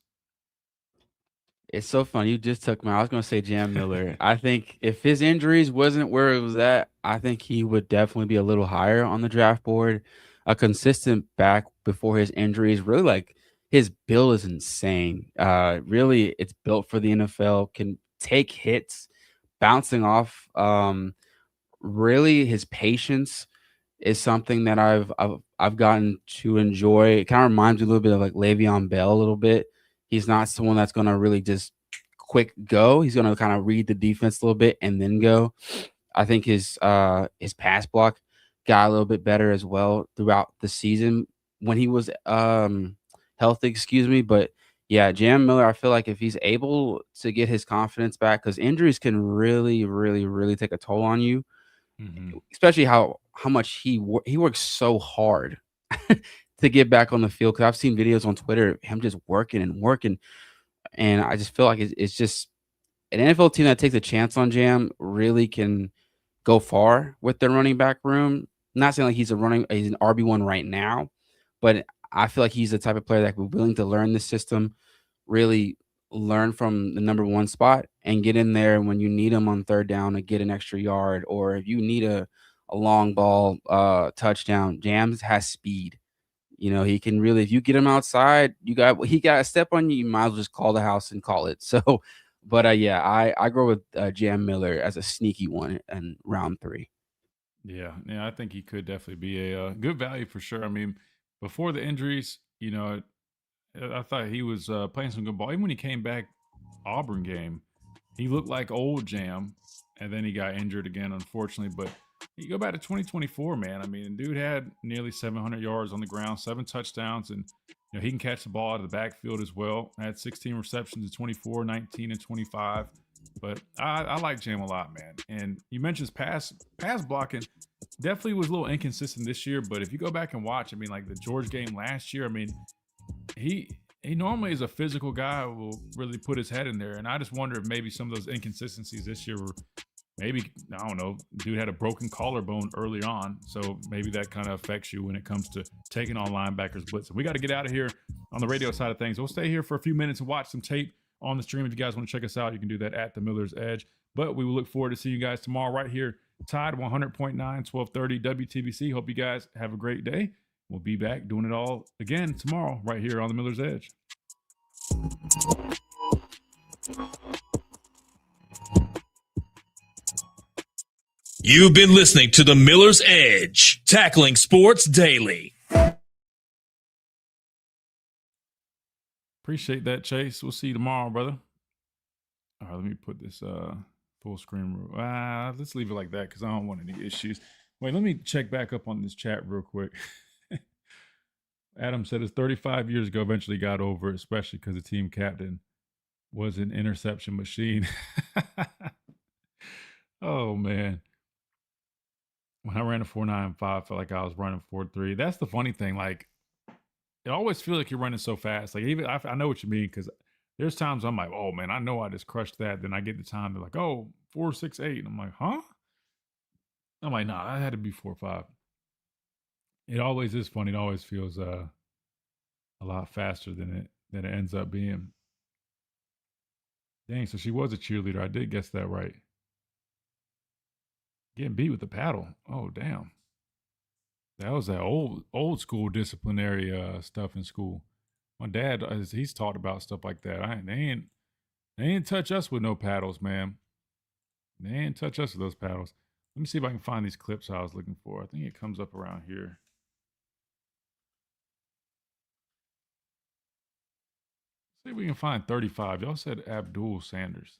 It's so funny. You just took I was going to say Jam Miller. I think if his injuries wasn't where it was at, I think he would definitely be a little higher on the draft board. A consistent back before his injuries. Really, like, his build is insane. Really, it's built for the NFL. Can take hits, bouncing off. Really, his patience is something that I've gotten to enjoy. It kind of reminds me a little bit of like Le'Veon Bell a little bit. He's not someone that's going to really just quick go. He's going to kind of read the defense a little bit and then go. I think his pass block got a little bit better as well throughout the season when he was healthy, excuse me. But yeah, Jam Miller, I feel like if he's able to get his confidence back, because injuries can really, really, really take a toll on you, especially how much he works so hard to get back on the field. Because I've seen videos on Twitter of him just working, and I just feel like it's just an NFL team that takes a chance on Jam really can go far with their running back room. I'm not saying like he's an RB1 right now, but I feel like he's the type of player that would be willing to learn the system, really learn from the number 1 spot and get in there when you need him on 3rd down to get an extra yard, or if you need a a long ball touchdown. Jams has speed. He can really, if you get him outside, he got a step on you, you might as well just call the house and call it. So, but yeah, I go with Jam Miller as a sneaky one in round 3. Yeah, I think he could definitely be a good value for sure. I mean, before the injuries, I thought he was playing some good ball. Even when he came back, Auburn game, he looked like old Jam, and then he got injured again, unfortunately. But you go back to 2024, man. I mean, dude had nearly 700 yards on the ground, 7 touchdowns, and he can catch the ball out of the backfield as well. Had 16 receptions in 24, 19, and 25. But I like Jam a lot, man. And you mentioned pass blocking. Definitely was a little inconsistent this year, but if you go back and watch, I mean, like the George game last year, I mean, he normally is a physical guy who will really put his head in there. And I just wonder if maybe some of those inconsistencies this year were maybe, I don't know, dude had a broken collarbone early on. So maybe that kind of affects you when it comes to taking on linebackers blitz. We got to get out of here on the radio side of things. We'll stay here for a few minutes and watch some tape on the stream. If you guys want to check us out, you can do that at the Miller's Edge. But we will look forward to seeing you guys tomorrow right here. Tide 100.9, 1230 WTBC. Hope you guys have a great day. We'll be back doing it all again tomorrow right here on the Miller's Edge. You've been listening to the Miller's Edge, tackling sports daily. Appreciate that, Chase. We'll see you tomorrow, brother. All right, let me put this full screen. Let's leave it like that because I don't want any issues. Wait, let me check back up on this chat real quick. Adam said it's 35 years ago, eventually got over it, especially because the team captain was an interception machine. Oh, man. When I ran a 4.95, I felt like I was running 4.3. That's the funny thing. Like, it always feels like you're running so fast. Like, even I know what you mean because there's times I'm like, oh, man, I know I just crushed that. Then I get the time, they're like, oh, 4.68. And I'm like, huh? I'm like, nah, that had to be 4.5. It always is funny. It always feels a lot faster than it ends up being. Dang, so she was a cheerleader. I did guess that right. Getting beat with the paddle. Oh, damn. That was that old school disciplinary stuff in school. My dad, he's taught about stuff like that. They ain't touch us with no paddles, man. They ain't touch us with those paddles. Let me see if I can find these clips I was looking for. I think it comes up around here. See if we can find 35. Y'all said Abdul Sanders.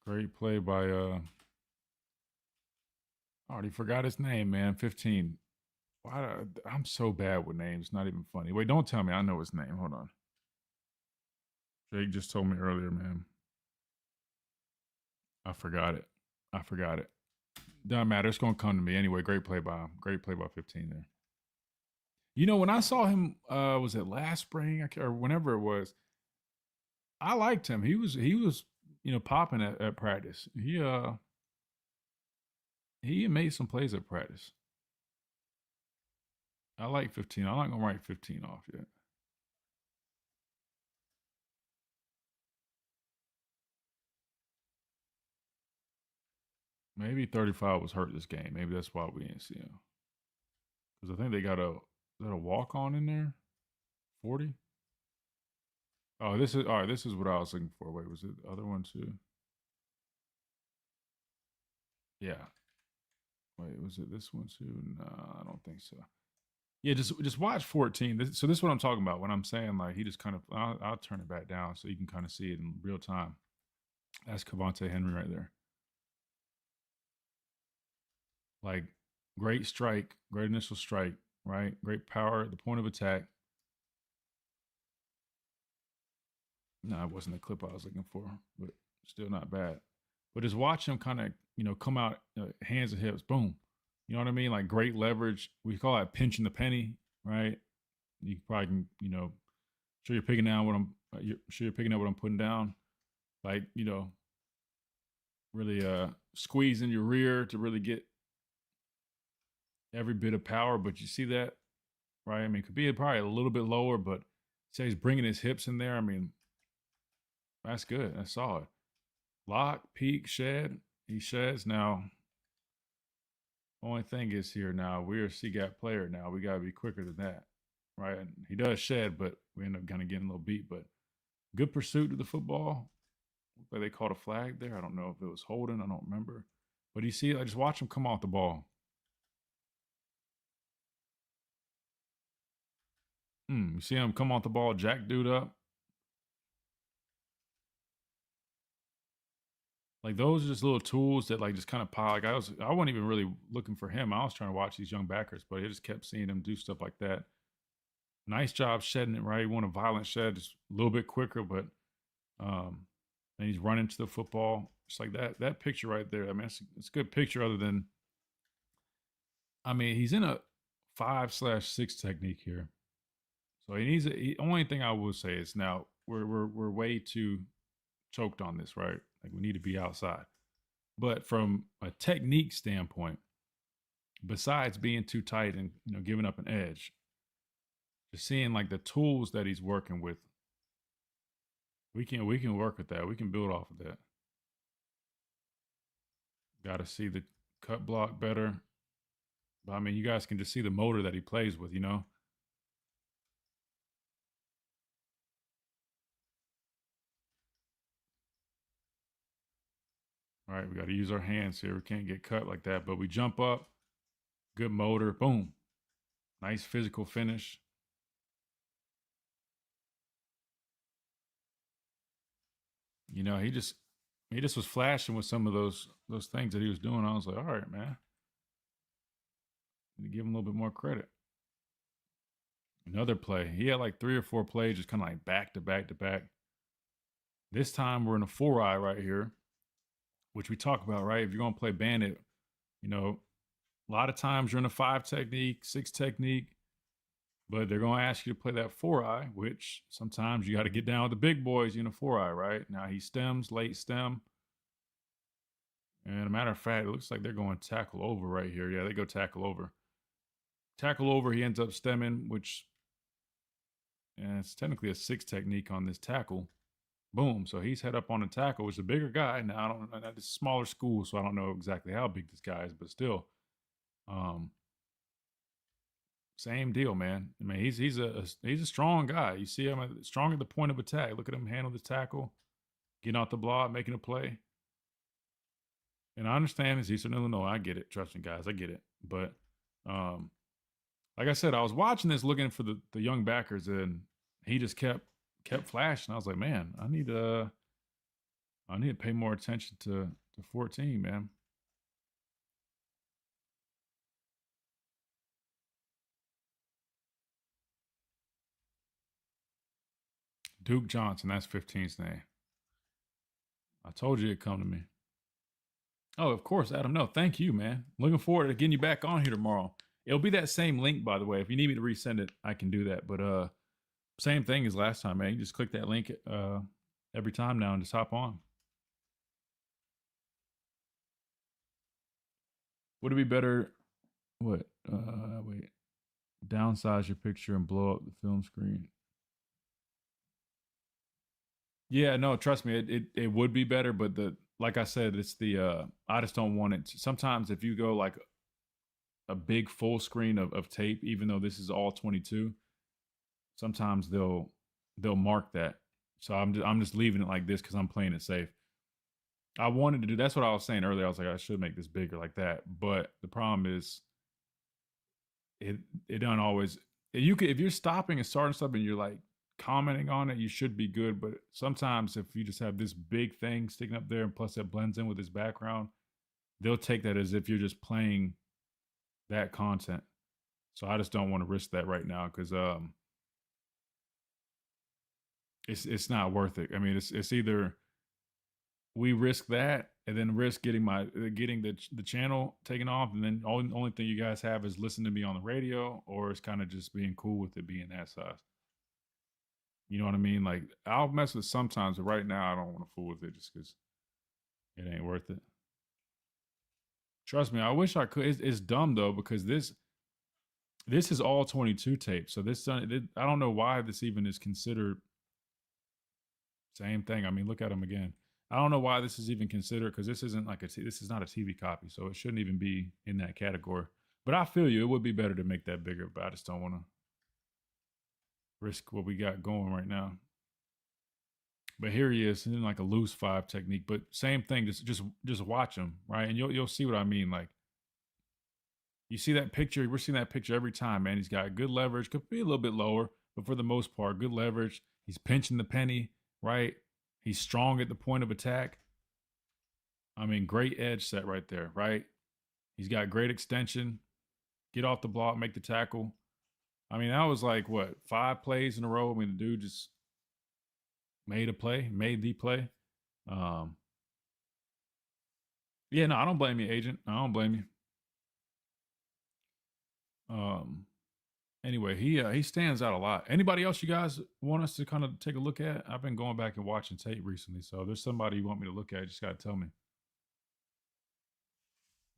Great play by I already forgot his name, man. 15. I'm so bad with names. Not even funny. Wait, don't tell me I know his name. Hold on. Jake just told me earlier, man. I forgot it. Doesn't matter. It's going to come to me. Anyway, great play by him. Great play by 15 there. When I saw him, was it last spring or whenever it was, I liked him. He was popping at practice. He made some plays at practice. I like 15. I'm not going to write 15 off yet. Maybe 35 was hurt this game. Maybe that's why we didn't see him. Because I think they got a walk-on in there? 40? Oh, this is what I was looking for. Wait, was it the other one too? Yeah. Wait, was it this one too? No, I don't think so. Yeah, just watch 14. So this is what I'm talking about when I'm saying like he just kind of I'll turn it back down so you can kind of see it in real time. That's Cavante Henry right there. Like great strike, great initial strike, right? Great power at the point of attack. No, it wasn't the clip I was looking for, but still not bad. But just watch him kind of, come out hands and hips, boom. You know what I mean? Like great leverage. We call that pinching the penny, right? You probably can, sure you're picking down what you're picking up what I'm putting down. Like, really squeezing your rear to really get, every bit of power, but you see that, right? I mean, it could be probably a little bit lower, but say he's bringing his hips in there. I mean, that's good. That's solid. Lock, peak, shed. He sheds now. Only thing is here now, we're a C-gap player now. We got to be quicker than that, right? And he does shed, but we end up kind of getting a little beat. But good pursuit to the football. But they called a flag there. I don't know if it was holding. I don't remember. But you see, I just watch him come off the ball. You see him come off the ball, jack dude up. Like those are just little tools that like just kind of pile. Like I wasn't even really looking for him. I was trying to watch these young backers, but I just kept seeing him do stuff like that. Nice job shedding it right. He won a violent shed, just a little bit quicker, but and he's running to the football. It's like that picture right there. I mean, it's a good picture. Other than, I mean, he's in a 5/6 technique here, so he needs. Only thing I will say is now we're way too choked on this, right? Like we need to be outside. But from a technique standpoint, besides being too tight and giving up an edge, just seeing like the tools that he's working with, we can work with that. We can build off of that. Got to see the cut block better. But I mean, you guys can just see the motor that he plays with, All right, we got to use our hands here. We can't get cut like that, but we jump up. Good motor. Boom. Nice physical finish. He just was flashing with some of those things that he was doing. I was like, all right, man. Need to give him a little bit more credit. Another play. He had like 3 or 4 plays just kind of like back to back to back. This time we're in a 4-eye right here, which we talk about, right? If you're going to play bandit, a lot of times you're in a 5 technique, 6 technique, but they're going to ask you to play that 4-eye, which sometimes you got to get down with the big boys in a 4-eye, right? Now he stems, late stem. And a matter of fact, it looks like they're going tackle over right here. Yeah, they go tackle over. Tackle over, he ends up stemming, which it's technically a 6 technique on this tackle. Boom. So he's head up on the tackle, which is a bigger guy. Now, I don't know. It's a smaller school, so I don't know exactly how big this guy is, but still. Same deal, man. I mean, he's a strong guy. You see him strong at the point of attack. Look at him handle the tackle, getting off the block, making a play. And I understand it's Eastern Illinois. I get it. Trust me, guys. I get it. But like I said, I was watching this looking for the young backers, and he just kept flashing. I was like, man, I need to pay more attention to 14, man. Duke Johnson, that's 15's name. I told you it'd come to me. Oh, of course, Adam. No, thank you, man. Looking forward to getting you back on here tomorrow. It'll be that same link, by the way. If you need me to resend it, I can do that. But same thing as last time, man. You just click that link every time now and just hop on. Would it be better? What? Wait. Downsize your picture and blow up the film screen. Yeah, no, trust me, it would be better, but like I said, it's I just don't want it. Sometimes if you go like a big full screen of tape, even though this is all 22, sometimes they'll mark that. So I'm just leaving it like this because I'm playing it safe. I wanted to do, that's what I was saying earlier. I was like, I should make this bigger like that. But the problem is it don't always, if you're stopping and starting stuff and you're like commenting on it, you should be good. But sometimes if you just have this big thing sticking up there and plus that blends in with his background, they'll take that as if you're just playing that content. So I just don't want to risk that right now because it's not worth it. I mean, it's either we risk that and then risk getting the channel taken off, and then only thing you guys have is listening to me on the radio, or it's kind of just being cool with it being that size. You know what I mean? Like I'll mess with it sometimes, but right now I don't want to fool with it just because it ain't worth it. Trust me, I wish I could. It's dumb though because this This is all 22 tape. So this, I don't know why this even is considered. Same thing. I mean, look at them again. I don't know why this is even considered because this isn't like this is not a TV copy, so it shouldn't even be in that category. But I feel you. It would be better to make that bigger, but I just don't want to risk what we got going right now. But here he is in like a loose 5 technique, but same thing. Just watch him, right? And you'll see what I mean. Like you see that picture. We're seeing that picture every time, man. He's got good leverage. Could be a little bit lower, but for the most part, good leverage. He's pinching the penny, right? He's strong at the point of attack. I mean, great edge set right there, right? He's got great extension. Get off the block, make the tackle. I mean, that was like, what, 5 plays in a row? I mean, the dude just made the play. Yeah, no, I don't blame you, agent. I don't blame you. Anyway, he stands out a lot. Anybody else you guys want us to kind of take a look at? I've been going back and watching tape recently, so if there's somebody you want me to look at, just gotta tell me.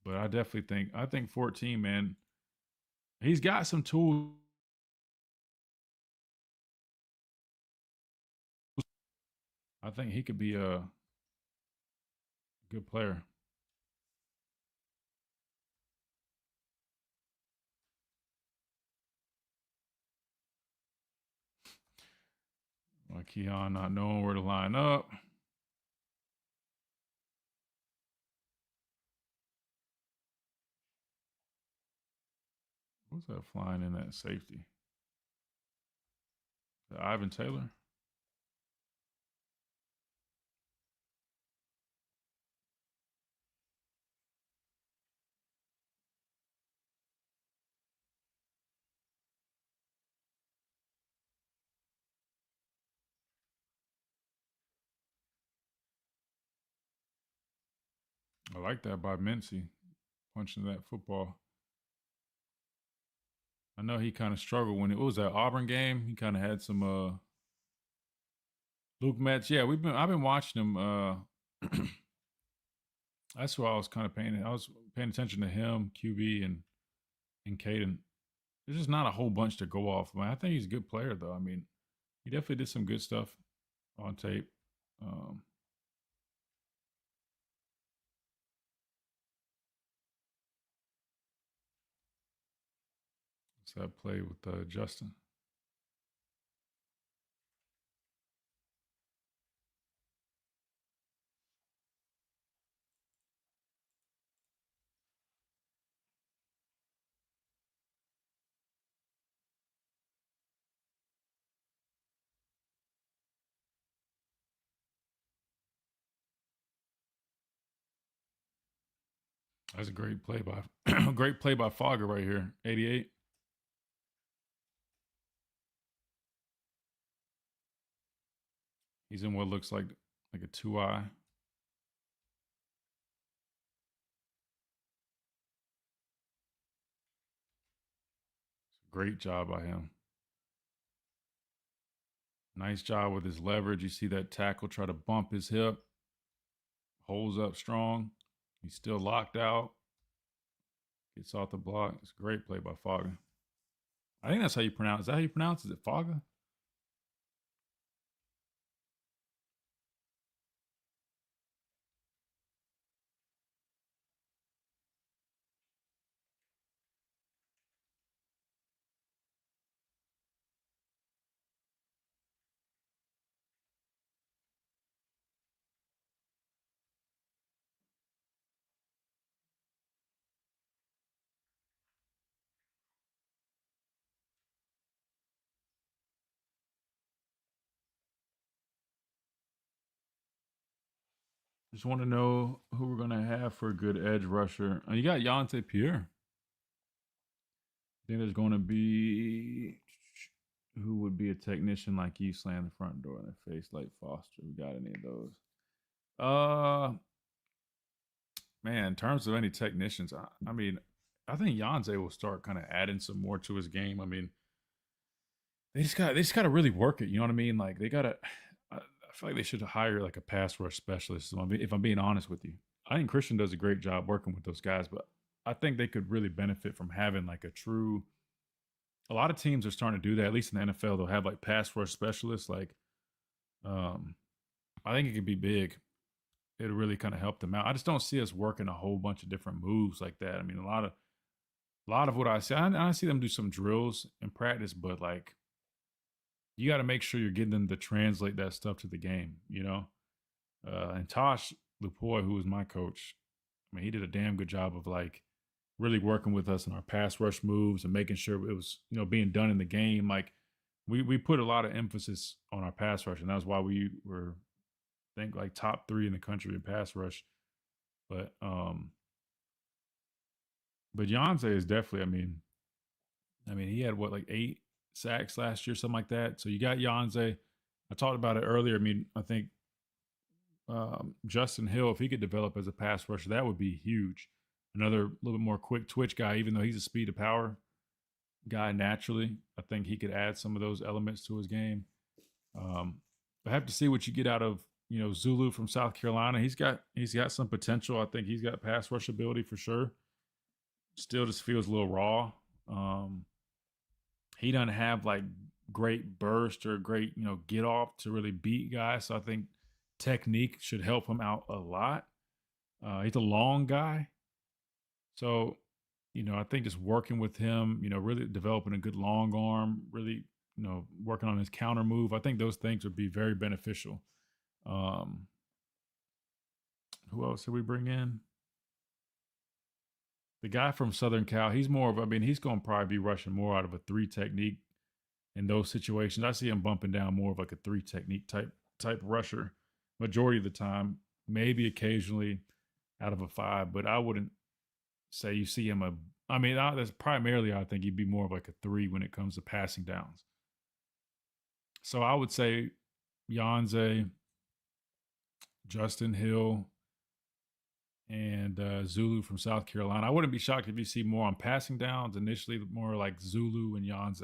But I definitely think 14, man, he's got some tools. I think he could be a good player. Like Keon not knowing where to line up. What's that flying in that safety? Ivan Taylor? I like that by Mincy, punching that football. I know he kind of struggled when it was that Auburn game. He kind of had some Luke Metz. Yeah, I've been watching him. That's why I was kind of paying attention to him, QB and Caden. There's just not a whole bunch to go off. Man, I think he's a good player though. I mean, he definitely did some good stuff on tape. What's that play with Justin? That's a great play by Fogger right here. 88. He's in what looks like a 2-eye. Great job by him. Nice job with his leverage. You see that tackle try to bump his hip. Holds up strong. He's still locked out. Gets off the block. It's a great play by Fogger. I think that's how you pronounce it. Is that how you pronounce it? Is it Fogger? Just want to know who we're going to have for a good edge rusher. You got Yonte Pierre. I think there's going to be, who would be a technician like you slam the front door in their face like Foster? We got any of those? Man, in terms of any technicians, I mean, I think Yonze will start kind of adding some more to his game. I mean, they just got to really work it. You know what I mean? Like they got to. I feel like they should hire like a pass rush specialist. If I'm being honest with you, I think Christian does a great job working with those guys, but I think they could really benefit from having like a true a lot of teams are starting to do that. At least in the NFL, they'll have like pass rush specialists. Like, I think it could be big. It'll really kind of help them out. I just don't see us working a whole bunch of different moves like that. I mean, a lot of what I see, I see them do some drills in practice, but like, you got to make sure you're getting them to translate that stuff to the game, you know? And Tosh Lupoy, who was my coach, I mean, he did a damn good job of like really working with us in our pass rush moves and making sure it was, you know, being done in the game. Like we put a lot of emphasis on our pass rush, and that's why we were, I think, like top 3 in the country in pass rush. But Yonze is definitely, I mean, he had what, like 8 sacks last year, something like that. So you got Yonze. I talked about it earlier. I mean, I think Justin Hill, if he could develop as a pass rusher, that would be huge. Another little bit more quick twitch guy, even though he's a speed to power guy naturally. I think he could add some of those elements to his game. I have to see what you get out of, you know, Zulu from South Carolina. He's got some potential. I think he's got pass rush ability for sure. Still just feels a little raw. He doesn't have like great burst or great, you know, get off to really beat guys. So I think technique should help him out a lot. He's a long guy. So, you know, I think just working with him, you know, really developing a good long arm, really, you know, working on his counter move, I think those things would be very beneficial. Who else did we bring in? The guy from Southern Cal, he's more of, I mean, he's going to probably be rushing more out of a 3 technique in those situations. I see him bumping down more of like a 3 technique type rusher majority of the time, maybe occasionally out of a 5, but I wouldn't say you see him that's primarily, I think he'd be more of like a 3 when it comes to passing downs. So I would say Yonze, Justin Hill, and Zulu from South Carolina. I wouldn't be shocked if you see more on passing downs initially, more like Zulu and Yonze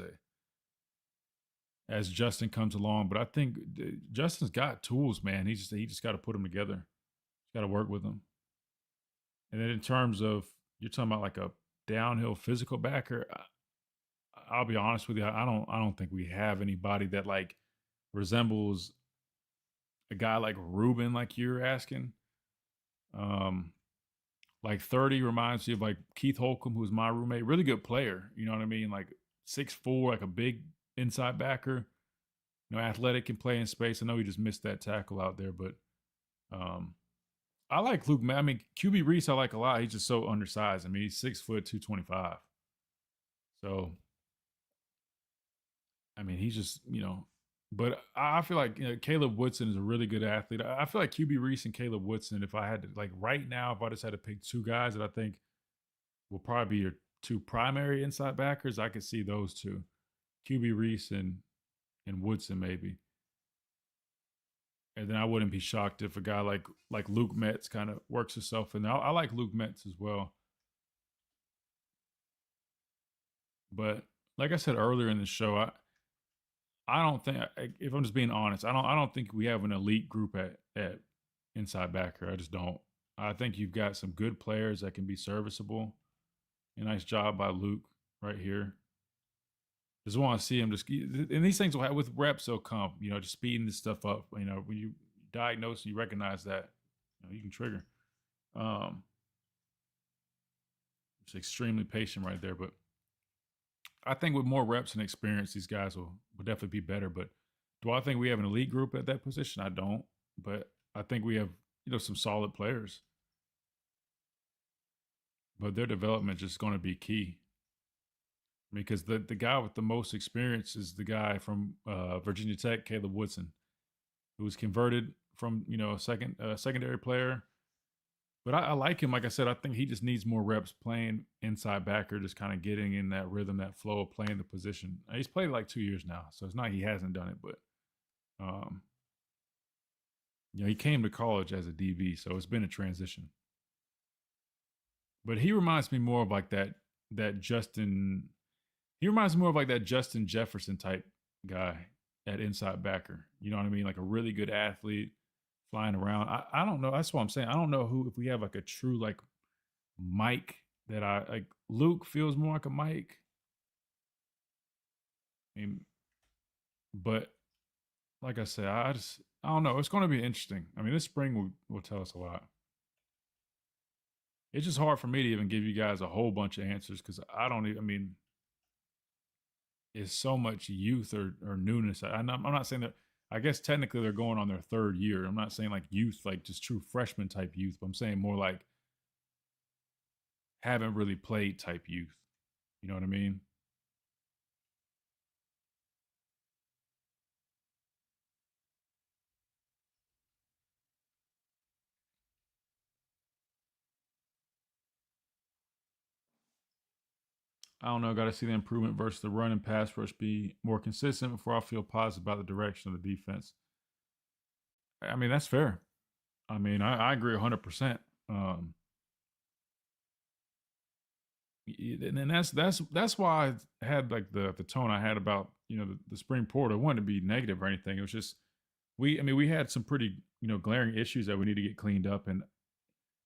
as Justin comes along. But I think Justin's got tools, man. He just got to put them together. He's got to work with them. And then in terms of, you're talking about like a downhill physical backer, I'll be honest with you, I don't think we have anybody that like resembles a guy like Ruben, like you're asking. Like 30 reminds you of like Keith Holcomb, who's my roommate, really good player. You know what I mean? Like 6'4", like a big inside backer, you know, athletic, can play in space. I know he just missed that tackle out there, but I like Luke. I mean, QB Reese, I like a lot. He's just so undersized. I mean, he's 6 foot 225. So, I mean, he's just, you know, but I feel like, you know, Caleb Woodson is a really good athlete. I feel like QB Reese and Caleb Woodson, if I had to, like right now, if I just had to pick 2 guys that I think will probably be your 2 primary inside backers, I could see those 2. QB Reese and Woodson maybe. And then I wouldn't be shocked if a guy like Luke Metz kind of works himself in there. I like Luke Metz as well. But like I said earlier in the show, I don't think, if I'm just being honest, I don't think we have an elite group at inside backer. I just don't. I think you've got some good players that can be serviceable. A nice job by Luke right here. Just want to see him and these things will have, with reps, they'll come, you know, just speeding this stuff up. You know, when you diagnose and you recognize that, you know, you can trigger. It's extremely patient right there, but I think with more reps and experience, these guys will definitely be better. But do I think we have an elite group at that position? I don't. But I think we have, you know, some solid players. But their development is just going to be key. Because the guy with the most experience is the guy from Virginia Tech, Caleb Woodson, who was converted from, you know, a secondary player. But I like him. Like I said, I think he just needs more reps playing inside backer, just kind of getting in that rhythm, that flow of playing the position. He's played like 2 years now, so it's not he hasn't done it, but you know, he came to college as a DB, so it's been a transition. But he reminds me more of like that Justin. He reminds me more of like that Justin Jefferson type guy at inside backer. You know what I mean? Like a really good athlete flying around. I don't know. That's what I'm saying. I don't know if we have like a true like Mike that like Luke feels more like a Mike. I mean, but like I said, I don't know. It's going to be interesting. I mean, this spring will tell us a lot. It's just hard for me to even give you guys a whole bunch of answers because I don't even, I mean, it's so much youth or newness. I'm not saying that, I guess technically they're going on their third year. I'm not saying like youth, like just true freshman type youth, but I'm saying more like haven't really played type youth. You know what I mean? I don't know. Got to see the improvement versus the run and pass rush be more consistent before I feel positive about the direction of the defense. I mean, that's fair. I mean, I agree 100%. And that's why I had like the tone I had about the spring portal. It wasn't to be negative or anything. It was just we had some pretty glaring issues that we need to get cleaned up, and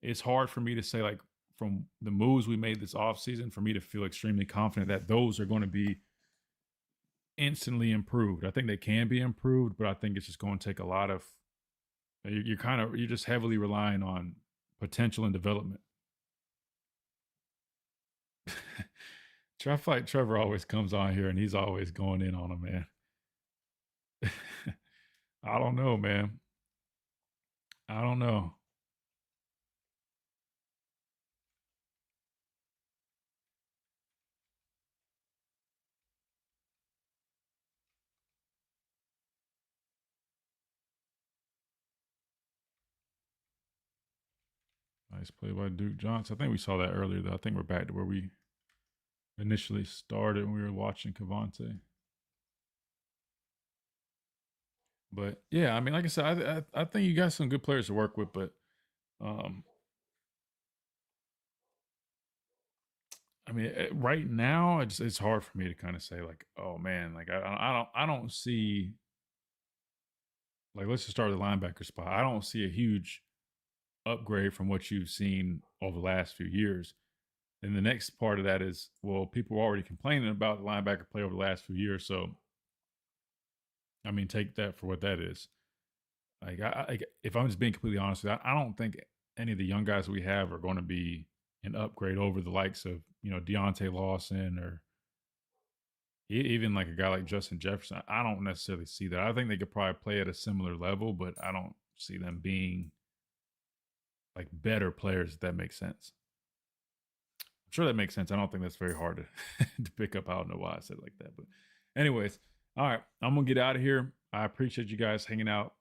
it's hard for me to say like from the moves we made this offseason for me to feel extremely confident that those are going to be instantly improved. I think they can be improved, but I think it's just going to take a lot of you're just heavily relying on potential and development. I feel like Trevor always comes on here and he's always going in on him, man. I don't know, man. I don't know. Nice play by Duke Johnson. I think we saw that earlier, though. I think we're back to where we initially started when we were watching Cavante. But yeah, I mean, like I said, I think you got some good players to work with, but I mean, right now it's hard for me to kind of say like, oh man, like I don't see like let's just start with the linebacker spot. I don't see a huge upgrade from what you've seen over the last few years. And the next part of that is, well, people were already complaining about the linebacker play over the last few years. So, I mean, take that for what that is. Like, if I'm just being completely honest with you, I don't think any of the young guys we have are going to be an upgrade over the likes of, Deontay Lawson or even like a guy like Justin Jefferson. I don't necessarily see that. I think they could probably play at a similar level, but I don't see them being like better players, if that makes sense. I'm sure that makes sense. I don't think that's very hard to pick up. I don't know why I said it like that. But anyways, all right, I'm going to get out of here. I appreciate you guys hanging out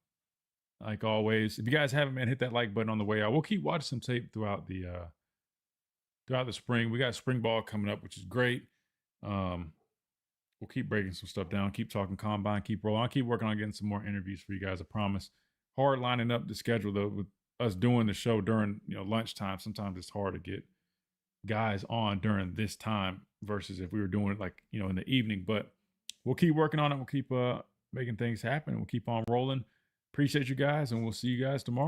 like always. If you guys haven't, man, hit that like button on the way out. We'll keep watching some tape throughout the spring. We got spring ball coming up, which is great. We'll keep breaking some stuff down, keep talking combine, keep rolling. I'll keep working on getting some more interviews for you guys, I promise. Hard lining up the schedule, though, with us doing the show during lunchtime. Sometimes it's hard to get guys on during this time versus if we were doing it like in the evening. But we'll keep working on it. We'll keep making things happen. We'll keep on rolling. Appreciate you guys, and we'll see you guys tomorrow.